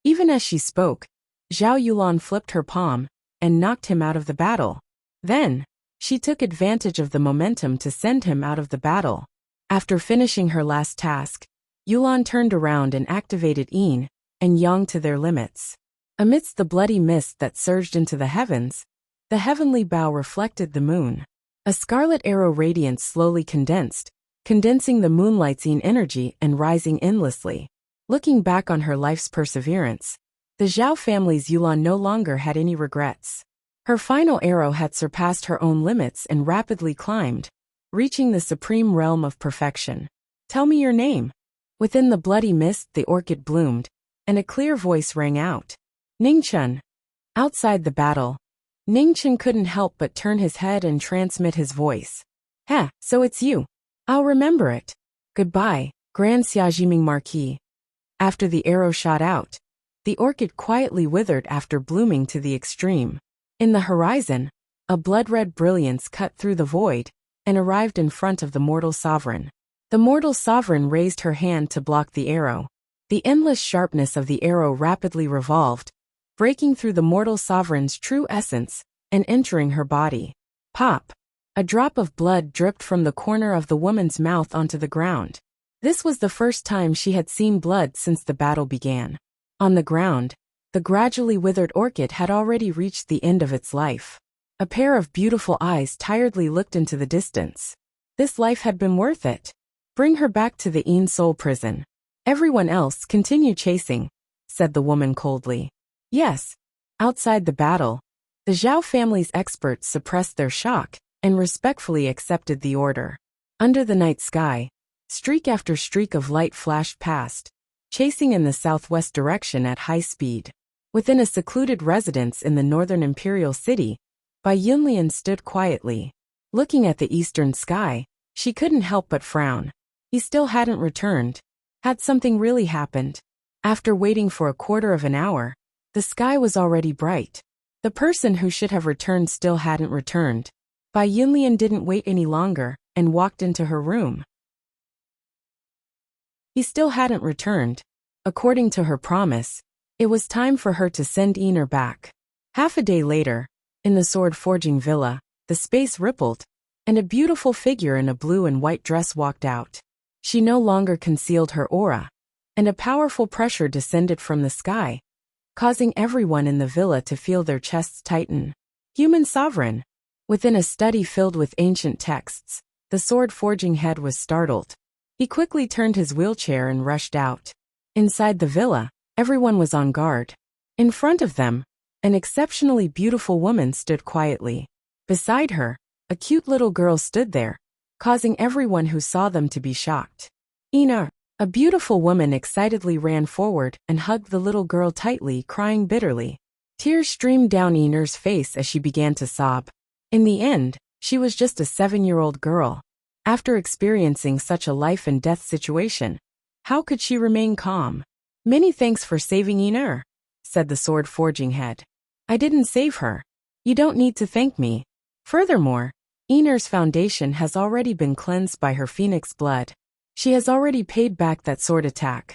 Even as she spoke, Zhao Yulan flipped her palm, and knocked him out of the battle. Then, she took advantage of the momentum to send him out of the battle. After finishing her last task, Yulan turned around and activated Yin and Yang to their limits. Amidst the bloody mist that surged into the heavens, the heavenly bow reflected the moon. A scarlet arrow radiance slowly condensed, condensing the moonlight's Yin energy and rising endlessly. Looking back on her life's perseverance, the Zhao family's Yulan no longer had any regrets. Her final arrow had surpassed her own limits and rapidly climbed, reaching the supreme realm of perfection. Tell me your name. Within the bloody mist the orchid bloomed, and a clear voice rang out. Ning Chen. Outside the battle, Ning Chen couldn't help but turn his head and transmit his voice. Heh, so it's you. I'll remember it. Goodbye, Grand Xiajiming Marquis. After the arrow shot out, the orchid quietly withered after blooming to the extreme. In the horizon, a blood-red brilliance cut through the void, and arrived in front of the mortal sovereign. The mortal sovereign raised her hand to block the arrow. The endless sharpness of the arrow rapidly revolved, breaking through the mortal sovereign's true essence and entering her body. Pop! A drop of blood dripped from the corner of the woman's mouth onto the ground. This was the first time she had seen blood since the battle began. On the ground, the gradually withered orchid had already reached the end of its life. A pair of beautiful eyes tiredly looked into the distance. This life had been worth it. Bring her back to the Een Soul prison. Everyone else continue chasing, said the woman coldly. Yes. Outside the battle, the Zhao family's experts suppressed their shock and respectfully accepted the order. Under the night sky, streak after streak of light flashed past, chasing in the southwest direction at high speed. Within a secluded residence in the northern imperial city, Bai Yunlian stood quietly. Looking at the eastern sky, she couldn't help but frown. He still hadn't returned. Had something really happened? After waiting for a quarter of an hour, the sky was already bright. The person who should have returned still hadn't returned. Bai Yunlian didn't wait any longer and walked into her room. He still hadn't returned. According to her promise, it was time for her to send Einer back. Half a day later, in the sword-forging villa, the space rippled, and a beautiful figure in a blue and white dress walked out. She no longer concealed her aura, and a powerful pressure descended from the sky, causing everyone in the villa to feel their chests tighten. Human sovereign. Within a study filled with ancient texts, the sword-forging head was startled. He quickly turned his wheelchair and rushed out. Inside the villa, everyone was on guard. In front of them, an exceptionally beautiful woman stood quietly. Beside her, a cute little girl stood there, causing everyone who saw them to be shocked. Einer, a beautiful woman excitedly ran forward and hugged the little girl tightly, crying bitterly. Tears streamed down Einer's face as she began to sob. In the end, she was just a 7-year-old girl. After experiencing such a life-and-death situation, how could she remain calm? Many thanks for saving Einer, said the sword-forging head. I didn't save her. You don't need to thank me. Furthermore, Einer's foundation has already been cleansed by her phoenix blood. She has already paid back that sword attack.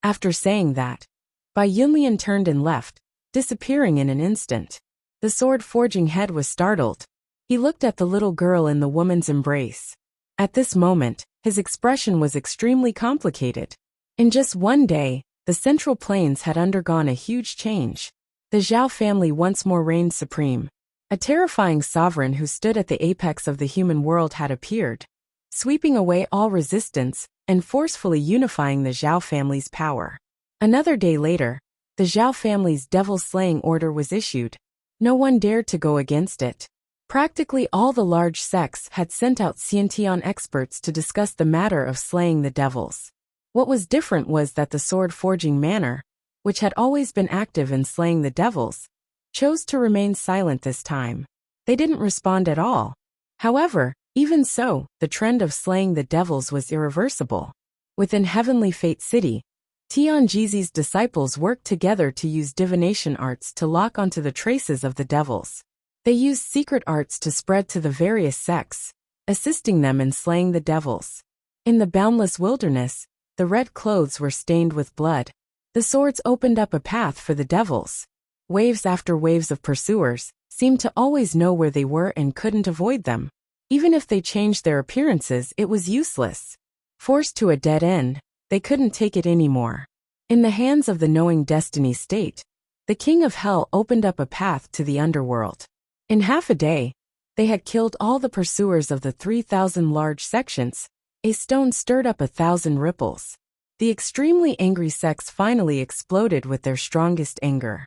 After saying that, Bai Yunlian turned and left, disappearing in an instant. The sword-forging head was startled. He looked at the little girl in the woman's embrace. At this moment, his expression was extremely complicated. In just one day, the Central Plains had undergone a huge change. The Zhao family once more reigned supreme. A terrifying sovereign who stood at the apex of the human world had appeared, sweeping away all resistance and forcefully unifying the Zhao family's power. Another day later, the Zhao family's devil-slaying order was issued. No one dared to go against it. Practically all the large sects had sent out Xiantian experts to discuss the matter of slaying the devils. What was different was that the sword-forging manor, which had always been active in slaying the devils, chose to remain silent this time. They didn't respond at all. However, even so, the trend of slaying the devils was irreversible. Within Heavenly Fate City, Tianjizi's disciples worked together to use divination arts to lock onto the traces of the devils. They used secret arts to spread to the various sects, assisting them in slaying the devils. In the boundless wilderness, the red clothes were stained with blood. The swords opened up a path for the devils. Waves after waves of pursuers seemed to always know where they were and couldn't avoid them. Even if they changed their appearances, it was useless. Forced to a dead end, they couldn't take it anymore. In the hands of the knowing destiny state, the King of Hell opened up a path to the underworld. In half a day, they had killed all the pursuers of the 3,000 large sections. A stone stirred up 1,000 ripples. The extremely angry sects finally exploded with their strongest anger.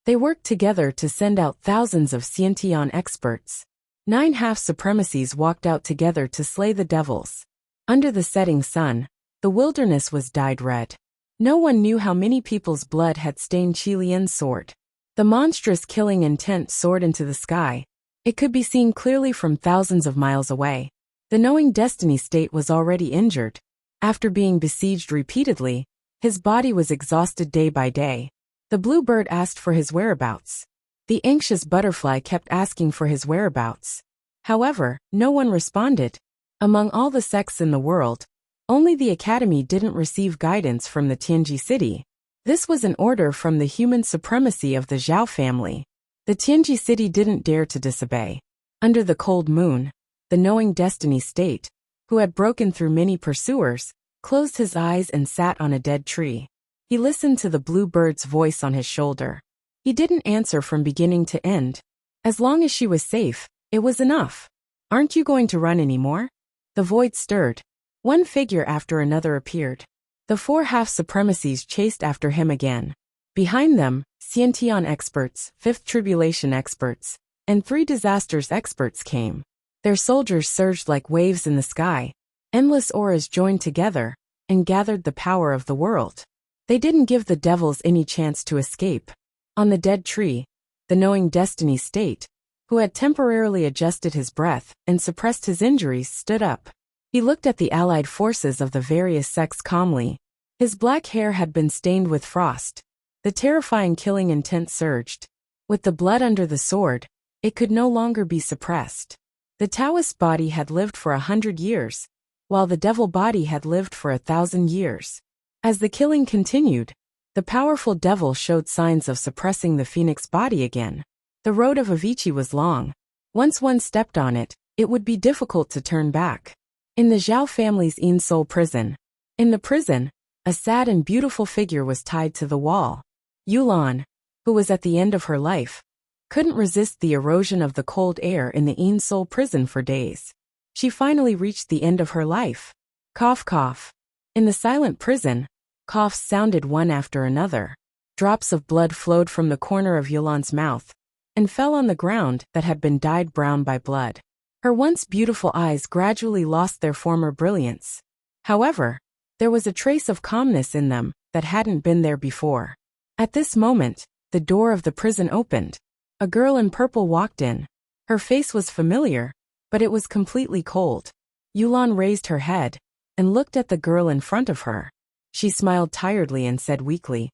They worked together to send out thousands of Xiantian experts. 9 half-supremacies walked out together to slay the devils. Under the setting sun, the wilderness was dyed red. No one knew how many people's blood had stained Qilian's sword. The monstrous killing intent soared into the sky. It could be seen clearly from thousands of miles away. The knowing destiny state was already injured. After being besieged repeatedly, his body was exhausted day by day. The bluebird asked for his whereabouts. The anxious butterfly kept asking for his whereabouts. However, no one responded. Among all the sects in the world, only the academy didn't receive guidance from the Tianji city. This was an order from the human supremacy of the Zhao family. The Tianji city didn't dare to disobey. Under the cold moon, the knowing destiny state, who had broken through many pursuers, closed his eyes and sat on a dead tree. He listened to the blue bird's voice on his shoulder. He didn't answer from beginning to end. As long as she was safe, it was enough. Aren't you going to run anymore? The void stirred. One figure after another appeared. The four half-supremacies chased after him again. Behind them, Xiantian experts, Fifth Tribulation experts, and 3 disasters experts came. Their soldiers surged like waves in the sky. Endless auras joined together and gathered the power of the world. They didn't give the devils any chance to escape. On the dead tree, the knowing destiny state, who had temporarily adjusted his breath and suppressed his injuries, stood up. He looked at the allied forces of the various sects calmly. His black hair had been stained with frost. The terrifying killing intent surged. With the blood under the sword, it could no longer be suppressed. The Taoist body had lived for 100 years, while the devil body had lived for 1,000 years. As the killing continued, the powerful devil showed signs of suppressing the phoenix body again. The road of Avicii was long. Once one stepped on it, it would be difficult to turn back. In the Zhao family's Yin-Soul prison. In the prison, a sad and beautiful figure was tied to the wall. Yulan, who was at the end of her life, couldn't resist the erosion of the cold air in the Yin-Soul prison for days. She finally reached the end of her life. Cough, cough. In the silent prison, coughs sounded one after another. Drops of blood flowed from the corner of Yulan's mouth and fell on the ground that had been dyed brown by blood. Her once beautiful eyes gradually lost their former brilliance. However, there was a trace of calmness in them that hadn't been there before. At this moment, the door of the prison opened. A girl in purple walked in. Her face was familiar, but it was completely cold. Yulan raised her head and looked at the girl in front of her. She smiled tiredly and said weakly,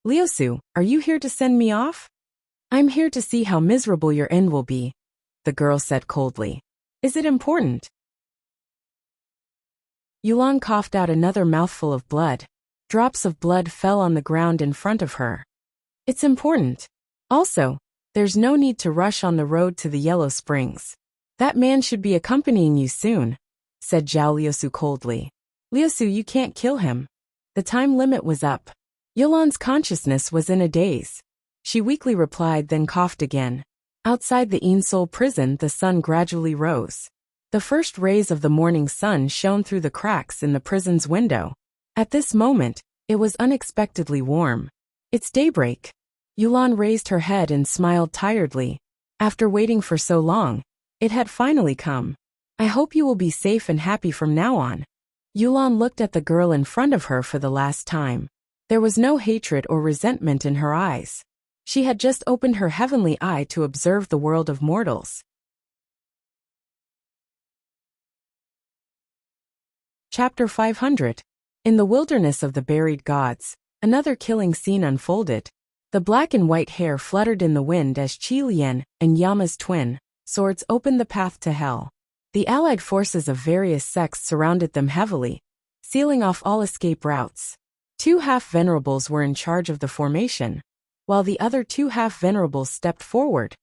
"Liusu, are you here to send me off?" "I'm here to see how miserable your end will be," the girl said coldly. "Is it important?" Yulan coughed out another mouthful of blood. Drops of blood fell on the ground in front of her. "It's important. Also, there's no need to rush on the road to the Yellow Springs. That man should be accompanying you soon," said Zhao Liusu coldly. "Liusu, you can't kill him." The time limit was up. Yulan's consciousness was in a daze. She weakly replied, then coughed again. Outside the Yin-Soul prison, the sun gradually rose. The first rays of the morning sun shone through the cracks in the prison's window. At this moment, it was unexpectedly warm. "It's daybreak." Yulan raised her head and smiled tiredly. After waiting for so long, it had finally come. "I hope you will be safe and happy from now on." Yulan looked at the girl in front of her for the last time. There was no hatred or resentment in her eyes. She had just opened her heavenly eye to observe the world of mortals. Chapter 500. In the wilderness of the buried gods, another killing scene unfolded. The black and white hair fluttered in the wind as Qi Lian and Yama's twin swords opened the path to hell. The allied forces of various sects surrounded them heavily, sealing off all escape routes. 2 half-venerables were in charge of the formation, while the other 2 half-venerables stepped forward,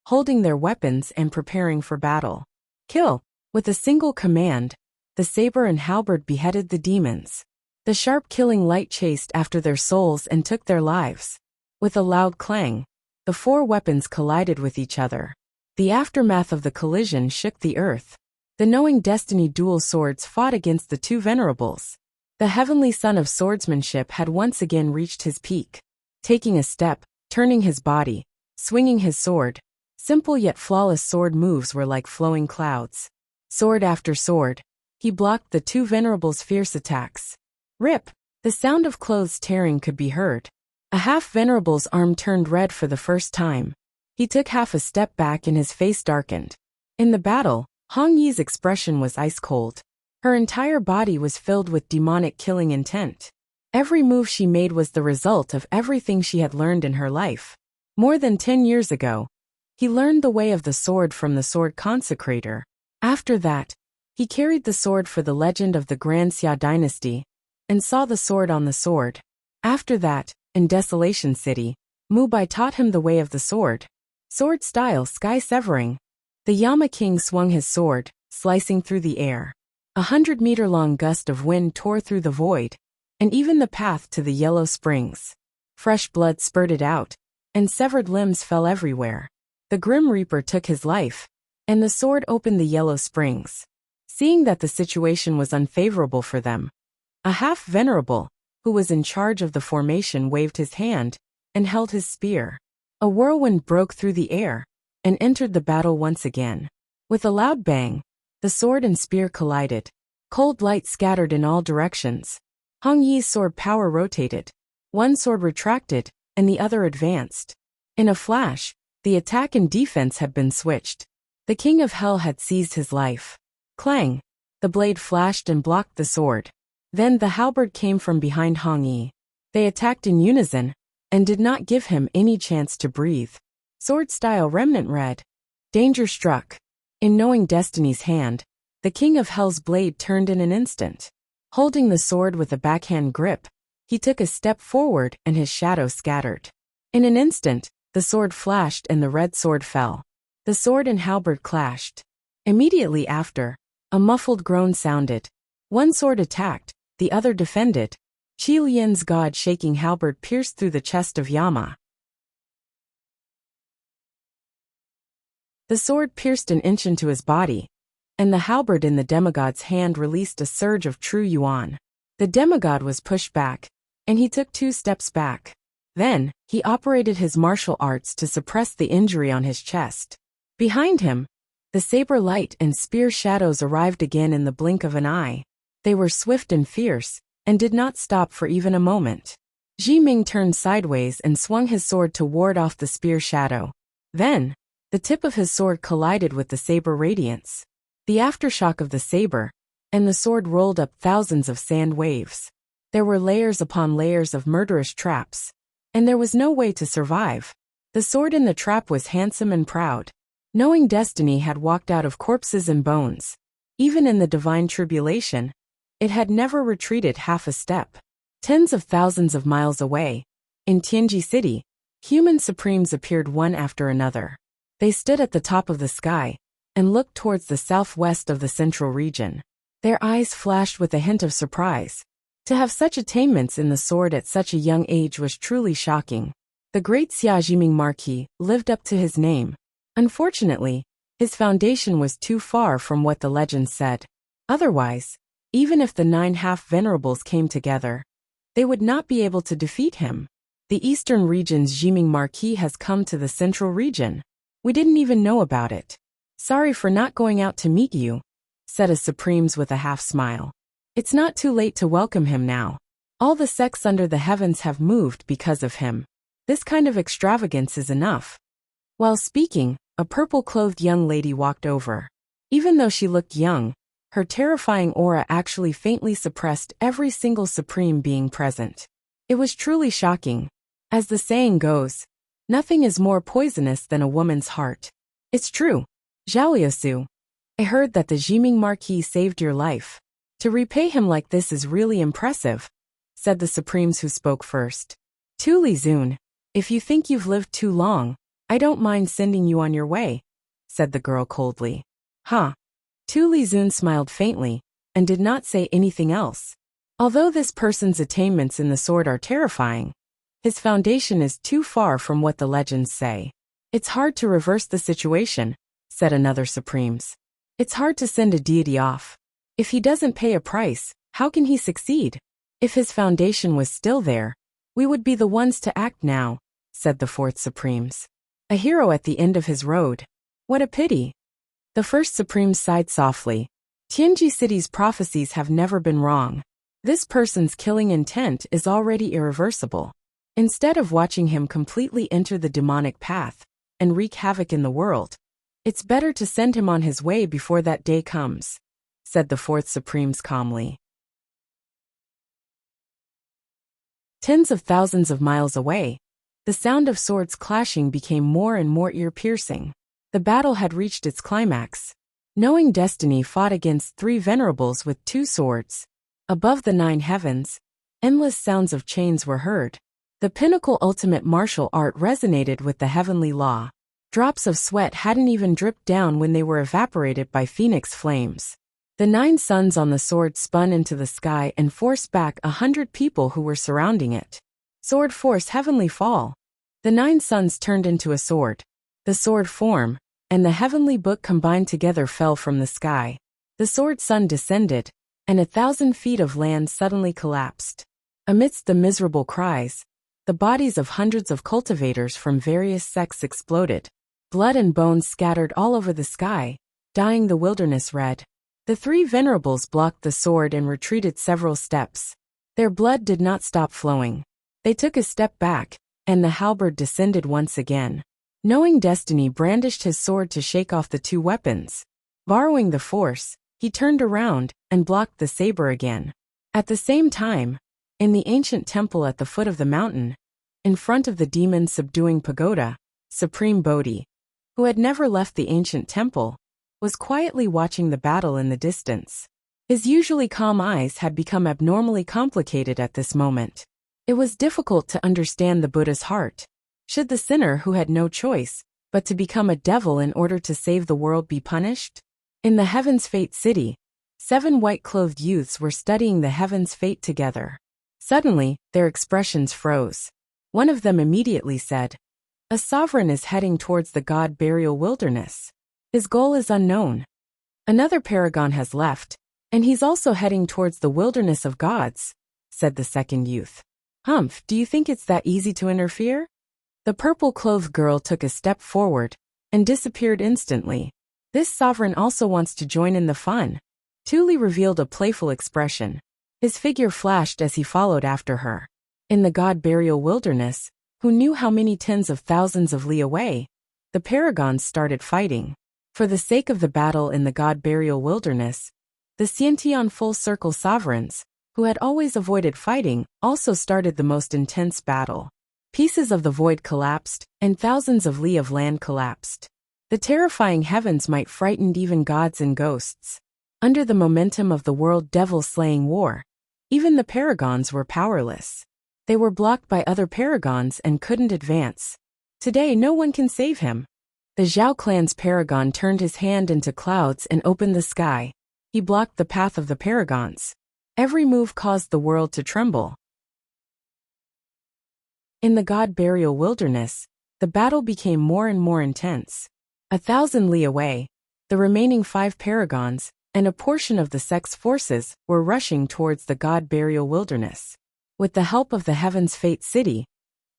holding their weapons and preparing for battle. Kill! With a single command, the saber and halberd beheaded the demons. The sharp killing light chased after their souls and took their lives. With a loud clang, the 4 weapons collided with each other. The aftermath of the collision shook the earth. The knowing destiny dual swords fought against the 2 venerables. The heavenly son of swordsmanship had once again reached his peak. Taking a step, turning his body, swinging his sword, simple yet flawless sword moves were like flowing clouds. Sword after sword, he blocked the 2 venerables' fierce attacks. Rip! The sound of clothes tearing could be heard. A half-venerable's arm turned red for the first time. He took half a step back and his face darkened. In the battle, Hong Yi's expression was ice-cold. Her entire body was filled with demonic killing intent. Every move she made was the result of everything she had learned in her life. More than 10 years ago, He learned the way of the sword from the sword consecrator. After that, he carried the sword for the legend of the Grand Xia dynasty, and saw the sword on the sword. After that, in Desolation City, Mubai taught him the way of the sword. Sword style sky-severing. The Yama king swung his sword, slicing through the air. 100-meter-long gust of wind tore through the void, and even the path to the yellow springs. Fresh blood spurted out, and severed limbs fell everywhere. The Grim Reaper took his life, and the sword opened the yellow springs. Seeing that the situation was unfavorable for them, a half-venerable, who was in charge of the formation, waved his hand and held his spear. A whirlwind broke through the air and entered the battle once again. With a loud bang, the sword and spear collided. Cold light scattered in all directions. Hong Yi's sword power rotated. One sword retracted, and the other advanced. In a flash, the attack and defense had been switched. The King of Hell had seized his life. Clang! The blade flashed and blocked the sword. Then the halberd came from behind Hong Yi. They attacked in unison, and did not give him any chance to breathe. Sword style remnant red. Danger struck. In knowing destiny's hand, the King of Hell's blade turned in an instant. Holding the sword with a backhand grip, he took a step forward and his shadow scattered. In an instant, the sword flashed and the red sword fell. The sword and halberd clashed. Immediately after, a muffled groan sounded. One sword attacked, the other defended. Qi Lian's god-shaking halberd pierced through the chest of Yama. The sword pierced an inch into his body, and the halberd in the demigod's hand released a surge of true yuan. The demigod was pushed back, and he took 2 steps back. Then, he operated his martial arts to suppress the injury on his chest. Behind him, the saber light and spear shadows arrived again in the blink of an eye. They were swift and fierce, and did not stop for even a moment. Ji Ming turned sideways and swung his sword to ward off the spear shadow. Then, the tip of his sword collided with the saber radiance. The aftershock of the saber, and the sword rolled up thousands of sand waves. There were layers upon layers of murderous traps, and there was no way to survive. The sword in the trap was handsome and proud. Knowing destiny had walked out of corpses and bones. Even in the divine tribulation, it had never retreated half a step. Tens of thousands of miles away, in Tianji City, human supremes appeared one after another. They stood at the top of the sky, and looked towards the southwest of the central region. Their eyes flashed with a hint of surprise. To have such attainments in the sword at such a young age was truly shocking. The great Xia Jiming Marquis lived up to his name. Unfortunately, his foundation was too far from what the legends said. Otherwise, even if the 9 half-venerables came together, they would not be able to defeat him. The eastern region's Jiming Marquis has come to the central region. We didn't even know about it. Sorry for not going out to meet you, said a Supremes with a half-smile. It's not too late to welcome him now. All the sects under the heavens have moved because of him. This kind of extravagance is enough. While speaking, a purple-clothed young lady walked over. Even though she looked young, her terrifying aura actually faintly suppressed every single supreme being present. It was truly shocking. As the saying goes, nothing is more poisonous than a woman's heart. It's true. Zhao Liusu, I heard that the Jiming Marquis saved your life. To repay him like this is really impressive, said the Supremes who spoke first. Tu Li Zun, if you think you've lived too long, I don't mind sending you on your way, said the girl coldly. Huh. Tu Li Zun smiled faintly, and did not say anything else. Although this person's attainments in the sword are terrifying, his foundation is too far from what the legends say. It's hard to reverse the situation, said another Supremes. It's hard to send a deity off. If he doesn't pay a price, how can he succeed? If his foundation was still there, we would be the ones to act now, said the fourth Supremes. A hero at the end of his road. What a pity. The first Supreme sighed softly. Tianji City's prophecies have never been wrong. This person's killing intent is already irreversible. Instead of watching him completely enter the demonic path and wreak havoc in the world, it's better to send him on his way before that day comes, said the fourth Supremes calmly. Tens of thousands of miles away, The sound of swords clashing became more and more ear-piercing. The battle had reached its climax. Knowing Destiny fought against 3 venerables with 2 swords. Above the 9 heavens, endless sounds of chains were heard. The pinnacle ultimate martial art resonated with the heavenly law. Drops of sweat hadn't even dripped down when they were evaporated by phoenix flames. The 9 suns on the sword spun into the sky and forced back 100 people who were surrounding it. Sword force heavenly fall. The 9 suns turned into a sword. The sword form, and the heavenly book combined together fell from the sky. The sword sun descended, and 1,000 feet of land suddenly collapsed. Amidst the miserable cries, the bodies of hundreds of cultivators from various sects exploded. Blood and bones scattered all over the sky, dyeing the wilderness red. The 3 venerables blocked the sword and retreated several steps. Their blood did not stop flowing. They took a step back, and the halberd descended once again. Knowing Destiny brandished his sword to shake off the 2 weapons. Borrowing the force, he turned around and blocked the saber again. At the same time, in the ancient temple at the foot of the mountain, in front of the demon-subduing pagoda, Supreme Bodhi, who had never left the ancient temple, was quietly watching the battle in the distance. His usually calm eyes had become abnormally complicated at this moment. It was difficult to understand the Buddha's heart. Should the sinner who had no choice but to become a devil in order to save the world be punished? In the Heaven's Fate City, 7 white-clothed youths were studying the Heaven's Fate together. Suddenly, their expressions froze. One of them immediately said, "A sovereign is heading towards the god burial wilderness. His goal is unknown. Another paragon has left, and he's also heading towards the wilderness of gods," said the second youth. "Humph, do you think it's that easy to interfere?" The purple-clothed girl took a step forward and disappeared instantly. "This sovereign also wants to join in the fun." Thule revealed a playful expression. His figure flashed as he followed after her. In the god burial wilderness, who knew how many tens of thousands of li away, the paragons started fighting. For the sake of the battle in the god burial wilderness, the Xiantian full circle sovereigns, who had always avoided fighting, also started the most intense battle. Pieces of the void collapsed, and thousands of li of land collapsed. The terrifying heavens might frighten even gods and ghosts. Under the momentum of the world devil-slaying war, even the paragons were powerless. They were blocked by other paragons and couldn't advance. Today no one can save him. The Zhao clan's paragon turned his hand into clouds and opened the sky. He blocked the path of the paragons. Every move caused the world to tremble. In the god burial wilderness, the battle became more and more intense. 1,000 li away, the remaining 5 paragons, and a portion of the sect's forces, were rushing towards the god burial wilderness. With the help of the Heaven's Fate City,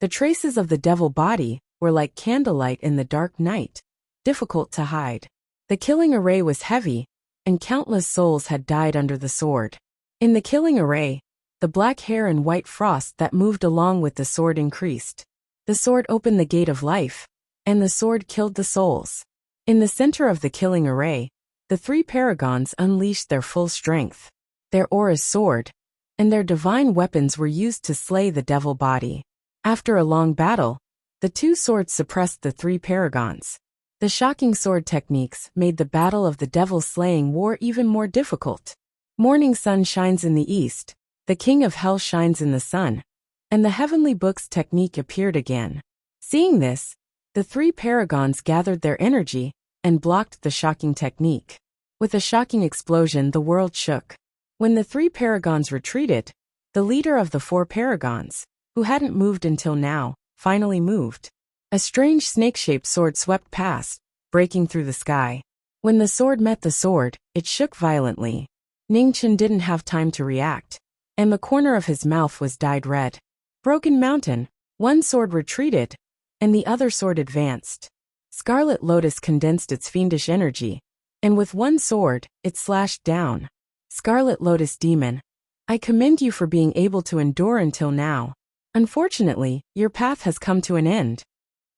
the traces of the devil body were like candlelight in the dark night, difficult to hide. The killing array was heavy, and countless souls had died under the sword. In the killing array, the black hair and white frost that moved along with the sword increased. The sword opened the gate of life, and the sword killed the souls. In the center of the killing array, the 3 paragons unleashed their full strength. Their auras soared, and their divine weapons were used to slay the devil body. After a long battle, the 2 swords suppressed the 3 paragons. The shocking sword techniques made the battle of the devil-slaying war even more difficult. Morning sun shines in the east, the king of hell shines in the sun, and the heavenly book's technique appeared again. Seeing this, the 3 paragons gathered their energy and blocked the shocking technique. With a shocking explosion, the world shook. When the 3 paragons retreated, the leader of the 4 paragons, who hadn't moved until now, finally moved. A strange snake-shaped sword swept past, breaking through the sky. When the sword met the sword, it shook violently. Ningchen didn't have time to react, and the corner of his mouth was dyed red. Broken Mountain, one sword retreated, and the other sword advanced. Scarlet Lotus condensed its fiendish energy, and with one sword, it slashed down. Scarlet Lotus Demon, I commend you for being able to endure until now. Unfortunately, your path has come to an end.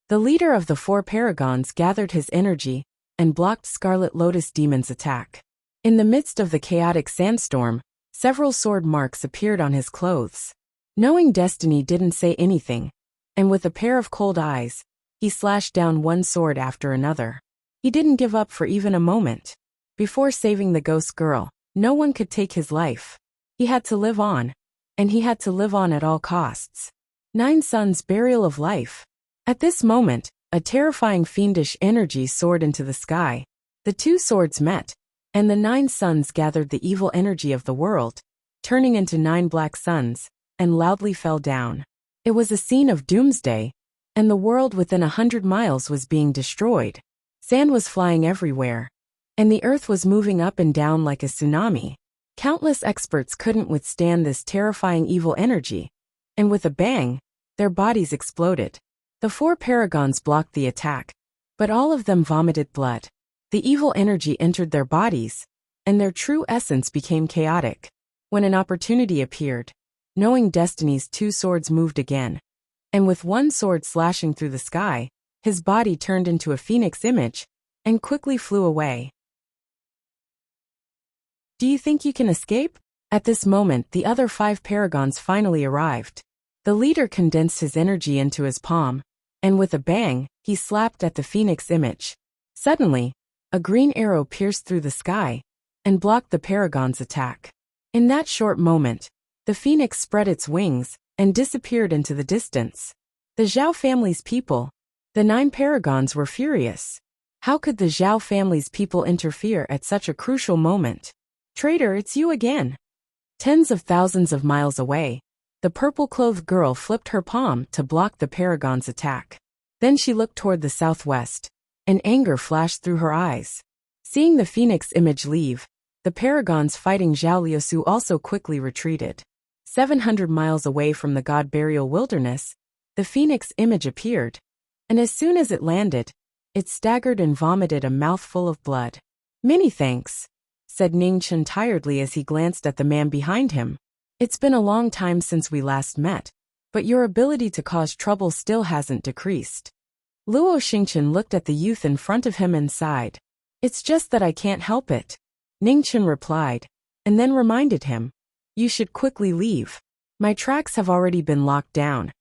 The leader of the 4 paragons gathered his energy and blocked Scarlet Lotus Demon's attack. In the midst of the chaotic sandstorm, several sword marks appeared on his clothes. Knowing Destiny didn't say anything, and with a pair of cold eyes, he slashed down one sword after another. He didn't give up for even a moment. Before saving the ghost girl, no one could take his life. He had to live on, and he had to live on at all costs. 9 Suns' burial of life. At this moment, a terrifying fiendish energy soared into the sky. The 2 swords met, and the 9 suns gathered the evil energy of the world, turning into 9 black suns, and loudly fell down. It was a scene of doomsday, and the world within 100 miles was being destroyed. Sand was flying everywhere, and the earth was moving up and down like a tsunami. Countless experts couldn't withstand this terrifying evil energy, and with a bang, their bodies exploded. The 4 paragons blocked the attack, but all of them vomited blood. The evil energy entered their bodies, and their true essence became chaotic. When an opportunity appeared, knowing Destiny's 2 swords moved again, and with one sword slashing through the sky, his body turned into a phoenix image, and quickly flew away. Do you think you can escape? At this moment, the other 5 paragons finally arrived. The leader condensed his energy into his palm, and with a bang, he slapped at the phoenix image. Suddenly, a green arrow pierced through the sky, and blocked the paragon's attack. In that short moment, the phoenix spread its wings, and disappeared into the distance. The Zhao family's people, the 9 paragons, were furious. How could the Zhao family's people interfere at such a crucial moment? Traitor, it's you again. Tens of thousands of miles away, the purple-clothed girl flipped her palm to block the paragon's attack. Then she looked toward the southwest, and anger flashed through her eyes. Seeing the phoenix image leave, the paragons fighting Zhao Liusu also quickly retreated. 700 miles away from the god burial wilderness, the phoenix image appeared, and as soon as it landed, it staggered and vomited a mouthful of blood. Many thanks, said Ningchen tiredly as he glanced at the man behind him. It's been a long time since we last met, but your ability to cause trouble still hasn't decreased. Luo Xingchen looked at the youth in front of him and sighed. It's just that I can't help it, Ningchen replied, and then reminded him. You should quickly leave. My tracks have already been locked down,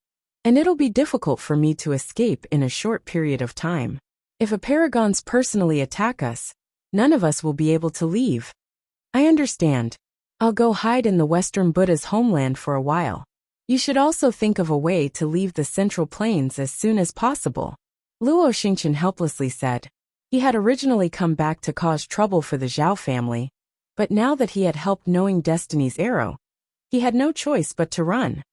and it'll be difficult for me to escape in a short period of time. If a paragons personally attack us, none of us will be able to leave. I understand. I'll go hide in the Western Buddha's homeland for a while. You should also think of a way to leave the Central Plains as soon as possible, Luo Xingchen helplessly said. He had originally come back to cause trouble for the Zhao family, but now that he had helped knowing Destiny's arrow, he had no choice but to run.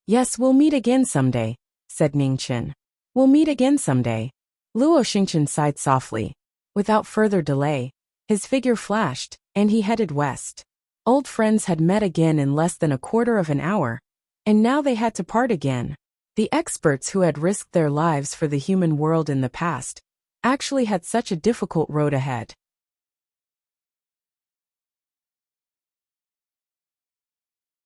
Yes, we'll meet again someday, said Ningchen. We'll meet again someday. Luo Xingchen sighed softly. Without further delay, his figure flashed, and he headed west. Old friends had met again in less than a quarter of an hour, and now they had to part again. The experts who had risked their lives for the human world in the past actually had such a difficult road ahead.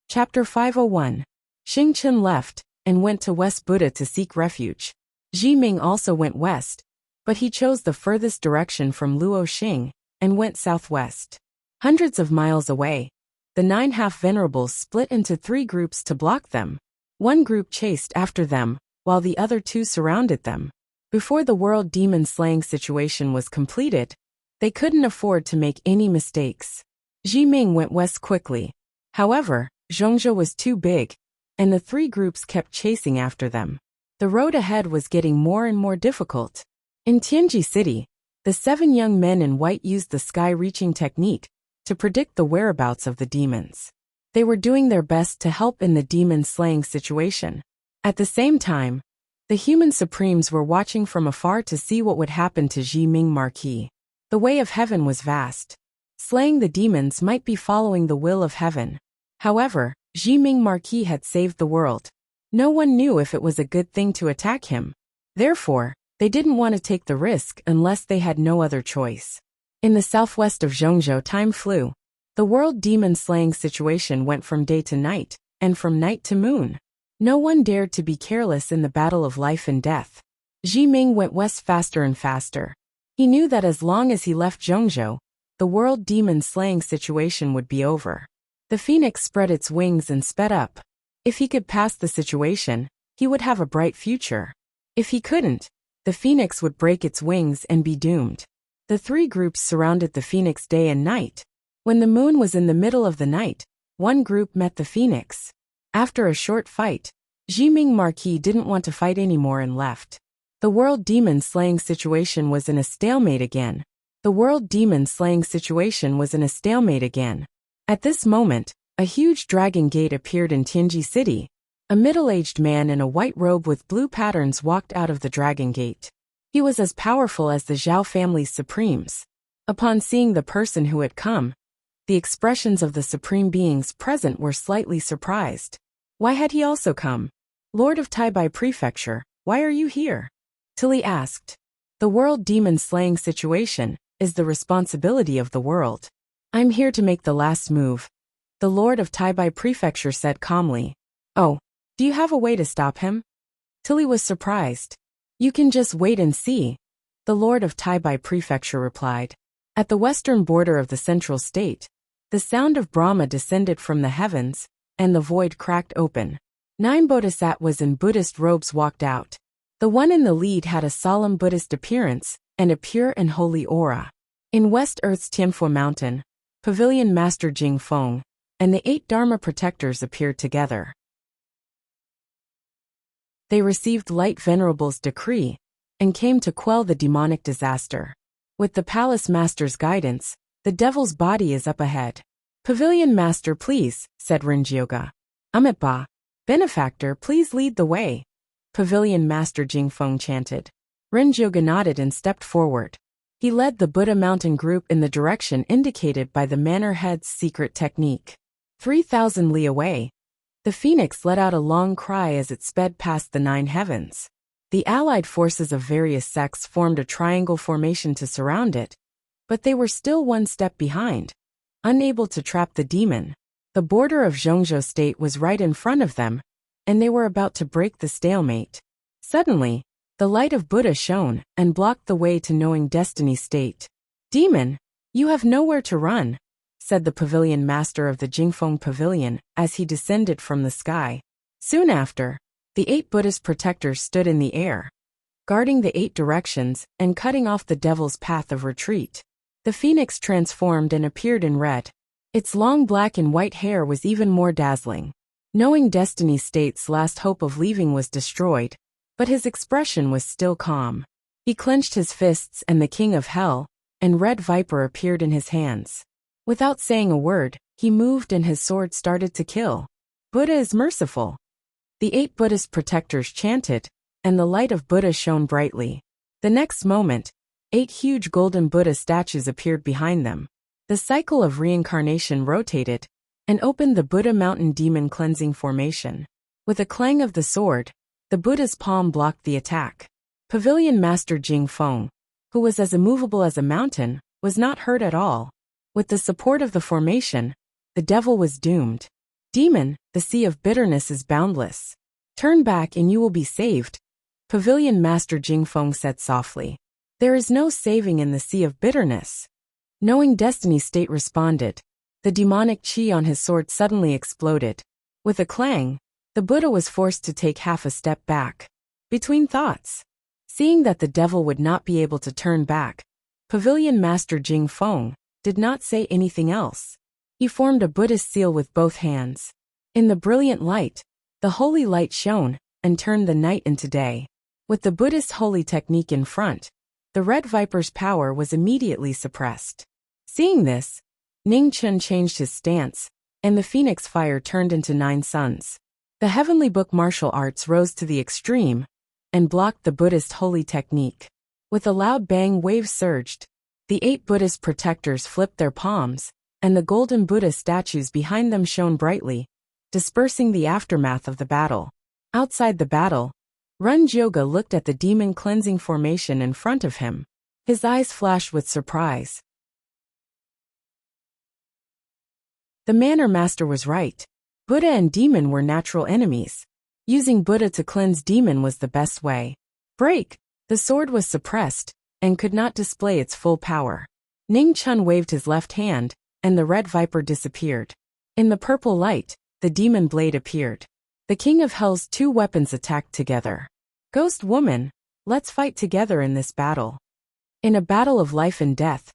Chapter 501. Xingchen left, and went to West Buddha to seek refuge. Ji Ming also went west, but he chose the furthest direction from Luo Xing, and went southwest. Hundreds of miles away, the 9 half-venerables split into 3 groups to block them. One group chased after them, while the other 2 surrounded them. Before the world demon-slaying situation was completed, they couldn't afford to make any mistakes. Ji Ming went west quickly. However, Zhongzhou was too big, and the 3 groups kept chasing after them. The road ahead was getting more and more difficult. In Tianji City, the 7 young men in white used the sky-reaching technique to predict the whereabouts of the demons. They were doing their best to help in the demon-slaying situation. At the same time, the human supremes were watching from afar to see what would happen to Ji Ming Marquis. The way of heaven was vast. Slaying the demons might be following the will of heaven. However, Ji Ming Marquis had saved the world. No one knew if it was a good thing to attack him. Therefore, they didn't want to take the risk unless they had no other choice. In the southwest of Zhongzhou, time flew. The world demon-slaying situation went from day to night, and from night to moon. No one dared to be careless in the battle of life and death. Ji Ming went west faster and faster. He knew that as long as he left Zhongzhou, the world demon-slaying situation would be over. The phoenix spread its wings and sped up. If he could pass the situation, he would have a bright future. If he couldn't, the phoenix would break its wings and be doomed. The three groups surrounded the phoenix day and night. When the moon was in the middle of the night, one group met the phoenix. After a short fight, Jiming Marquis didn't want to fight anymore and left. The world demon slaying situation was in a stalemate again. At this moment, a huge dragon gate appeared in Tianji City. A middle-aged man in a white robe with blue patterns walked out of the dragon gate. He was as powerful as the Zhao family's supremes. Upon seeing the person who had come, the expressions of the supreme beings present were slightly surprised. Why had he also come? Lord of Taibai Prefecture, why are you here? Tilly asked. The world demon slaying situation is the responsibility of the world. I'm here to make the last move, the Lord of Taibai Prefecture said calmly. Oh, do you have a way to stop him? Tilly was surprised. You can just wait and see, the Lord of Taibai Prefecture replied. At the western border of the central state, the sound of Brahma descended from the heavens, and the void cracked open. 9 bodhisattvas in Buddhist robes walked out. The one in the lead had a solemn Buddhist appearance and a pure and holy aura. In West Earth's Tianfu Mountain, Pavilion Master Jing Feng and the 8 Dharma protectors appeared together. They received Light Venerable's decree and came to quell the demonic disaster. With the Palace Master's guidance, the devil's body is up ahead. Pavilion Master, please, said Rinjioga. Amitba, Benefactor, please lead the way, Pavilion Master Jingfeng chanted. Rinjioga nodded and stepped forward. He led the Buddha Mountain group in the direction indicated by the Manor Head's secret technique. 3,000 li away, the phoenix let out a long cry as it sped past the 9 heavens. The allied forces of various sects formed a triangle formation to surround it, but they were still one step behind, unable to trap the demon. The border of Zhongzhou State was right in front of them, and they were about to break the stalemate. Suddenly, the light of Buddha shone and blocked the way to Knowing Destiny State. Demon, you have nowhere to run, said the pavilion master of the Jingfeng Pavilion as he descended from the sky. Soon after, the 8 Buddhist protectors stood in the air, guarding the 8 directions and cutting off the devil's path of retreat. The phoenix transformed and appeared in red. Its long black and white hair was even more dazzling. Knowing Destiny State's last hope of leaving was destroyed, but his expression was still calm. He clenched his fists and the King of Hell, and Red Viper appeared in his hands. Without saying a word, he moved and his sword started to kill. Buddha is merciful, the 8 Buddhist protectors chanted, and the light of Buddha shone brightly. The next moment, 8 huge golden Buddha statues appeared behind them. The cycle of reincarnation rotated and opened the Buddha Mountain Demon Cleansing Formation. With a clang of the sword, the Buddha's palm blocked the attack. Pavilion Master Jing Feng, who was as immovable as a mountain, was not hurt at all. With the support of the formation, the devil was doomed. Demon, the sea of bitterness is boundless. Turn back and you will be saved, Pavilion Master Jing Feng said softly. There is no saving in the sea of bitterness. Knowing Destiny State responded. The demonic chi on his sword suddenly exploded. With a clang, the Buddha was forced to take half a step back. Between thoughts, seeing that the devil would not be able to turn back, Pavilion Master Jing Feng did not say anything else. He formed a Buddhist seal with both hands. In the brilliant light, the holy light shone and turned the night into day. With the Buddhist holy technique in front, the Red Viper's power was immediately suppressed. Seeing this, Ning Chun changed his stance, and the phoenix fire turned into 9 suns. The Heavenly Book martial arts rose to the extreme and blocked the Buddhist holy technique. With a loud bang, waves surged. The 8 Buddhist protectors flipped their palms, and the golden Buddha statues behind them shone brightly, dispersing the aftermath of the battle. Outside the battle, Rinjioga looked at the demon cleansing formation in front of him. His eyes flashed with surprise. The Manor Master was right. Buddha and demon were natural enemies. Using Buddha to cleanse demon was the best way. Break! The sword was suppressed and could not display its full power. Ning Chun waved his left hand, and the Red Viper disappeared. In the purple light, the demon blade appeared. The King of Hell's two weapons attacked together. Ghost woman, let's fight together in this battle. In a battle of life and death,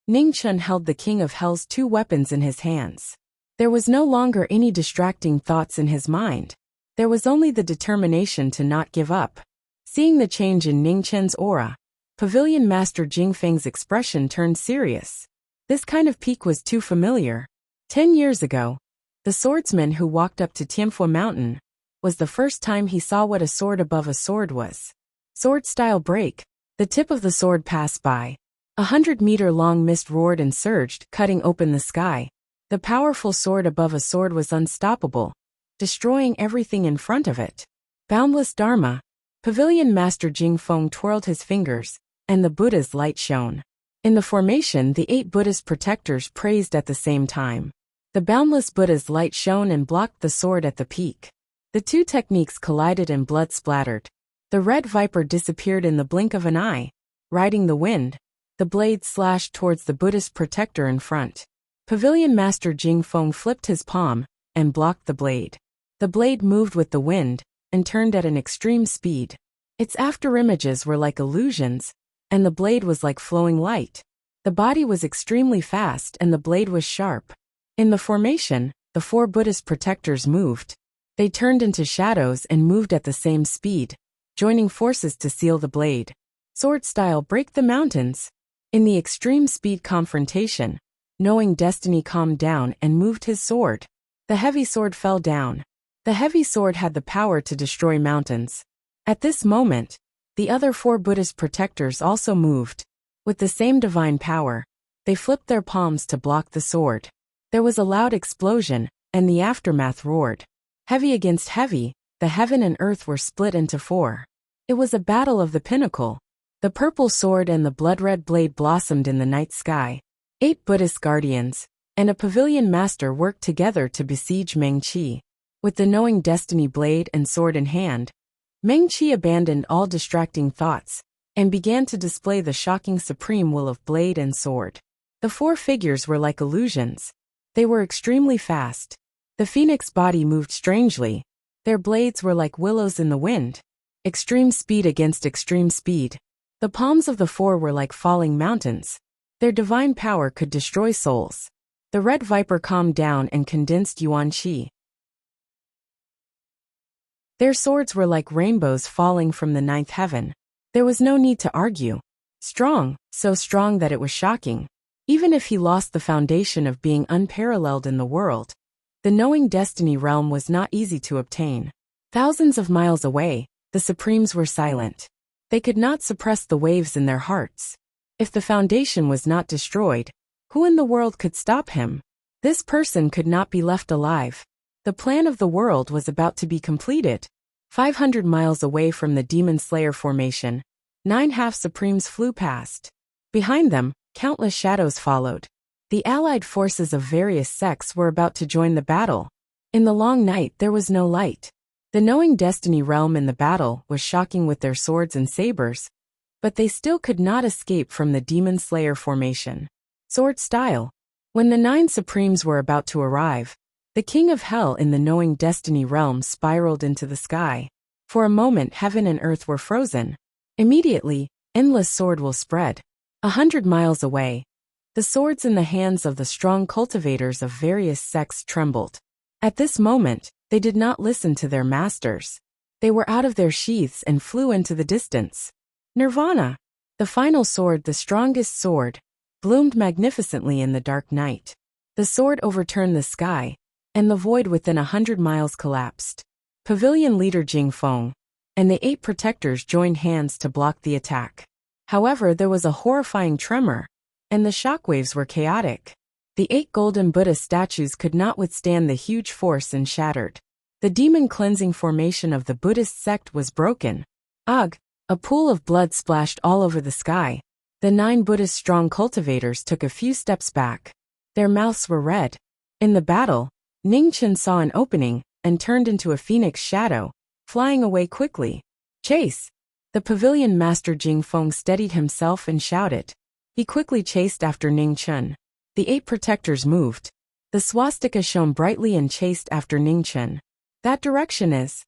Ning Chun held the King of Hell's two weapons in his hands. There was no longer any distracting thoughts in his mind. There was only the determination to not give up. Seeing the change in Ning Chun's aura, Pavilion Master Jing Feng's expression turned serious. This kind of peak was too familiar. 10 years ago, the swordsman who walked up to Tianfu Mountain was the first time he saw what a sword above a sword was. Sword-style break. The tip of the sword passed by. 100-meter-long mist roared and surged, cutting open the sky. The powerful sword above a sword was unstoppable, destroying everything in front of it. Boundless Dharma. Pavilion Master Jing Feng twirled his fingers, and the Buddha's light shone. In the formation, the 8 Buddhist protectors praised at the same time. The boundless Buddha's light shone and blocked the sword at the peak. The two techniques collided and blood splattered. The red viper disappeared in the blink of an eye. Riding the wind, the blade slashed towards the Buddhist protector in front. Pavilion Master Jing Feng flipped his palm and blocked the blade. The blade moved with the wind and turned at an extreme speed. Its afterimages were like illusions, and the blade was like flowing light. The body was extremely fast and the blade was sharp. In the formation, the 4 Buddhist protectors moved. They turned into shadows and moved at the same speed, joining forces to seal the blade. Sword-style break the mountains. In the extreme speed confrontation, Knowing Destiny calmed down and moved his sword. The heavy sword fell down. The heavy sword had the power to destroy mountains. At this moment, the other 4 Buddhist protectors also moved. With the same divine power, they flipped their palms to block the sword. There was a loud explosion, and the aftermath roared. Heavy against heavy, the heaven and earth were split into 4. It was a battle of the pinnacle. The purple sword and the blood-red blade blossomed in the night sky. 8 Buddhist guardians and a pavilion master worked together to besiege Meng Qi. With the Knowing Destiny blade and sword in hand, Meng Qi abandoned all distracting thoughts and began to display the shocking supreme will of blade and sword. The 4 figures were like illusions. They were extremely fast. The phoenix body moved strangely. Their blades were like willows in the wind. Extreme speed against extreme speed. The palms of the 4 were like falling mountains. Their divine power could destroy souls. The red viper calmed down and condensed Yuan Qi. Their swords were like rainbows falling from the 9th heaven. There was no need to argue. Strong, so strong that it was shocking. Even if he lost the foundation of being unparalleled in the world, the Knowing Destiny realm was not easy to obtain. Thousands of miles away, the Supremes were silent. They could not suppress the waves in their hearts. If the foundation was not destroyed, who in the world could stop him? This person could not be left alive. The plan of the world was about to be completed. 500 miles away from the Demon Slayer formation, 9 half-supremes flew past. Behind them, countless shadows followed. The allied forces of various sects were about to join the battle. In the long night there was no light. The Knowing Destiny realm in the battle was shocking with their swords and sabers, but they still could not escape from the Demon Slayer formation. Sword style. When the 9 Supremes were about to arrive, the King of Hell in the Knowing Destiny realm spiraled into the sky. For a moment heaven and earth were frozen. Immediately, endless sword will spread. 100 miles away, the swords in the hands of the strong cultivators of various sects trembled. At this moment, they did not listen to their masters. They were out of their sheaths and flew into the distance. Nirvana, the final sword, the strongest sword, bloomed magnificently in the dark night. The sword overturned the sky, and the void within 100 miles collapsed. Pavilion leader Jing Feng and the 8 protectors joined hands to block the attack. However, there was a horrifying tremor, and the shockwaves were chaotic. The 8 golden Buddha statues could not withstand the huge force and shattered. The demon cleansing formation of the Buddhist sect was broken. Ugh! A pool of blood splashed all over the sky. The 9 Buddhist strong cultivators took a few steps back. Their mouths were red. In the battle, Ning Chun saw an opening and turned into a phoenix shadow, flying away quickly. Chase! The pavilion master Jing Feng steadied himself and shouted. He quickly chased after Ning Chun. The 8 protectors moved. The swastika shone brightly and chased after Ning Chun. That direction is.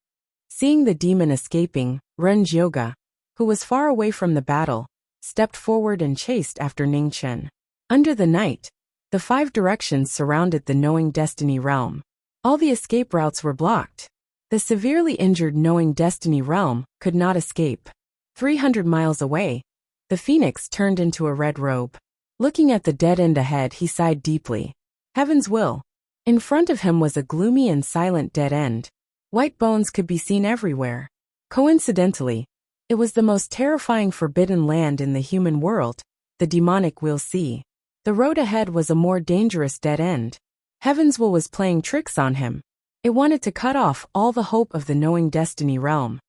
Seeing the demon escaping, Yoga, who was far away from the battle, stepped forward and chased after Ningchen. Under the night, the 5 directions surrounded the Knowing Destiny realm. All the escape routes were blocked. The severely injured Knowing Destiny realm could not escape. 300 miles away, the phoenix turned into a red robe. Looking at the dead end ahead, he sighed deeply. Heaven's will. In front of him was a gloomy and silent dead end. White bones could be seen everywhere. Coincidentally, it was the most terrifying forbidden land in the human world, the demonic Will Sea. The road ahead was a more dangerous dead end. Heaven's will was playing tricks on him. It wanted to cut off all the hope of the Knowing Destiny realm.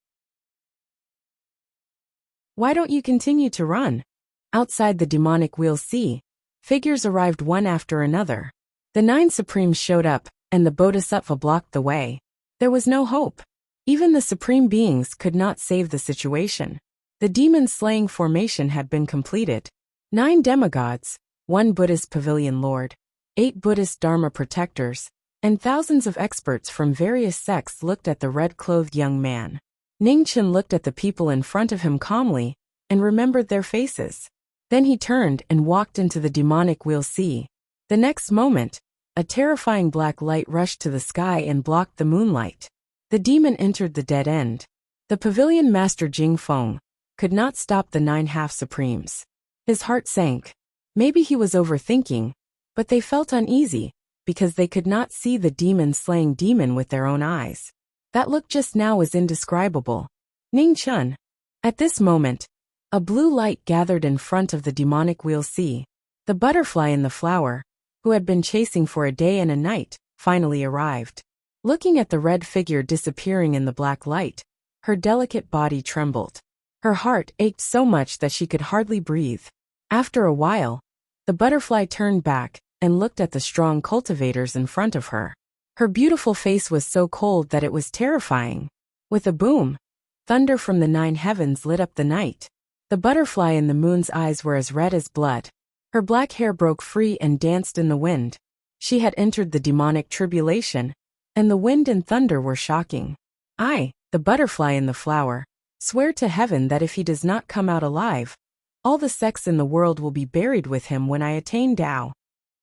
Why don't you continue to run? Outside the demonic Will Sea, figures arrived one after another. The 9 Supremes showed up, and the Bodhisattva blocked the way. There was no hope. Even the Supreme Beings could not save the situation. The demon-slaying formation had been completed. 9 demigods, 1 Buddhist pavilion lord, 8 Buddhist Dharma protectors, and thousands of experts from various sects looked at the red-clothed young man. Ningchen looked at the people in front of him calmly, and remembered their faces. Then he turned and walked into the demonic Will Sea. The next moment, a terrifying black light rushed to the sky and blocked the moonlight. The demon entered the dead end. The pavilion master Jing Feng could not stop the 9 half-supremes. His heart sank. Maybe he was overthinking, but they felt uneasy, because they could not see the demon-slaying demon with their own eyes. That look just now was indescribable. Ningchen. At this moment, a blue light gathered in front of the demonic Will Sea. The butterfly in the flower, who had been chasing for a day and a night, finally arrived. Looking at the red figure disappearing in the black light, her delicate body trembled. Her heart ached so much that she could hardly breathe. After a while, the butterfly turned back and looked at the strong cultivators in front of her. Her beautiful face was so cold that it was terrifying. With a boom, thunder from the 9 heavens lit up the night. The butterfly in the moon's eyes were as red as blood. Her black hair broke free and danced in the wind. She had entered the demonic tribulation, and the wind and thunder were shocking. I, the butterfly in the flower, swear to heaven that if he does not come out alive, all the sects in the world will be buried with him when I attain Tao.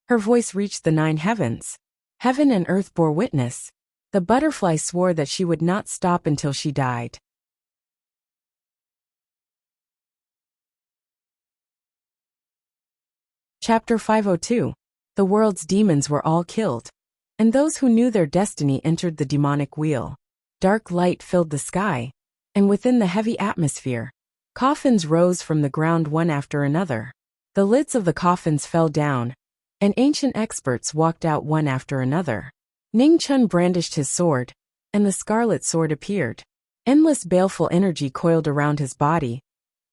Her voice reached the 9 heavens. Heaven and earth bore witness. The butterfly swore that she would not stop until she died. Chapter 502. The world's demons were all killed, and those who knew their destiny entered the demonic wheel. Dark light filled the sky, and within the heavy atmosphere, coffins rose from the ground one after another. The lids of the coffins fell down, and ancient experts walked out one after another. Ningchen brandished his sword, and the scarlet sword appeared. Endless baleful energy coiled around his body,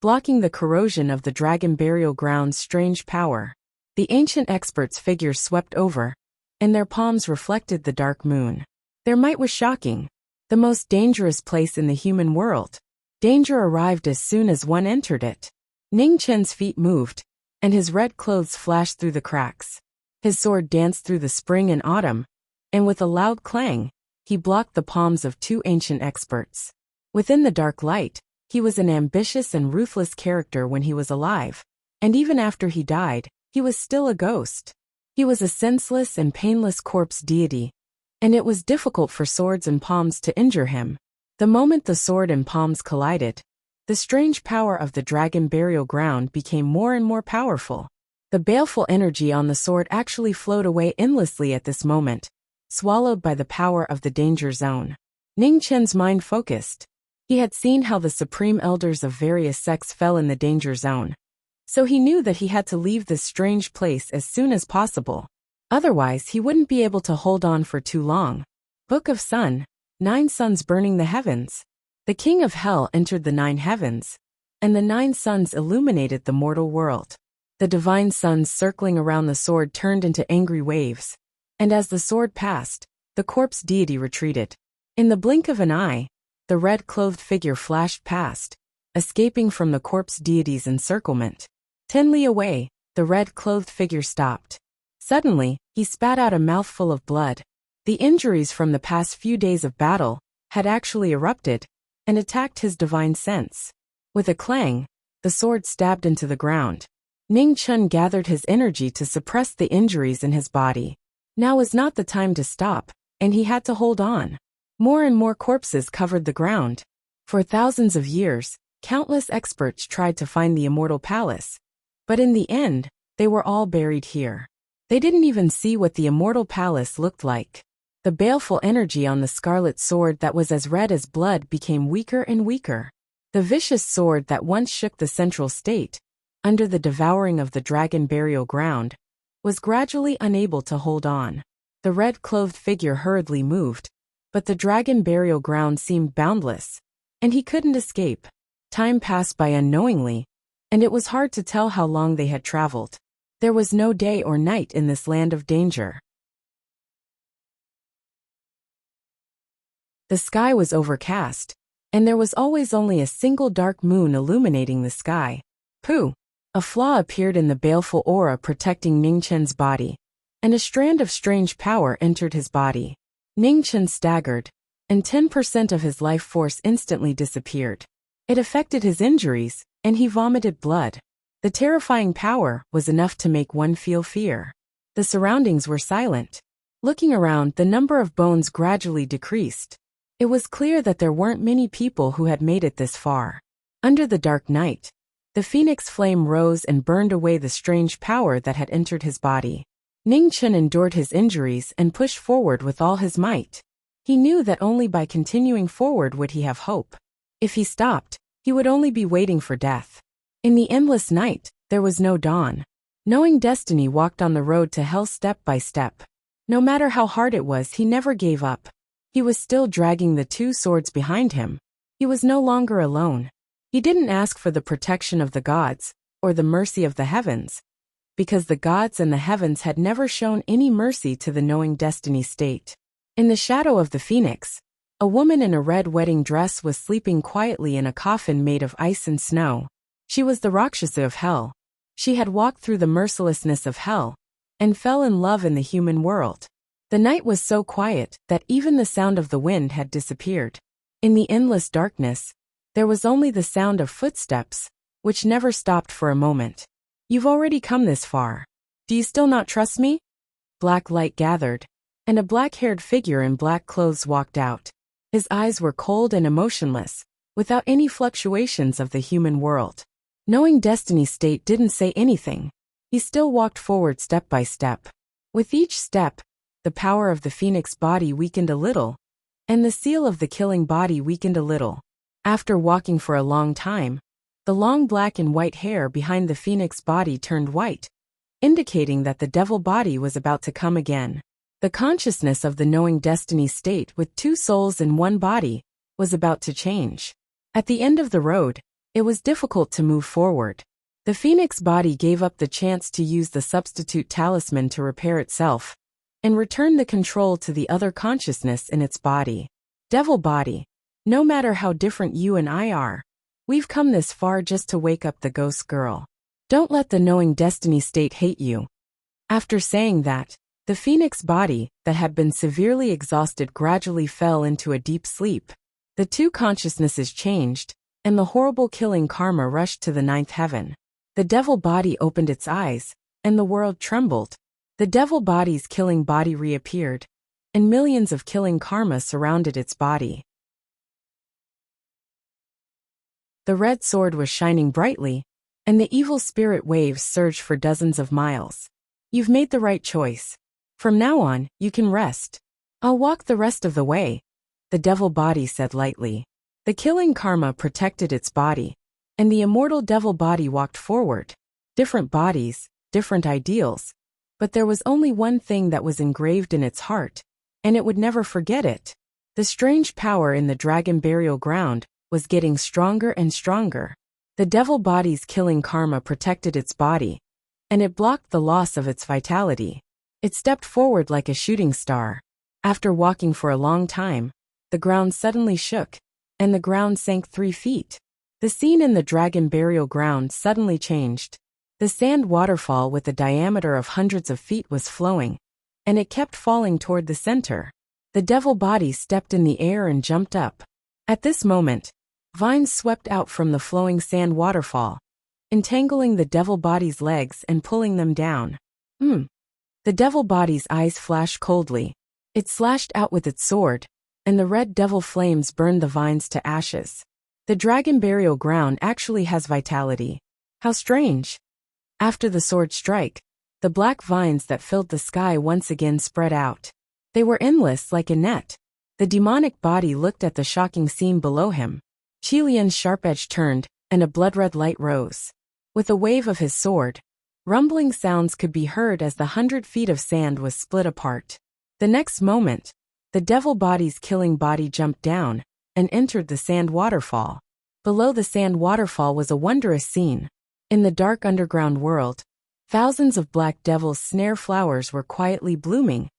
blocking the corrosion of the dragon burial ground's strange power. The ancient experts' figures swept over, and their palms reflected the dark moon. Their might was shocking. The most dangerous place in the human world. Danger arrived as soon as one entered it. Ningchen's feet moved, and his red clothes flashed through the cracks. His sword danced through the spring and autumn, and with a loud clang, he blocked the palms of 2 ancient experts. Within the dark light, he was an ambitious and ruthless character when he was alive, and even after he died, he was still a ghost. He was a senseless and painless corpse deity, and it was difficult for swords and palms to injure him. The moment the sword and palms collided, the strange power of the dragon burial ground became more and more powerful. The baleful energy on the sword actually flowed away endlessly at this moment, swallowed by the power of the danger zone. Ningchen's mind focused. He had seen how the supreme elders of various sects fell in the danger zone, so he knew that he had to leave this strange place as soon as possible. Otherwise, he wouldn't be able to hold on for too long. Book of Sun, 9 suns burning the heavens. The king of hell entered the 9 heavens, and the 9 suns illuminated the mortal world. The divine suns circling around the sword turned into angry waves, and as the sword passed, the corpse deity retreated. In the blink of an eye, the red-clothed figure flashed past, escaping from the corpse deity's encirclement. 10 li away, the red-clothed figure stopped. Suddenly, he spat out a mouthful of blood. The injuries from the past few days of battle had actually erupted and attacked his divine sense. With a clang, the sword stabbed into the ground. Ning Chun gathered his energy to suppress the injuries in his body. Now was not the time to stop, and he had to hold on. More and more corpses covered the ground. For thousands of years, countless experts tried to find the immortal palace. But in the end, they were all buried here. They didn't even see what the immortal palace looked like. The baleful energy on the scarlet sword that was as red as blood became weaker and weaker. The vicious sword that once shook the central state, under the devouring of the dragon burial ground, was gradually unable to hold on. The red-clothed figure hurriedly moved, but the dragon burial ground seemed boundless, and he couldn't escape. Time passed by unknowingly, and it was hard to tell how long they had traveled. There was no day or night in this land of danger. The sky was overcast, and there was always only a single dark moon illuminating the sky. Pooh! A flaw appeared in the baleful aura protecting Ning Chun's body, and a strand of strange power entered his body. Ning Chun staggered, and 10% of his life force instantly disappeared. It affected his injuries, and he vomited blood. The terrifying power was enough to make one feel fear. The surroundings were silent. Looking around, the number of bones gradually decreased. It was clear that there weren't many people who had made it this far. Under the dark night, the phoenix flame rose and burned away the strange power that had entered his body. Ning Chun endured his injuries and pushed forward with all his might. He knew that only by continuing forward would he have hope. If he stopped, he would only be waiting for death. In the endless night, there was no dawn. Knowing destiny walked on the road to hell step by step. No matter how hard it was, he never gave up. He was still dragging the two swords behind him. He was no longer alone. He didn't ask for the protection of the gods, or the mercy of the heavens, because the gods and the heavens had never shown any mercy to the knowing destiny state. In the shadow of the phoenix, a woman in a red wedding dress was sleeping quietly in a coffin made of ice and snow. She was the Rakshasa of hell. She had walked through the mercilessness of hell, and fell in love in the human world. The night was so quiet that even the sound of the wind had disappeared. In the endless darkness, there was only the sound of footsteps, which never stopped for a moment. You've already come this far. Do you still not trust me? Black light gathered, and a black-haired figure in black clothes walked out. His eyes were cold and emotionless, without any fluctuations of the human world. Knowing destiny's state didn't say anything. He still walked forward step by step. With each step, the power of the phoenix body weakened a little, and the seal of the killing body weakened a little. After walking for a long time, the long black and white hair behind the phoenix body turned white, indicating that the devil body was about to come again. The consciousness of the knowing destiny state with two souls in one body was about to change. At the end of the road, it was difficult to move forward. The phoenix body gave up the chance to use the substitute talisman to repair itself, and return the control to the other consciousness in its body. Devil body, no matter how different you and I are, we've come this far just to wake up the ghost girl. Don't let the knowing destiny state hate you. After saying that, the phoenix body, that had been severely exhausted, gradually fell into a deep sleep. The two consciousnesses changed, and the horrible killing karma rushed to the ninth heaven. The devil body opened its eyes, and the world trembled. The devil body's killing body reappeared, and millions of killing karma surrounded its body. The red sword was shining brightly, and the evil spirit waves surged for dozens of miles. You've made the right choice. From now on, you can rest. I'll walk the rest of the way, the devil body said lightly. The killing karma protected its body, and the immortal devil body walked forward. Different bodies, different ideals, but there was only one thing that was engraved in its heart, and it would never forget it. The strange power in the dragon burial ground was getting stronger and stronger. The devil body's killing karma protected its body, and it blocked the loss of its vitality. It stepped forward like a shooting star. After walking for a long time, the ground suddenly shook, and the ground sank 3 feet. The scene in the dragon burial ground suddenly changed. The sand waterfall with a diameter of hundreds of feet was flowing, and it kept falling toward the center. The devil body stepped in the air and jumped up. At this moment, vines swept out from the flowing sand waterfall, entangling the devil body's legs and pulling them down. The devil body's eyes flashed coldly. It slashed out with its sword, and the red devil flames burned the vines to ashes. The dragon burial ground actually has vitality. How strange. After the sword strike, the black vines that filled the sky once again spread out. They were endless like a net. The demonic body looked at the shocking scene below him. Qilian's sharp edge turned, and a blood-red light rose. With a wave of his sword, rumbling sounds could be heard as the 100 feet of sand was split apart. The next moment, the devil body's killing body jumped down and entered the sand waterfall. Below the sand waterfall was a wondrous scene. In the dark underground world, thousands of black devil's snare flowers were quietly blooming,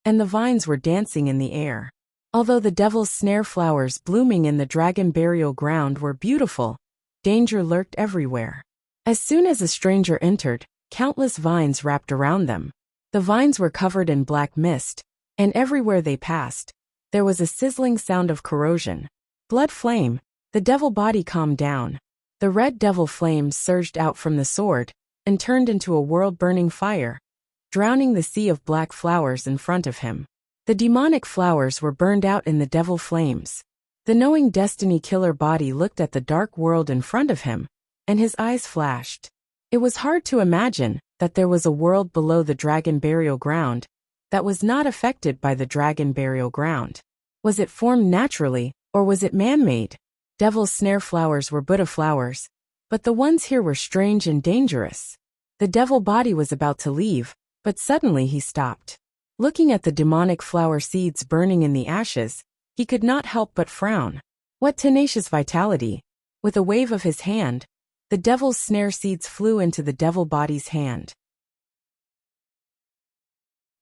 and the vines were dancing in the air. Although the devil's snare flowers blooming in the dragon burial ground were beautiful, danger lurked everywhere. As soon as a stranger entered, countless vines wrapped around them. The vines were covered in black mist, and everywhere they passed, there was a sizzling sound of corrosion. Blood flame. The devil body calmed down. The red devil flames surged out from the sword and turned into a world-burning fire, drowning the sea of black flowers in front of him. The demonic flowers were burned out in the devil flames. The knowing destiny killer body looked at the dark world in front of him, and his eyes flashed. It was hard to imagine that there was a world below the dragon burial ground that was not affected by the dragon burial ground. Was it formed naturally, or was it man-made? Devil's snare flowers were Buddha flowers, but the ones here were strange and dangerous. The devil body was about to leave, but suddenly he stopped. Looking at the demonic flower seeds burning in the ashes, he could not help but frown. What tenacious vitality! With a wave of his hand, the devil's snare seeds flew into the devil body's hand.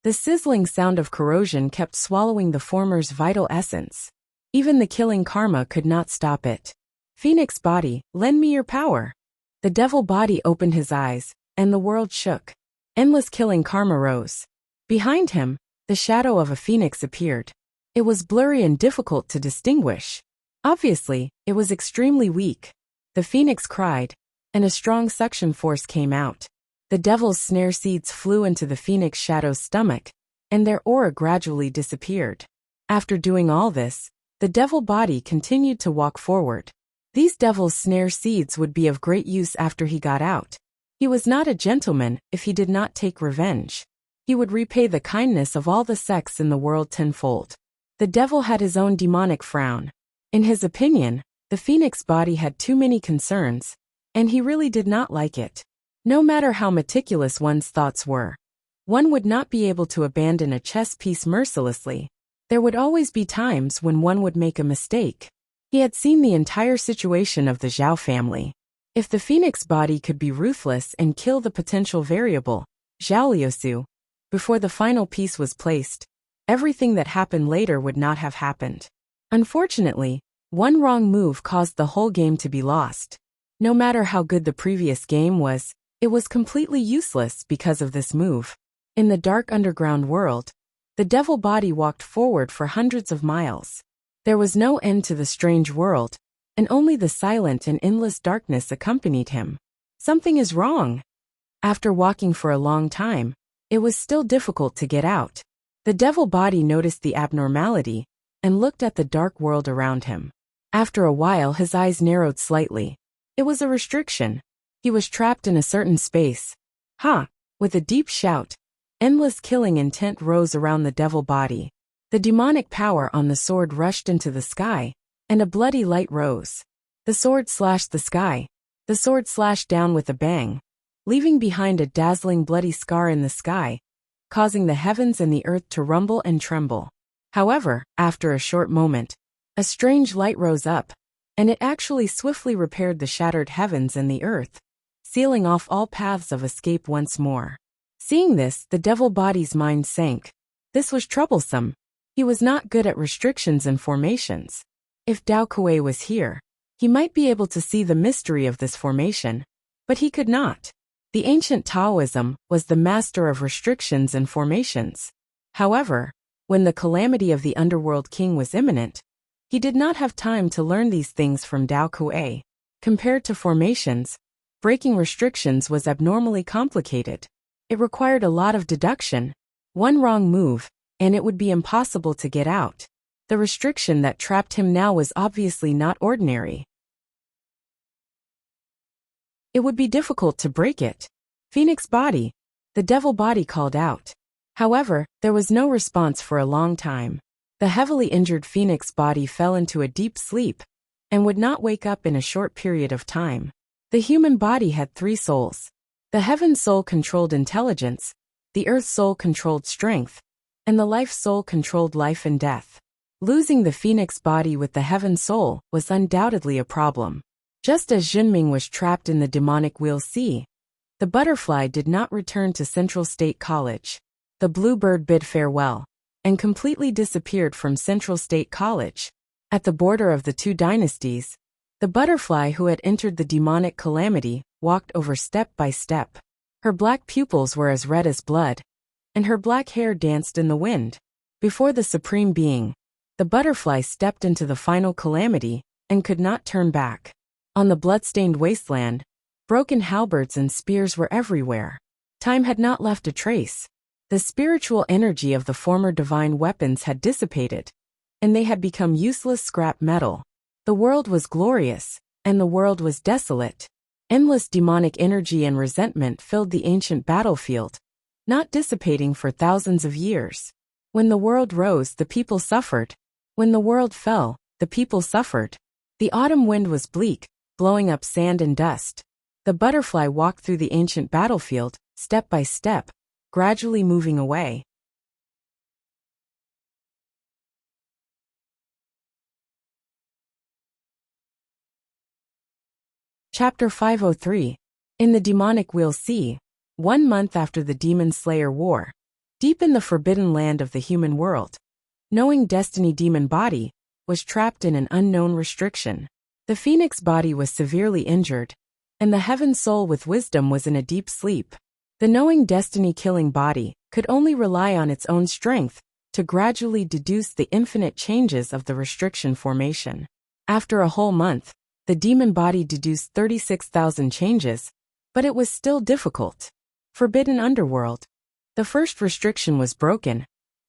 The sizzling sound of corrosion kept swallowing the former's vital essence. Even the killing karma could not stop it. Phoenix body, lend me your power. The devil body opened his eyes, and the world shook. Endless killing karma rose. Behind him, the shadow of a phoenix appeared. It was blurry and difficult to distinguish. Obviously, it was extremely weak. The phoenix cried, and a strong suction force came out. The devil's snare seeds flew into the phoenix shadow's stomach, and their aura gradually disappeared. After doing all this, the devil body continued to walk forward. These devil's snare seeds would be of great use after he got out. He was not a gentleman if he did not take revenge. He would repay the kindness of all the sects in the world tenfold. The devil had his own demonic frown. In his opinion, the phoenix body had too many concerns, and he really did not like it. No matter how meticulous one's thoughts were, one would not be able to abandon a chess piece mercilessly. There would always be times when one would make a mistake. He had seen the entire situation of the Zhao family. If the phoenix body could be ruthless and kill the potential variable, Zhao Liusu, before the final piece was placed, everything that happened later would not have happened. Unfortunately, one wrong move caused the whole game to be lost. No matter how good the previous game was, it was completely useless because of this move. In the dark underground world, the devil body walked forward for hundreds of miles. There was no end to the strange world, and only the silent and endless darkness accompanied him. Something is wrong. After walking for a long time, it was still difficult to get out. The devil body noticed the abnormality and looked at the dark world around him. After a while, his eyes narrowed slightly. It was a restriction. He was trapped in a certain space. Ha! With a deep shout, endless killing intent rose around the devil body. The demonic power on the sword rushed into the sky, and a bloody light rose. The sword slashed the sky. The sword slashed down with a bang, leaving behind a dazzling bloody scar in the sky, causing the heavens and the earth to rumble and tremble. However, after a short moment, a strange light rose up, and it actually swiftly repaired the shattered heavens and the earth, sealing off all paths of escape once more. Seeing this, the devil body's mind sank. This was troublesome. He was not good at restrictions and formations. If Dao Kuei was here, he might be able to see the mystery of this formation, but he could not. The ancient Taoism was the master of restrictions and formations. However, When the calamity of the underworld king was imminent, he did not have time to learn these things from Dao Kuei. Compared to formations, breaking restrictions was abnormally complicated. It required a lot of deduction. One wrong move, and it would be impossible to get out. The restriction that trapped him now was obviously not ordinary. It would be difficult to break it. Phoenix body, the devil body called out. However, there was no response for a long time. The heavily injured Phoenix body fell into a deep sleep and would not wake up in a short period of time. The human body had 3 souls. The heaven soul controlled intelligence, the earth soul controlled strength, and the life soul controlled life and death. Losing the Phoenix body with the heaven soul was undoubtedly a problem. Just as Junming was trapped in the demonic wheel sea, the butterfly did not return to Central State College. The bluebird bid farewell and completely disappeared from Central State College. At the border of the 2 dynasties, the butterfly who had entered the demonic calamity walked over step by step. Her black pupils were as red as blood, and her black hair danced in the wind. Before the Supreme Being, the butterfly stepped into the final calamity and could not turn back. On the blood-stained wasteland, broken halberds and spears were everywhere. Time had not left a trace. The spiritual energy of the former divine weapons had dissipated, and they had become useless scrap metal. The world was glorious, and the world was desolate. Endless demonic energy and resentment filled the ancient battlefield, not dissipating for thousands of years. When the world rose, the people suffered. When the world fell, the people suffered. The autumn wind was bleak, blowing up sand and dust. The butterfly walked through the ancient battlefield, step by step, gradually moving away. Chapter 503. In the Demonic Wheel Sea, 1 month after the Demon Slayer War, deep in the forbidden land of the human world, knowing Destiny Demon Body was trapped in an unknown restriction. The Phoenix body was severely injured, and the Heaven Soul with wisdom was in a deep sleep. The knowing Destiny Killing Body could only rely on its own strength to gradually deduce the infinite changes of the restriction formation. After a whole month, the demon body deduced 36,000 changes, but it was still difficult. Forbidden Underworld. The first restriction was broken,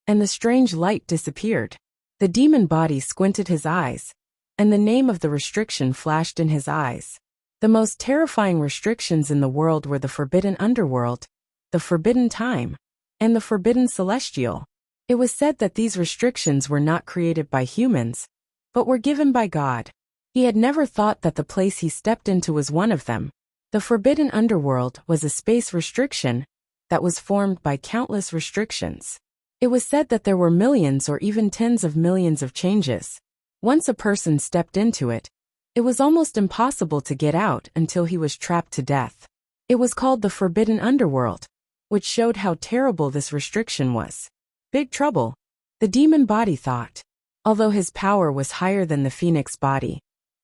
and the strange light disappeared. The demon body squinted his eyes, and the name of the restriction flashed in his eyes. The most terrifying restrictions in the world were the Forbidden Underworld, the Forbidden Time, and the Forbidden Celestial. It was said that these restrictions were not created by humans, but were given by God. He had never thought that the place he stepped into was one of them. The Forbidden Underworld was a space restriction that was formed by countless restrictions. It was said that there were millions or even tens of millions of changes. Once a person stepped into it, it was almost impossible to get out until he was trapped to death. It was called the Forbidden Underworld, which showed how terrible this restriction was. Big trouble, the demon body thought. Although his power was higher than the Phoenix body,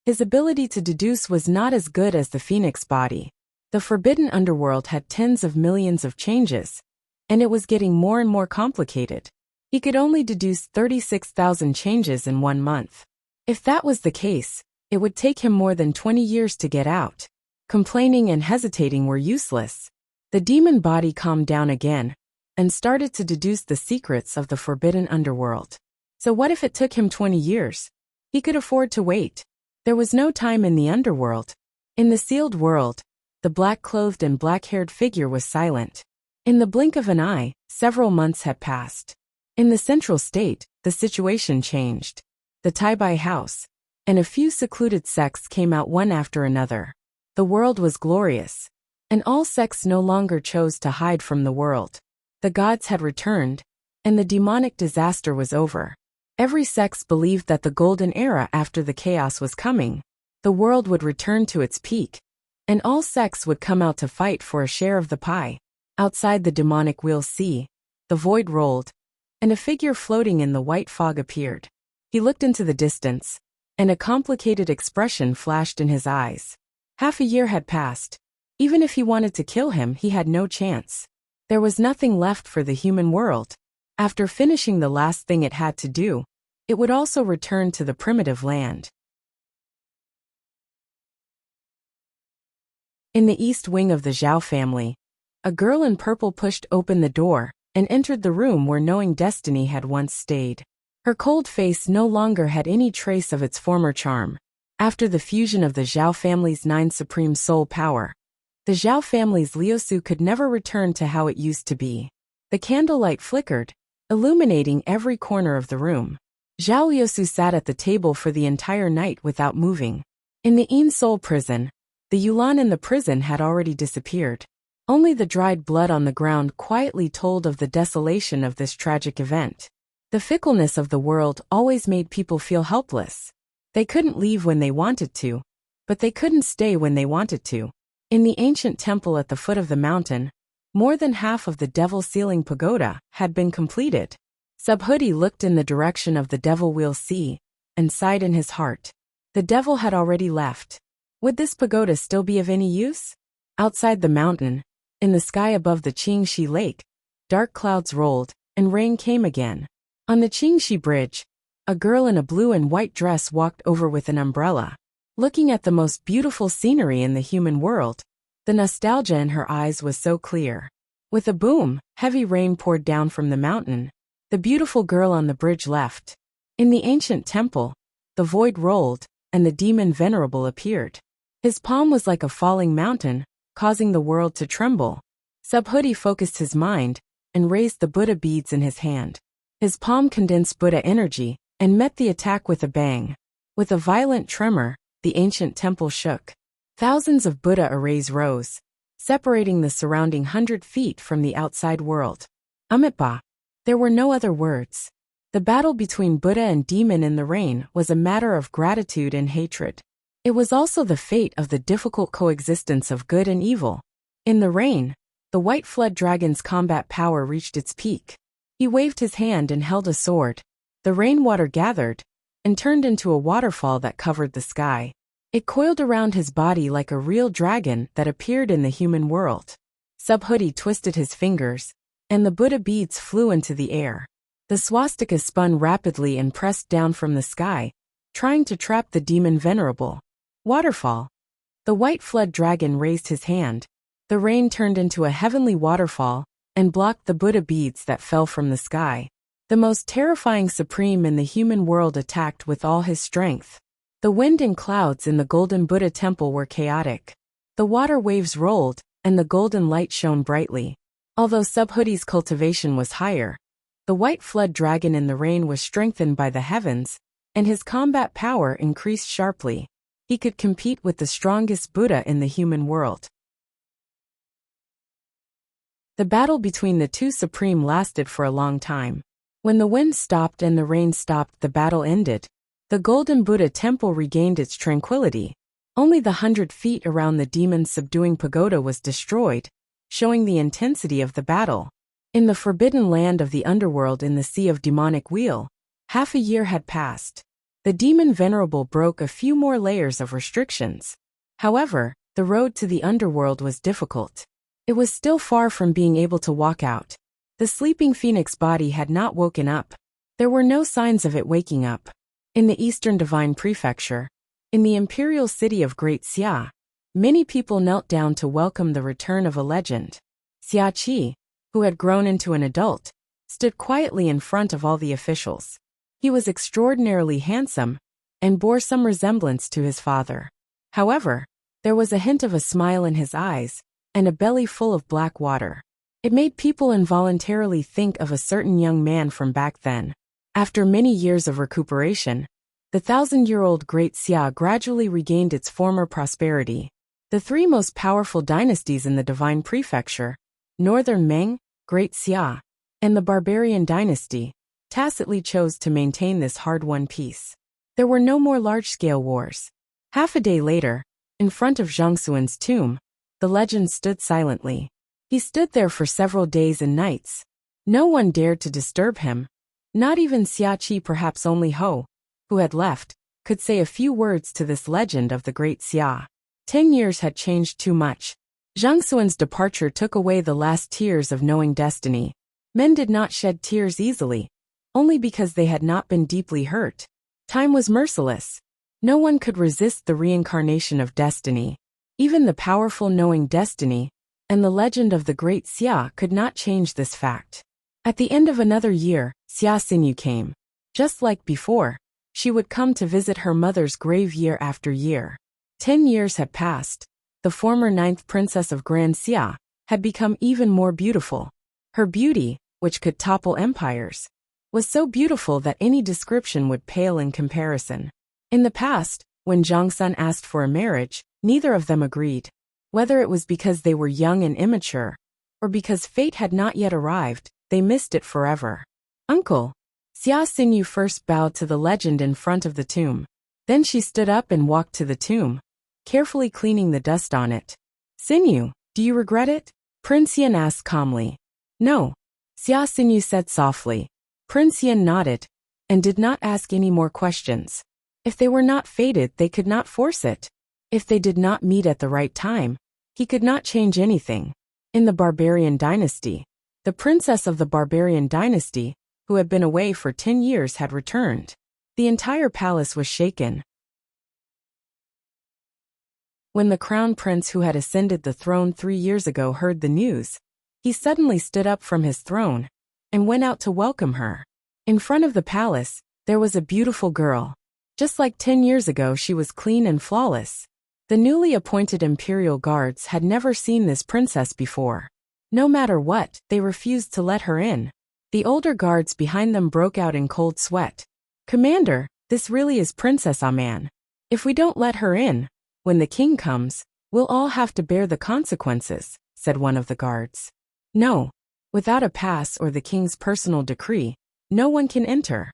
his ability to deduce was not as good as the Phoenix body. The Forbidden Underworld had tens of millions of changes, and it was getting more and more complicated. He could only deduce 36,000 changes in 1 month. If that was the case, it would take him more than 20 years to get out. Complaining and hesitating were useless. The demon body calmed down again and started to deduce the secrets of the Forbidden Underworld. So what if it took him 20 years? He could afford to wait. There was no time in the underworld. In the sealed world, the black-clothed and black-haired figure was silent. In the blink of an eye, several months had passed. In the central state, the situation changed. The Taibai house and a few secluded sects came out one after another. The world was glorious, and all sects no longer chose to hide from the world. The gods had returned, and the demonic disaster was over. Every sect believed that the golden era after the chaos was coming. The world would return to its peak, and all sects would come out to fight for a share of the pie. Outside the demonic wheel sea, the void rolled, and a figure floating in the white fog appeared. He looked into the distance, and a complicated expression flashed in his eyes. Half a year had passed. Even if he wanted to kill him, he had no chance. There was nothing left for the human world. After finishing the last thing it had to do, it would also return to the primitive land. In the east wing of the Zhao family, a girl in purple pushed open the door and entered the room where knowing destiny had once stayed. Her cold face no longer had any trace of its former charm. After the fusion of the Zhao family's 9 supreme soul power, the Zhao family's Liusu could never return to how it used to be. The candlelight flickered, illuminating every corner of the room. Zhao Liusu sat at the table for the entire night without moving. In the Yin Soul prison, the Yulan in the prison had already disappeared. Only the dried blood on the ground quietly told of the desolation of this tragic event. The fickleness of the world always made people feel helpless. They couldn't leave when they wanted to, but they couldn't stay when they wanted to. In the ancient temple at the foot of the mountain, more than half of the Devil Ceiling Pagoda had been completed. Subhuti looked in the direction of the Devil Wheel Sea and sighed in his heart. The devil had already left. Would this pagoda still be of any use? Outside the mountain, in the sky above the Qingxi Lake, dark clouds rolled, and rain came again. On the Qingxi Bridge, a girl in a blue and white dress walked over with an umbrella. Looking at the most beautiful scenery in the human world, the nostalgia in her eyes was so clear. With a boom, heavy rain poured down from the mountain. The beautiful girl on the bridge left. In the ancient temple, the void rolled, and the demon Venerable appeared. His palm was like a falling mountain, causing the world to tremble. Subhuti focused his mind and raised the Buddha beads in his hand. His palm condensed Buddha energy and met the attack with a bang. With a violent tremor, the ancient temple shook. Thousands of Buddha arrays rose, separating the surrounding 100 feet from the outside world. Amitba. There were no other words. The battle between Buddha and demon in the rain was a matter of gratitude and hatred. It was also the fate of the difficult coexistence of good and evil. In the rain, the white flood dragon's combat power reached its peak. He waved his hand and held a sword. The rainwater gathered and turned into a waterfall that covered the sky. It coiled around his body like a real dragon that appeared in the human world. Subhuti twisted his fingers, and the Buddha beads flew into the air. The swastika spun rapidly and pressed down from the sky, trying to trap the demon Venerable. Waterfall. The white flood dragon raised his hand. The rain turned into a heavenly waterfall and blocked the Buddha beads that fell from the sky. The most terrifying supreme in the human world attacked with all his strength. The wind and clouds in the golden Buddha temple were chaotic. The water waves rolled, and the golden light shone brightly. Although Subhuti's cultivation was higher, the white flood dragon in the rain was strengthened by the heavens, and his combat power increased sharply. He could compete with the strongest Buddha in the human world. The battle between the two supreme lasted for a long time. When the wind stopped and the rain stopped, the battle ended. The golden Buddha temple regained its tranquility. Only the 100 feet around the demon's subduing pagoda was destroyed, showing the intensity of the battle. In the forbidden land of the underworld in the Sea of Demonic Wheel, half a year had passed. The demon Venerable broke a few more layers of restrictions. However, the road to the underworld was difficult. It was still far from being able to walk out. The sleeping phoenix body had not woken up. There were no signs of it waking up. In the Eastern Divine Prefecture, in the imperial city of Great Xia, many people knelt down to welcome the return of a legend. Xia Qi, who had grown into an adult, stood quietly in front of all the officials. He was extraordinarily handsome and bore some resemblance to his father. However, there was a hint of a smile in his eyes and a belly full of black water. It made people involuntarily think of a certain young man from back then. After many years of recuperation, the 1,000-year-old Great Xia gradually regained its former prosperity. The three most powerful dynasties in the Divine Prefecture, Northern Meng, Great Xia, and the Barbarian Dynasty, tacitly chose to maintain this hard-won peace. There were no more large-scale wars. Half a day later, in front of Zhang Xuan's tomb, the legend stood silently. He stood there for several days and nights. No one dared to disturb him. Not even Xia Qi, perhaps only Ho, who had left, could say a few words to this legend of the Great Xia. 10 years had changed too much. Zhang Xuan's departure took away the last tears of knowing destiny. Men did not shed tears easily, only because they had not been deeply hurt. Time was merciless. No one could resist the reincarnation of destiny. Even the powerful knowing destiny and the legend of the great Xia could not change this fact. At the end of another year, Xia Xinyu came. Just like before, she would come to visit her mother's grave year after year. 10 years had passed. The former 9th princess of Grand Xia had become even more beautiful. Her beauty, which could topple empires, was so beautiful that any description would pale in comparison. In the past, when Zhang Sun asked for a marriage, neither of them agreed. Whether it was because they were young and immature, or because fate had not yet arrived, they missed it forever. Uncle. Xia Xinyu first bowed to the legend in front of the tomb. Then she stood up and walked to the tomb, carefully cleaning the dust on it. Xinyu, do you regret it? Prince Yan asked calmly. No. Xia Xinyu said softly. Prince Yan nodded, and did not ask any more questions. If they were not fated, they could not force it. If they did not meet at the right time, he could not change anything. In the barbarian dynasty, the princess of the barbarian dynasty, who had been away for 10 years, had returned. The entire palace was shaken. When the crown prince who had ascended the throne 3 years ago heard the news, he suddenly stood up from his throne and went out to welcome her. In front of the palace, there was a beautiful girl. Just like 10 years ago, she was clean and flawless. The newly appointed imperial guards had never seen this princess before. No matter what, they refused to let her in. The older guards behind them broke out in cold sweat. Commander, this really is Princess Aman. If we don't let her in, when the king comes, we'll all have to bear the consequences, said one of the guards. No. Without a pass or the king's personal decree, no one can enter.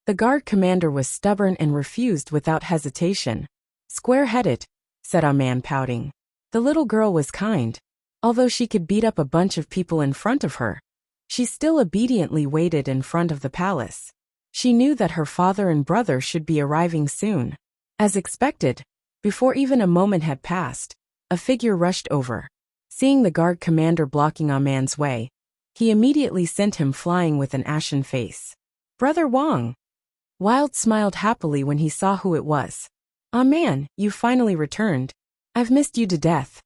The guard commander was stubborn and refused without hesitation. Square-headed, said Aman, pouting. The little girl was kind. Although she could beat up a bunch of people in front of her, she still obediently waited in front of the palace. She knew that her father and brother should be arriving soon. As expected, before even a moment had passed, a figure rushed over. Seeing the guard commander blocking Aman's way, he immediately sent him flying with an ashen face. Brother Wang. Wild smiled happily when he saw who it was. Aman, you finally returned. I've missed you to death.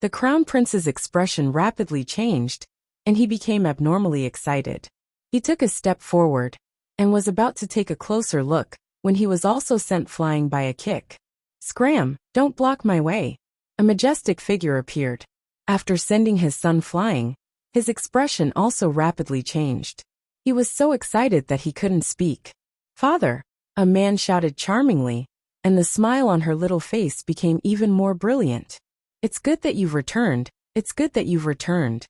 The crown prince's expression rapidly changed, and he became abnormally excited. He took a step forward, and was about to take a closer look, when he was also sent flying by a kick. Scram, don't block my way. A majestic figure appeared. After sending his son flying, his expression also rapidly changed. He was so excited that he couldn't speak. Father, a man shouted charmingly, and the smile on her little face became even more brilliant. It's good that you've returned. It's good that you've returned.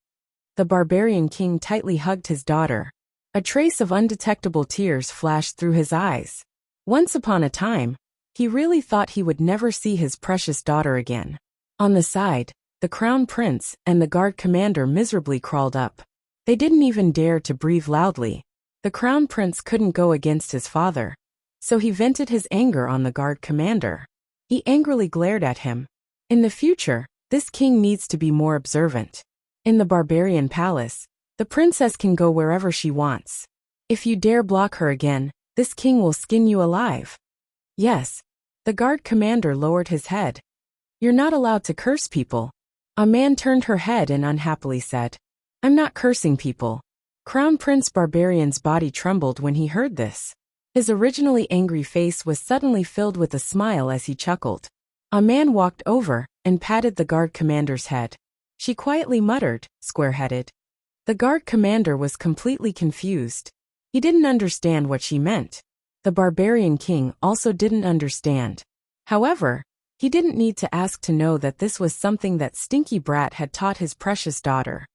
The barbarian king tightly hugged his daughter. A trace of undetectable tears flashed through his eyes. Once upon a time, he really thought he would never see his precious daughter again. On the side, the crown prince and the guard commander miserably crawled up. They didn't even dare to breathe loudly. The crown prince couldn't go against his father, so he vented his anger on the guard commander. He angrily glared at him. In the future, this king needs to be more observant. In the barbarian palace, the princess can go wherever she wants. If you dare block her again, this king will skin you alive. Yes. The guard commander lowered his head. You're not allowed to curse people. A man turned her head and unhappily said, I'm not cursing people. Crown Prince Barbarian's body trembled when he heard this. His originally angry face was suddenly filled with a smile as he chuckled. A man walked over and patted the guard commander's head. She quietly muttered, square-headed. The guard commander was completely confused. He didn't understand what she meant. The barbarian king also didn't understand. However, he didn't need to ask to know that this was something that stinky brat had taught his precious daughter.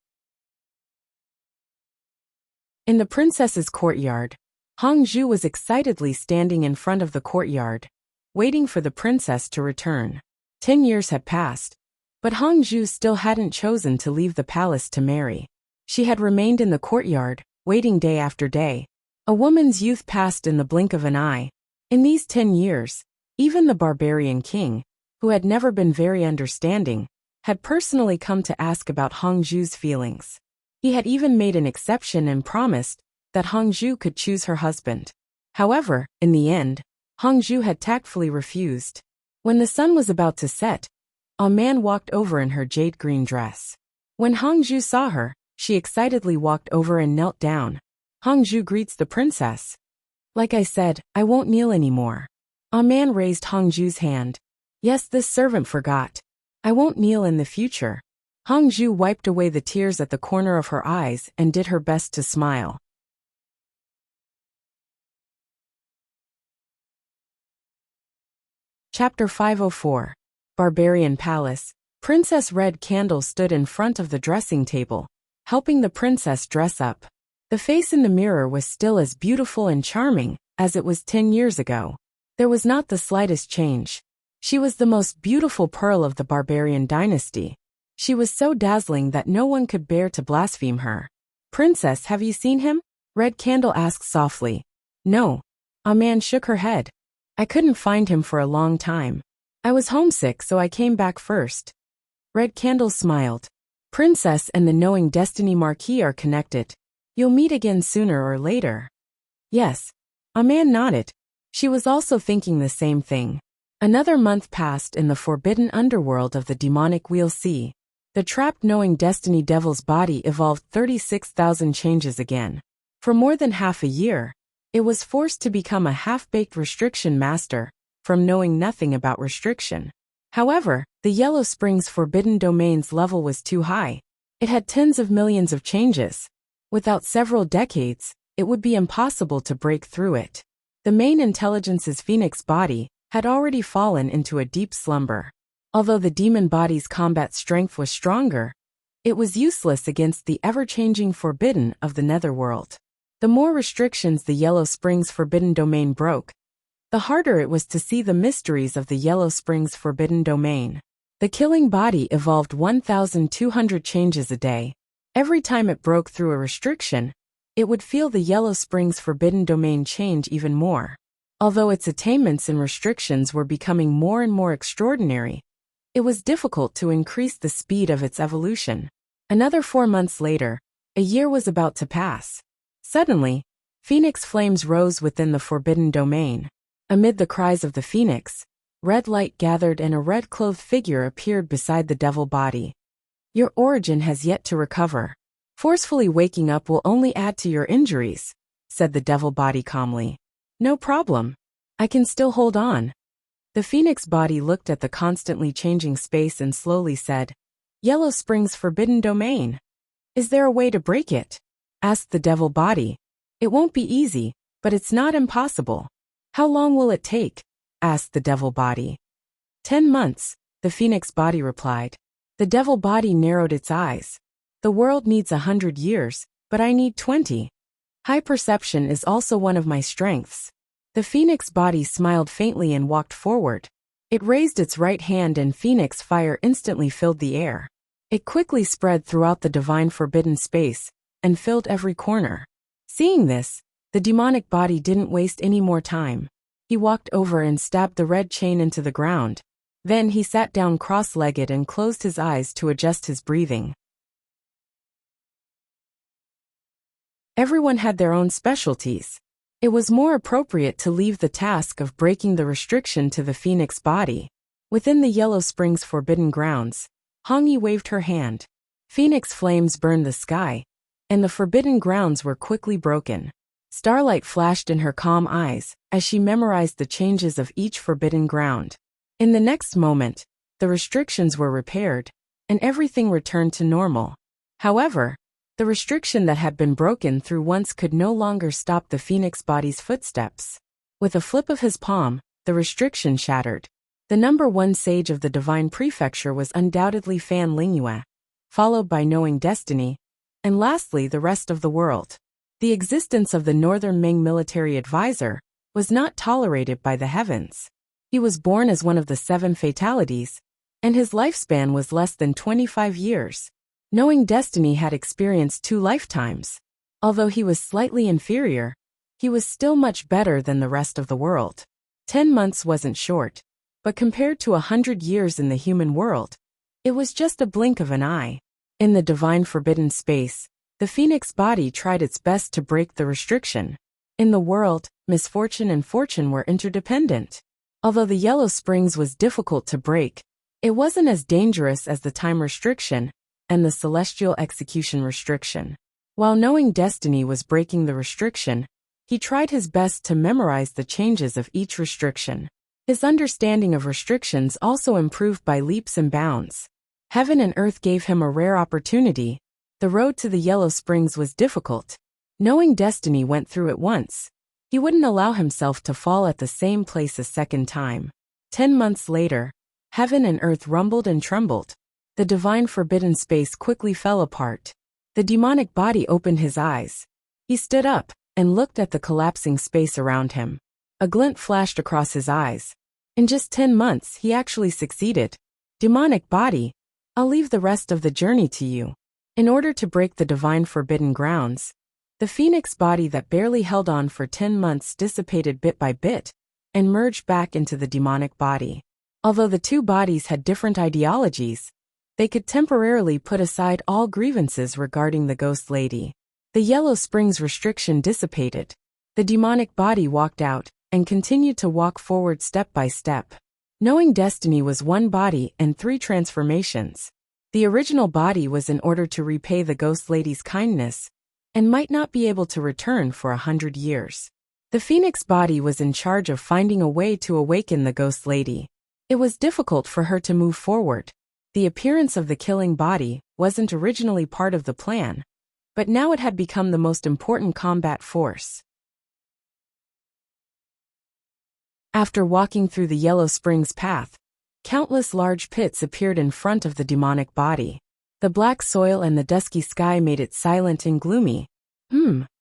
In the princess's courtyard, Hong Zhu was excitedly standing in front of the courtyard, waiting for the princess to return. 10 years had passed, but Hong Zhu still hadn't chosen to leave the palace to marry. She had remained in the courtyard, waiting day after day. A woman's youth passed in the blink of an eye. In these 10 years, even the barbarian king, who had never been very understanding, had personally come to ask about Hong Zhu's feelings. He had even made an exception and promised that Hongzhu could choose her husband. However, in the end, Hongzhu had tactfully refused. When the sun was about to set, a man walked over in her jade green dress. When Hongzhu saw her, she excitedly walked over and knelt down. Hongzhu greets the princess. Like I said, I won't kneel anymore. A man raised Hongzhu's hand. Yes, this servant forgot. I won't kneel in the future. Hongzhu wiped away the tears at the corner of her eyes and did her best to smile. Chapter 504. Barbarian Palace. Princess Red Candle stood in front of the dressing table, helping the princess dress up. The face in the mirror was still as beautiful and charming as it was 10 years ago. There was not the slightest change. She was the most beautiful pearl of the barbarian dynasty. She was so dazzling that no one could bear to blaspheme her. Princess, have you seen him? Red Candle asked softly. No. A man shook her head. I couldn't find him for a long time. I was homesick, so I came back first. Red Candle smiled. Princess and the knowing destiny Marquis are connected. You'll meet again sooner or later. Yes. A man nodded. She was also thinking the same thing. Another month passed in the forbidden underworld of the demonic Wuxia. The trapped knowing destiny devil's body evolved 36,000 changes again. For more than half a year, it was forced to become a half-baked restriction master, from knowing nothing about restriction. However, the Yellow Springs Forbidden Domain's level was too high. It had tens of millions of changes. Without several decades, it would be impossible to break through it. The main intelligence's phoenix body had already fallen into a deep slumber. Although the demon body's combat strength was stronger, it was useless against the ever-changing forbidden of the netherworld. The more restrictions the Yellow Springs Forbidden Domain broke, the harder it was to see the mysteries of the Yellow Springs Forbidden Domain. The killing body evolved 1,200 changes a day. Every time it broke through a restriction, it would feel the Yellow Springs Forbidden Domain change even more. Although its attainments and restrictions were becoming more and more extraordinary, it was difficult to increase the speed of its evolution. Another 4 months later, a year was about to pass. Suddenly, phoenix flames rose within the forbidden domain. Amid the cries of the phoenix, red light gathered and a red-clothed figure appeared beside the devil body. Your origin has yet to recover. Forcefully waking up will only add to your injuries, said the devil body calmly. No problem. I can still hold on. The phoenix body looked at the constantly changing space and slowly said, Yellow Springs Forbidden Domain. Is there a way to break it? Asked the devil body. It won't be easy, but it's not impossible. How long will it take? Asked the devil body. 10 months, the phoenix body replied. The devil body narrowed its eyes. The world needs 100 years, but I need 20. High perception is also one of my strengths. The phoenix body smiled faintly and walked forward. It raised its right hand and phoenix fire instantly filled the air. It quickly spread throughout the divine forbidden space and filled every corner. Seeing this, the demonic body didn't waste any more time. He walked over and stabbed the red chain into the ground. Then he sat down cross-legged and closed his eyes to adjust his breathing. Everyone had their own specialties. It was more appropriate to leave the task of breaking the restriction to the phoenix body. Within the Yellow Springs Forbidden Grounds, Hongyi waved her hand. Phoenix flames burned the sky, and the forbidden grounds were quickly broken. Starlight flashed in her calm eyes as she memorized the changes of each forbidden ground. In the next moment, the restrictions were repaired, and everything returned to normal. However, the restriction that had been broken through once could no longer stop the phoenix body's footsteps. With a flip of his palm, the restriction shattered. The number 1 sage of the divine prefecture was undoubtedly Fan Lingyue, followed by Knowing Destiny, and lastly the rest of the world. The existence of the Northern Ming military advisor was not tolerated by the heavens. He was born as one of the 7 fatalities, and his lifespan was less than 25 years. Knowing Destiny had experienced 2 lifetimes. Although he was slightly inferior, he was still much better than the rest of the world. 10 months wasn't short, but compared to 100 years in the human world, it was just a blink of an eye. In the divine forbidden space, The phoenix body tried its best to break the restriction. In the world, misfortune and fortune were interdependent. Although the Yellow Springs was difficult to break, it wasn't as dangerous as the time restriction and the celestial execution restriction. While knowing destiny was breaking the restriction, he tried his best to memorize the changes of each restriction. His understanding of restrictions also improved by leaps and bounds. Heaven and earth gave him a rare opportunity. The road to the Yellow Springs was difficult. Knowing destiny went through it once. He wouldn't allow himself to fall at the same place a second time. 10 months later, heaven and earth rumbled and trembled. The divine forbidden space quickly fell apart. The demonic body opened his eyes. He stood up and looked at the collapsing space around him. A glint flashed across his eyes. In just 10 months, he actually succeeded. Demonic body, I'll leave the rest of the journey to you. In order to break the divine forbidden grounds, the phoenix body that barely held on for 10 months dissipated bit by bit and merged back into the demonic body. Although the two bodies had different ideologies, they could temporarily put aside all grievances regarding the ghost lady. The Yellow Springs restriction dissipated. The demonic body walked out and continued to walk forward step by step. Knowing destiny was one body and 3 transformations. The original body was in order to repay the ghost lady's kindness and might not be able to return for 100 years. The phoenix body was in charge of finding a way to awaken the ghost lady. It was difficult for her to move forward. The appearance of the killing body wasn't originally part of the plan, but now it had become the most important combat force. After walking through the Yellow Springs path, countless large pits appeared in front of the demonic body. The black soil and the dusky sky made it silent and gloomy.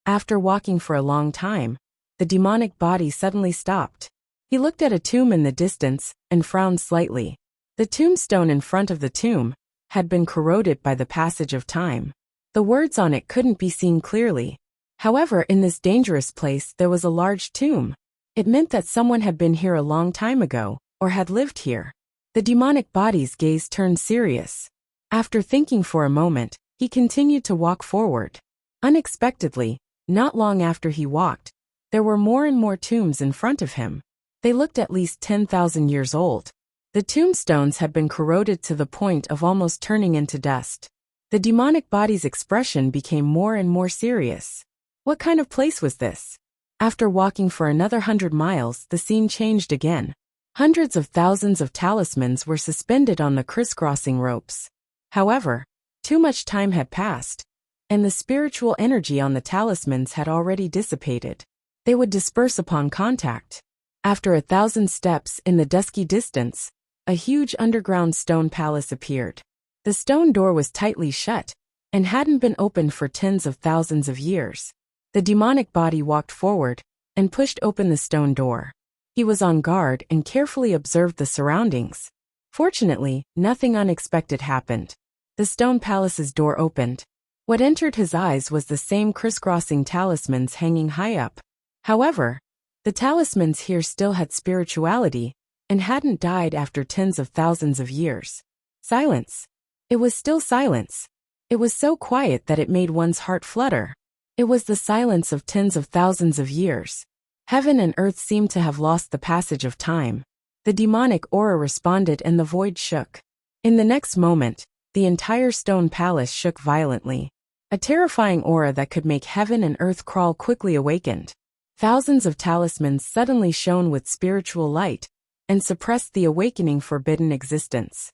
After walking for a long time, the demonic body suddenly stopped. He looked at a tomb in the distance and frowned slightly. The tombstone in front of the tomb had been corroded by the passage of time. The words on it couldn't be seen clearly. However, in this dangerous place there was a large tomb. It meant that someone had been here a long time ago, or had lived here. The demonic body's gaze turned serious. After thinking for a moment, he continued to walk forward. Unexpectedly, not long after he walked, there were more and more tombs in front of him. They looked at least 10,000 years old. The tombstones had been corroded to the point of almost turning into dust. The demonic body's expression became more and more serious. What kind of place was this? After walking for another 100 miles, the scene changed again. Hundreds of thousands of talismans were suspended on the crisscrossing ropes. However, too much time had passed, and the spiritual energy on the talismans had already dissipated. They would disperse upon contact. After 1,000 steps in the dusky distance, a huge underground stone palace appeared. The stone door was tightly shut and hadn't been opened for tens of thousands of years. The demonic body walked forward and pushed open the stone door. He was on guard and carefully observed the surroundings. Fortunately, nothing unexpected happened. The stone palace's door opened. What entered his eyes was the same crisscrossing talismans hanging high up. However, the talismans here still had spirituality and hadn't died after tens of thousands of years. Silence. It was still silence. It was so quiet that it made one's heart flutter. It was the silence of tens of thousands of years. Heaven and earth seemed to have lost the passage of time. The demonic aura responded and the void shook. In the next moment, the entire stone palace shook violently. A terrifying aura that could make heaven and earth crawl quickly awakened. Thousands of talismans suddenly shone with spiritual light and suppressed the awakening forbidden existence.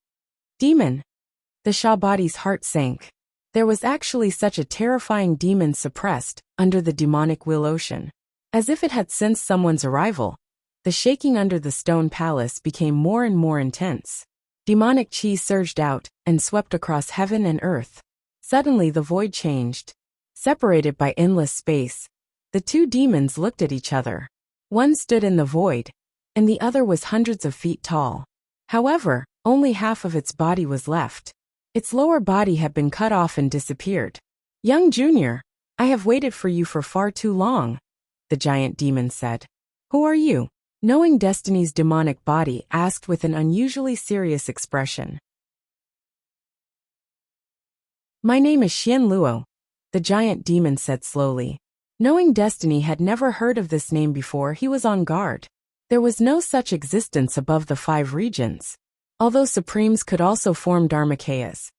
Demon. The Shah body's heart sank. There was actually such a terrifying demon suppressed under the demonic will ocean. As if it had sensed someone's arrival, the shaking under the stone palace became more and more intense. Demonic chi surged out and swept across heaven and earth. Suddenly the void changed. Separated by endless space, the two demons looked at each other. One stood in the void, and the other was hundreds of feet tall. However, only half of its body was left. Its lower body had been cut off and disappeared. "Young Junior, I have waited for you for far too long," the giant demon said. "Who are you?" Knowing Destiny's demonic body asked with an unusually serious expression. "My name is Xian Luo," the giant demon said slowly. Knowing Destiny had never heard of this name before, he was on guard. There was no such existence above the 5 regions. Although Supremes could also form Dharmakayas,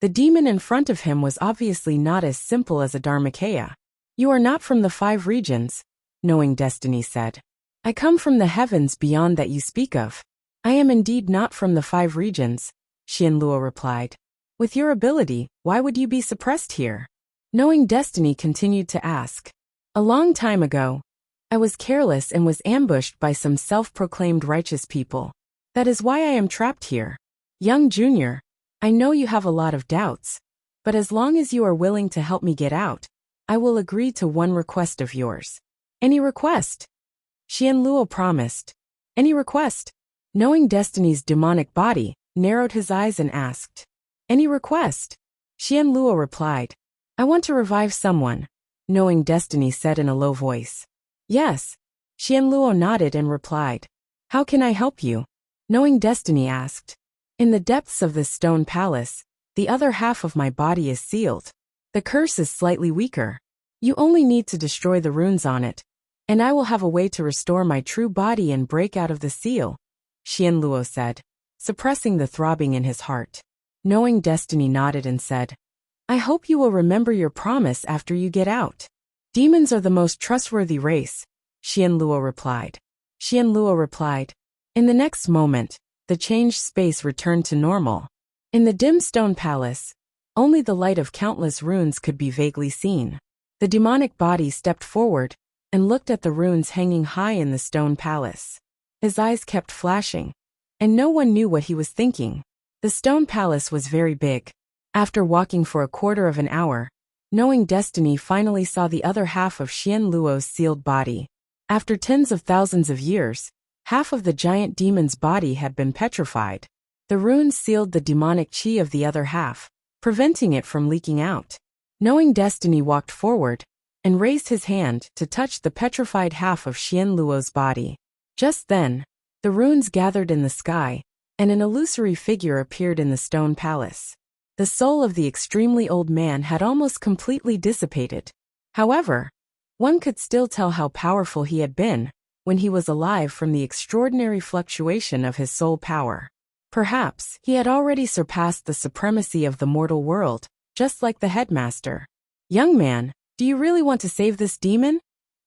the demon in front of him was obviously not as simple as a Dharmakaya. You are not from the 5 regions, Knowing Destiny said. I come from the heavens beyond that you speak of. I am indeed not from the 5 regions, Xianluo replied. With your ability, why would you be suppressed here? Knowing Destiny continued to ask. A long time ago, I was careless and was ambushed by some self-proclaimed righteous people. That is why I am trapped here. Young Junior, I know you have a lot of doubts, but as long as you are willing to help me get out, I will agree to one request of yours. Any request? Xianluo promised. Any request? Knowing Destiny's demonic body, narrowed his eyes and asked. Any request? Xianluo replied. I want to revive someone, Knowing Destiny said in a low voice. Yes. Xianluo nodded and replied. How can I help you? Knowing Destiny asked. In the depths of this stone palace, the other half of my body is sealed. The curse is slightly weaker. You only need to destroy the runes on it, and I will have a way to restore my true body and break out of the seal, Xianluo said, suppressing the throbbing in his heart. Knowing Destiny nodded and said, I hope you will remember your promise after you get out. Demons are the most trustworthy race, Xianluo replied. Xianluo replied. In the next moment, the changed space returned to normal. In the dim stone palace, only the light of countless runes could be vaguely seen. The demonic body stepped forward and looked at the runes hanging high in the stone palace. His eyes kept flashing, and no one knew what he was thinking. The stone palace was very big. After walking for a quarter of an hour, Knowing Destiny finally saw the other half of Xianluo's sealed body. After tens of thousands of years, half of the giant demon's body had been petrified. The runes sealed the demonic chi of the other half, preventing it from leaking out. Knowing Destiny walked forward and raised his hand to touch the petrified half of Xianluo's body. Just then, the runes gathered in the sky, and an illusory figure appeared in the stone palace. The soul of the extremely old man had almost completely dissipated. However, one could still tell how powerful he had been when he was alive from the extraordinary fluctuation of his soul power. Perhaps he had already surpassed the supremacy of the mortal world, just like the headmaster. Young man, do you really want to save this demon?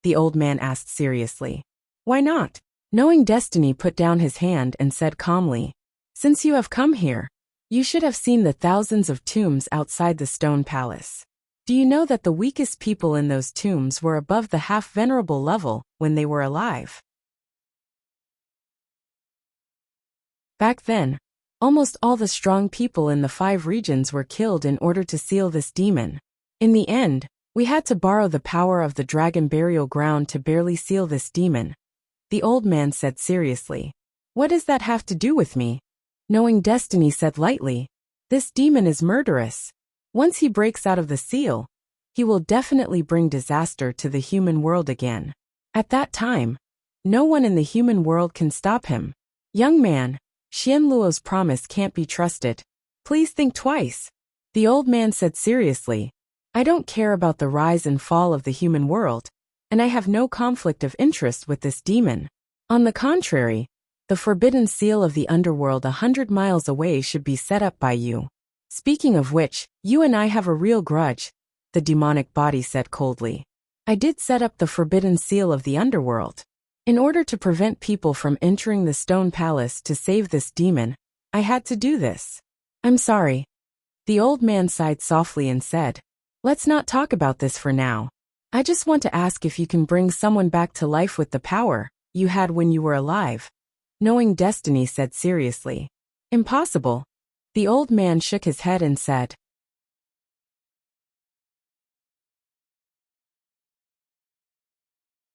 The old man asked seriously. Why not? Knowing Destiny put down his hand and said calmly. Since you have come here, you should have seen the thousands of tombs outside the stone palace. Do you know that the weakest people in those tombs were above the half-venerable level when they were alive? Back then, almost all the strong people in the 5 regions were killed in order to seal this demon. In the end, we had to borrow the power of the dragon burial ground to barely seal this demon, the old man said seriously. What does that have to do with me? Knowing Destiny said lightly. This demon is murderous. Once he breaks out of the seal, he will definitely bring disaster to the human world again. At that time, no one in the human world can stop him. Young man, Xianluo's promise can't be trusted. Please think twice. The old man said seriously. I don't care about the rise and fall of the human world, and I have no conflict of interest with this demon. On the contrary, the forbidden seal of the underworld 100 miles away should be set up by you. Speaking of which, you and I have a real grudge, the demonic body said coldly. I did set up the forbidden seal of the underworld. In order to prevent people from entering the stone palace to save this demon, I had to do this. I'm sorry. The old man sighed softly and said, let's not talk about this for now. I just want to ask if you can bring someone back to life with the power you had when you were alive. Knowing Destiny said seriously. Impossible. The old man shook his head and said.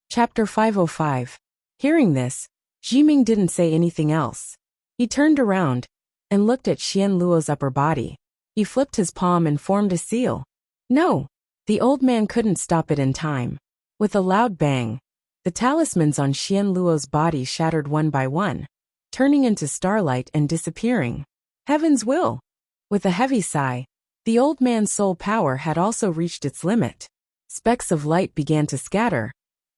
Chapter 505. Hearing this, Jiming didn't say anything else. He turned around and looked at Xianluo's upper body. He flipped his palm and formed a seal. No! The old man couldn't stop it in time. With a loud bang, the talismans on Xianluo's body shattered one by one, turning into starlight and disappearing. Heaven's will! With a heavy sigh, The old man's soul power had also reached its limit. Specks of light began to scatter,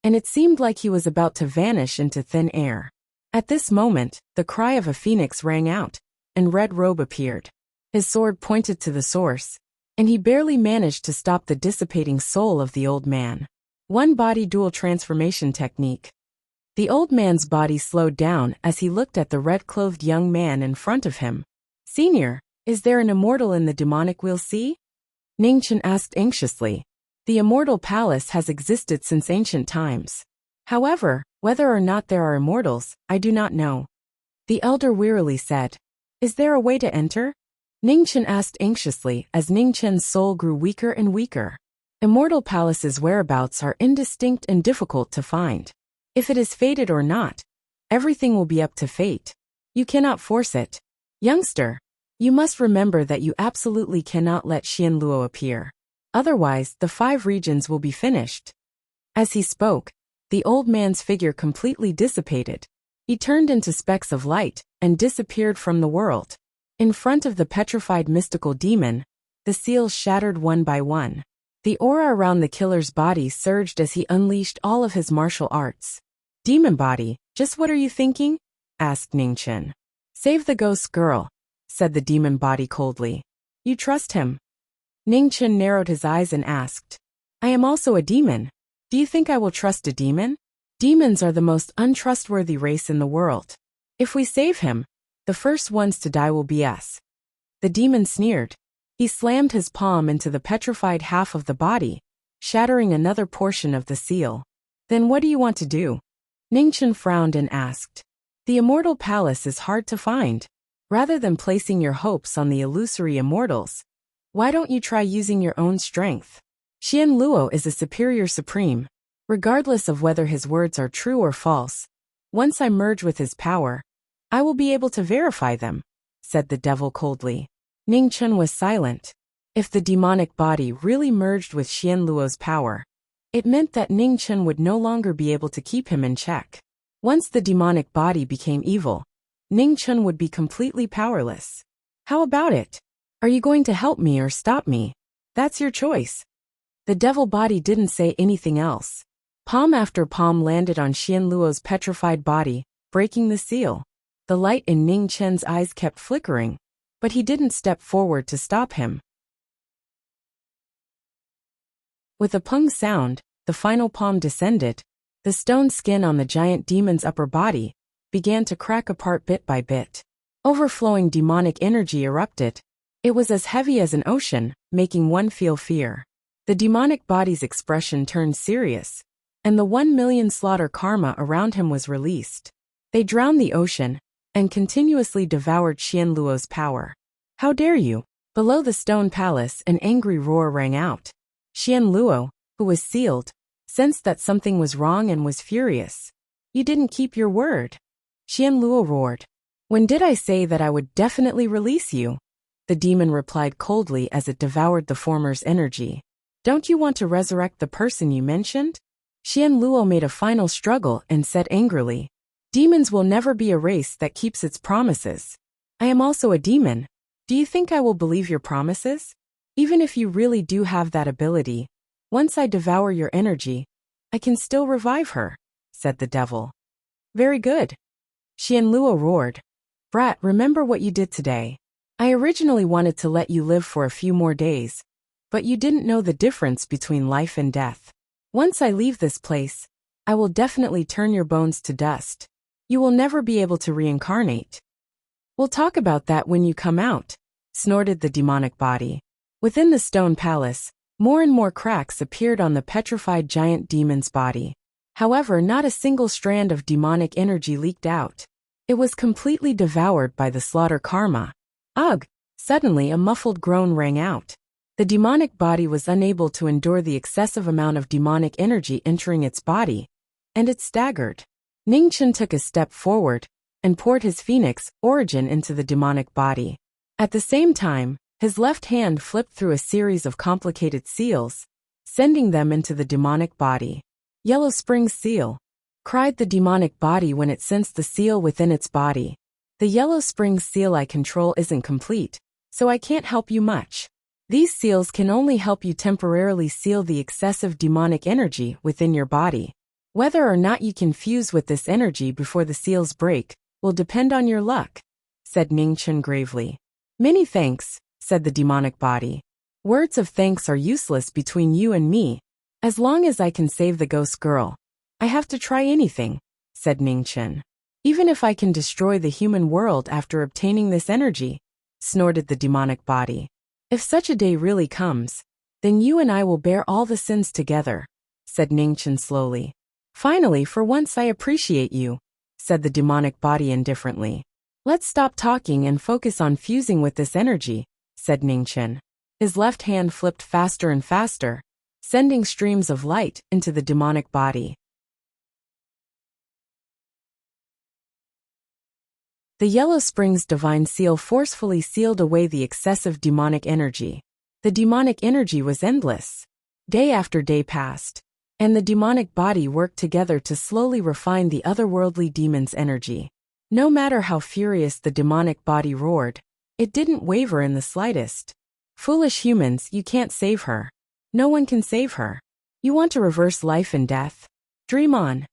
and it seemed like he was about to vanish into thin air. At this moment, the cry of a phoenix rang out, and Red Robe appeared. His sword pointed to the source, and he barely managed to stop the dissipating soul of the old man. One body dual transformation technique. The old man's body slowed down as he looked at the red-clothed young man in front of him. "Senior, is there an immortal in the demonic we'll see?" Ningchen asked anxiously. The immortal palace has existed since ancient times. However, whether or not there are immortals, I do not know. The elder wearily said. "Is there a way to enter?" Ningchen asked anxiously as Ningchen's soul grew weaker and weaker. Immortal palace's whereabouts are indistinct and difficult to find. If it is fated or not, everything will be up to fate. You cannot force it. Youngster, you must remember that you absolutely cannot let Xianluo appear. Otherwise, the 5 regions will be finished. As he spoke, the old man's figure completely dissipated. He turned into specks of light and disappeared from the world. In front of the petrified mystical demon, the seals shattered one by one. The aura around the killer's body surged as he unleashed all of his martial arts. "Demon body, just what are you thinking?" asked Ningchen. "Save the ghost girl," said the demon body coldly. "You trust him?" Ningchen narrowed his eyes and asked. "I am also a demon. Do you think I will trust a demon? Demons are the most untrustworthy race in the world. If we save him, the first ones to die will be us." The demon sneered. He slammed his palm into the petrified half of the body, shattering another portion of the seal. "Then what do you want to do?" Ningchen frowned and asked. "The immortal palace is hard to find. Rather than placing your hopes on the illusory immortals, why don't you try using your own strength? Xianluo is a superior supreme, regardless of whether his words are true or false. Once I merge with his power, I will be able to verify them," said the devil coldly. Ningchen was silent. If the demonic body really merged with Xianluo's power, it meant that Ningchen would no longer be able to keep him in check. Once the demonic body became evil, Ningchen would be completely powerless. "How about it? Are you going to help me or stop me? That's your choice." The devil body didn't say anything else. Palm after palm landed on Xianluo's petrified body, breaking the seal. The light in Ningchen's eyes kept flickering, but he didn't step forward to stop him. With a pung sound, the final palm descended. The stone skin on the giant demon's upper body began to crack apart bit by bit. Overflowing demonic energy erupted. It was as heavy as an ocean, making one feel fear. The demonic body's expression turned serious, and the 1,000,000 slaughter karma around him was released. They drowned the ocean and continuously devoured Xianluo's power. "How dare you!" Below the stone palace, an angry roar rang out. Xianluo, who was sealed, sensed that something was wrong and was furious. "You didn't keep your word," Xianluo roared. "When did I say that I would definitely release you?" The demon replied coldly as it devoured the former's energy. "Don't you want to resurrect the person you mentioned?" Xianluo made a final struggle and said angrily, "Demons will never be a race that keeps its promises. I am also a demon. Do you think I will believe your promises? Even if you really do have that ability, once I devour your energy, I can still revive her," said the devil. "Very good." Xianluo roared. "Brat, remember what you did today. I originally wanted to let you live for a few more days, but you didn't know the difference between life and death. Once I leave this place, I will definitely turn your bones to dust. You will never be able to reincarnate." "We'll talk about that when you come out," snorted the demonic body. Within the stone palace, more and more cracks appeared on the petrified giant demon's body. However, not a single strand of demonic energy leaked out. It was completely devoured by the slaughter karma. Ugh! Suddenly a muffled groan rang out. The demonic body was unable to endure the excessive amount of demonic energy entering its body, and it staggered. Ningchen took a step forward and poured his phoenix origin into the demonic body. At the same time, his left hand flipped through a series of complicated seals, sending them into the demonic body. "Yellow Spring Seal," cried the demonic body when it sensed the seal within its body. "The Yellow Spring Seal I control isn't complete, so I can't help you much. These seals can only help you temporarily seal the excessive demonic energy within your body. Whether or not you can fuse with this energy before the seals break will depend on your luck, said Ningchen gravely. Many thanks, said the demonic body. Words of thanks are useless between you and me. As long as I can save the ghost girl, I have to try anything, said Ningchen. Even if I can destroy the human world after obtaining this energy, snorted the demonic body. If such a day really comes, then you and I will bear all the sins together, said Ningchen slowly. Finally, for once I appreciate you, said the demonic body indifferently. Let's stop talking and focus on fusing with this energy, said Ningchen. His left hand flipped faster and faster, sending streams of light into the demonic body. The Yellow Springs Divine Seal forcefully sealed away the excessive demonic energy. The demonic energy was endless. Day after day passed, and the demonic body worked together to slowly refine the otherworldly demon's energy. No matter how furious the demonic body roared, it didn't waver in the slightest. Foolish humans, you can't save her. No one can save her. You want to reverse life and death? Dream on.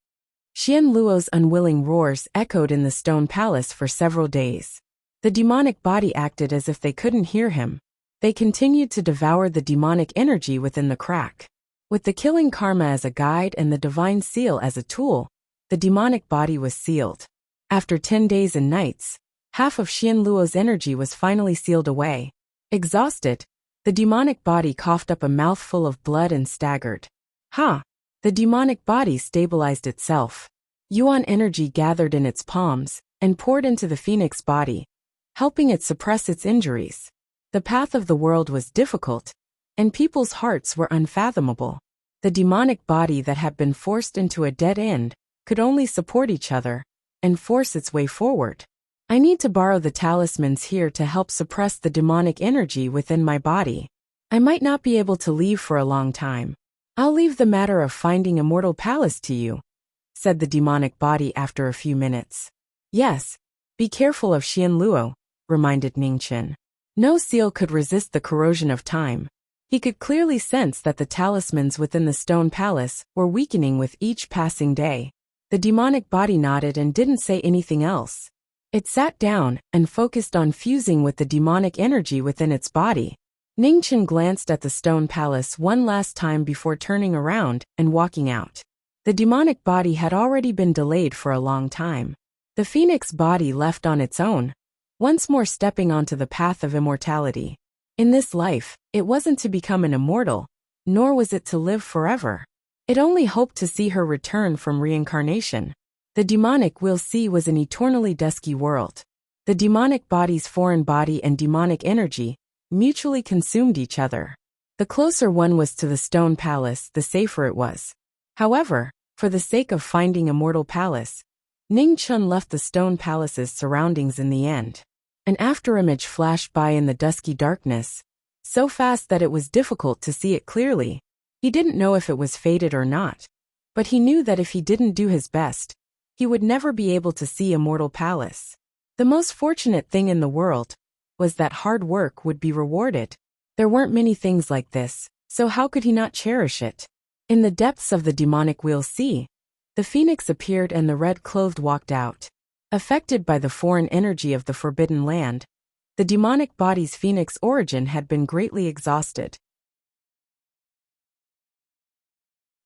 Xian Luo's unwilling roars echoed in the stone palace for several days. The demonic body acted as if they couldn't hear him. They continued to devour the demonic energy within the crack. With the killing karma as a guide and the divine seal as a tool, the demonic body was sealed. After 10 days and nights, half of Xian Luo's energy was finally sealed away. Exhausted, the demonic body coughed up a mouthful of blood and staggered. The demonic body stabilized itself. Yuan energy gathered in its palms and poured into the phoenix body, helping it suppress its injuries. The path of the world was difficult, and people's hearts were unfathomable. The demonic body that had been forced into a dead end could only support each other and force its way forward. I need to borrow the talismans here to help suppress the demonic energy within my body. I might not be able to leave for a long time. I'll leave the matter of finding Immortal Palace to you, said the demonic body after a few minutes. Yes, be careful of Xian Luo, reminded Ningchen. No seal could resist the corrosion of time. He could clearly sense that the talismans within the stone palace were weakening with each passing day. The demonic body nodded and didn't say anything else. It sat down and focused on fusing with the demonic energy within its body. Ningchen glanced at the stone palace one last time before turning around and walking out. The demonic body had already been delayed for a long time. The phoenix body left on its own, once more stepping onto the path of immortality. In this life, it wasn't to become an immortal, nor was it to live forever. It only hoped to see her return from reincarnation. The demonic will see was an eternally dusky world. The demonic body's foreign body and demonic energy mutually consumed each other. The closer one was to the stone palace, the safer it was. However, for the sake of finding Immortal Palace, Ningchen left the stone palace's surroundings in the end. An afterimage flashed by in the dusky darkness, so fast that it was difficult to see it clearly. He didn't know if it was fated or not, but he knew that if he didn't do his best, he would never be able to see Immortal Palace. The most fortunate thing in the world was that hard work would be rewarded. There weren't many things like this, so how could he not cherish it? In the depths of the demonic wheel sea, the phoenix appeared and the red-clothed walked out. Affected by the foreign energy of the forbidden land, the demonic body's phoenix origin had been greatly exhausted.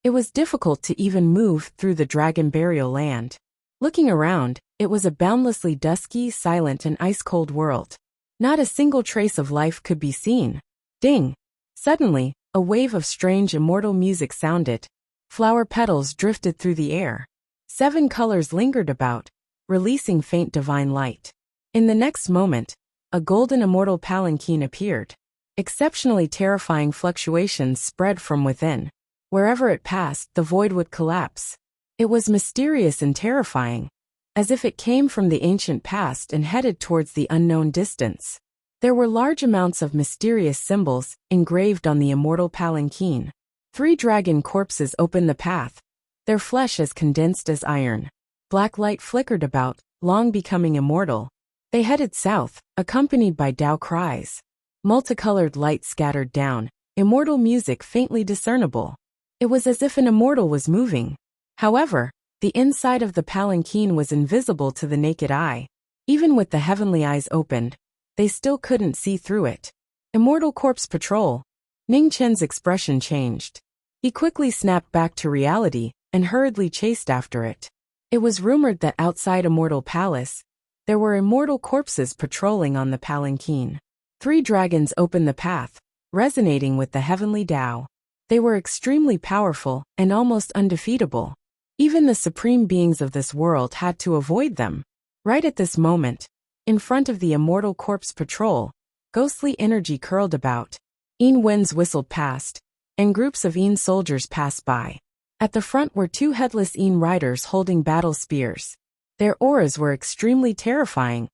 It was difficult to even move through the dragon burial land. Looking around, it was a boundlessly dusky, silent and ice-cold world. Not a single trace of life could be seen. Ding! Suddenly, a wave of strange immortal music sounded. Flower petals drifted through the air. 7 colors lingered about, releasing faint divine light. In the next moment, a golden immortal palanquin appeared. Exceptionally terrifying fluctuations spread from within. Wherever it passed, the void would collapse. It was mysterious and terrifying, as if it came from the ancient past and headed towards the unknown distance. There were large amounts of mysterious symbols engraved on the immortal palanquin. 3 dragon corpses opened the path, their flesh as condensed as iron. Black light flickered about, long becoming immortal. They headed south, accompanied by Dao cries. Multicolored light scattered down, immortal music faintly discernible. It was as if an immortal was moving. However, the inside of the palanquin was invisible to the naked eye. Even with the heavenly eyes opened, they still couldn't see through it. Immortal Corpse Patrol. Ning Chen's expression changed. He quickly snapped back to reality and hurriedly chased after it. It was rumored that outside Immortal Palace, there were immortal corpses patrolling on the palanquin. 3 dragons opened the path, resonating with the heavenly Tao. They were extremely powerful and almost undefeatable. Even the supreme beings of this world had to avoid them. Right at this moment, in front of the Immortal Corpse Patrol, ghostly energy curled about. Yin winds whistled past, and groups of Yin soldiers passed by. At the front were 2 headless Yin riders holding battle spears. Their auras were extremely terrifying,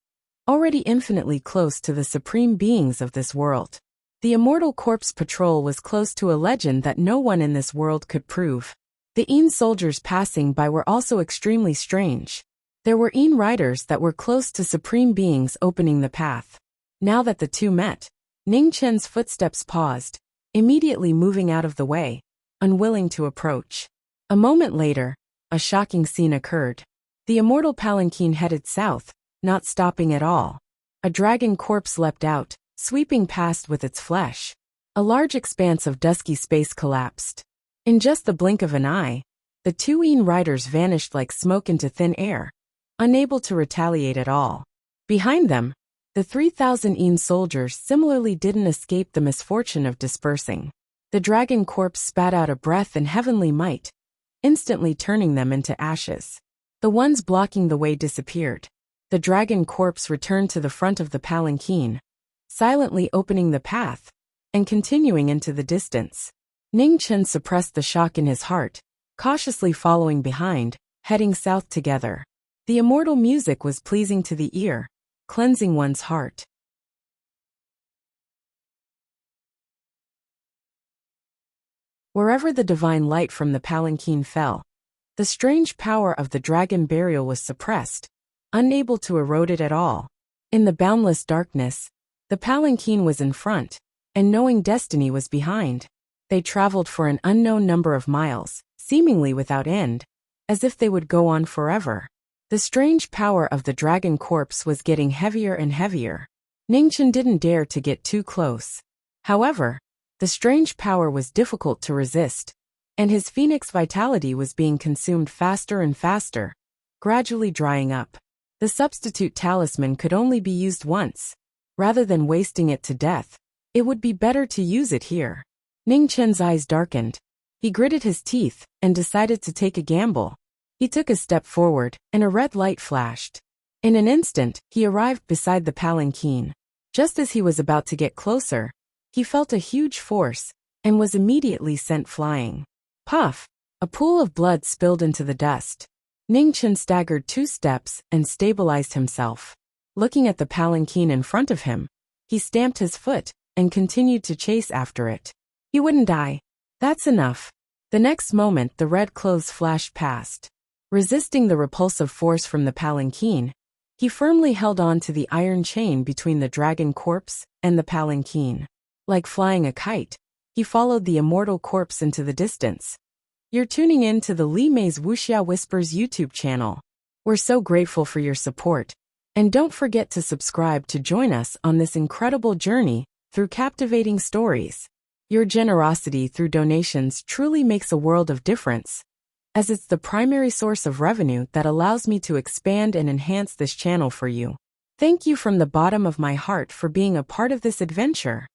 already infinitely close to the supreme beings of this world. The Immortal Corpse Patrol was close to a legend that no one in this world could prove. The Yin soldiers passing by were also extremely strange. There were Yin riders that were close to supreme beings opening the path. Now that the two met, Ning Chen's footsteps paused, immediately moving out of the way, unwilling to approach. A moment later, a shocking scene occurred. The immortal palanquin headed south, not stopping at all. A dragon corpse leapt out, sweeping past with its flesh. A large expanse of dusky space collapsed. In just the blink of an eye, the 2 Yin riders vanished like smoke into thin air, unable to retaliate at all. Behind them, the 3,000 Yin soldiers similarly didn't escape the misfortune of dispersing. The dragon corpse spat out a breath in heavenly might, instantly turning them into ashes. The ones blocking the way disappeared. The dragon corpse returned to the front of the palanquin, silently opening the path and continuing into the distance. Ning Chen suppressed the shock in his heart, cautiously following behind, heading south together. The immortal music was pleasing to the ear, cleansing one's heart. Wherever the divine light from the palanquin fell, the strange power of the dragon burial was suppressed, unable to erode it at all. In the boundless darkness, the palanquin was in front, and knowing destiny was behind. They traveled for an unknown number of miles, seemingly without end, as if they would go on forever. The strange power of the dragon corpse was getting heavier and heavier. Ning Chen didn't dare to get too close. However, the strange power was difficult to resist, and his phoenix vitality was being consumed faster and faster, gradually drying up. The substitute talisman could only be used once. Rather than wasting it to death, it would be better to use it here. Ning Chen's eyes darkened. He gritted his teeth and decided to take a gamble. He took a step forward, and a red light flashed. In an instant, he arrived beside the palanquin. Just as he was about to get closer, he felt a huge force, and was immediately sent flying. Puff! A pool of blood spilled into the dust. Ning Chen staggered 2 steps and stabilized himself. Looking at the palanquin in front of him, he stamped his foot and continued to chase after it. He wouldn't die. That's enough. The next moment the red clothes flashed past. Resisting the repulsive force from the palanquin, he firmly held on to the iron chain between the dragon corpse and the palanquin. Like flying a kite, he followed the immortal corpse into the distance. You're tuning in to the Li Mei's Wuxia Whispers YouTube channel. We're so grateful for your support. And don't forget to subscribe to join us on this incredible journey through captivating stories. Your generosity through donations truly makes a world of difference, as it's the primary source of revenue that allows me to expand and enhance this channel for you. Thank you from the bottom of my heart for being a part of this adventure.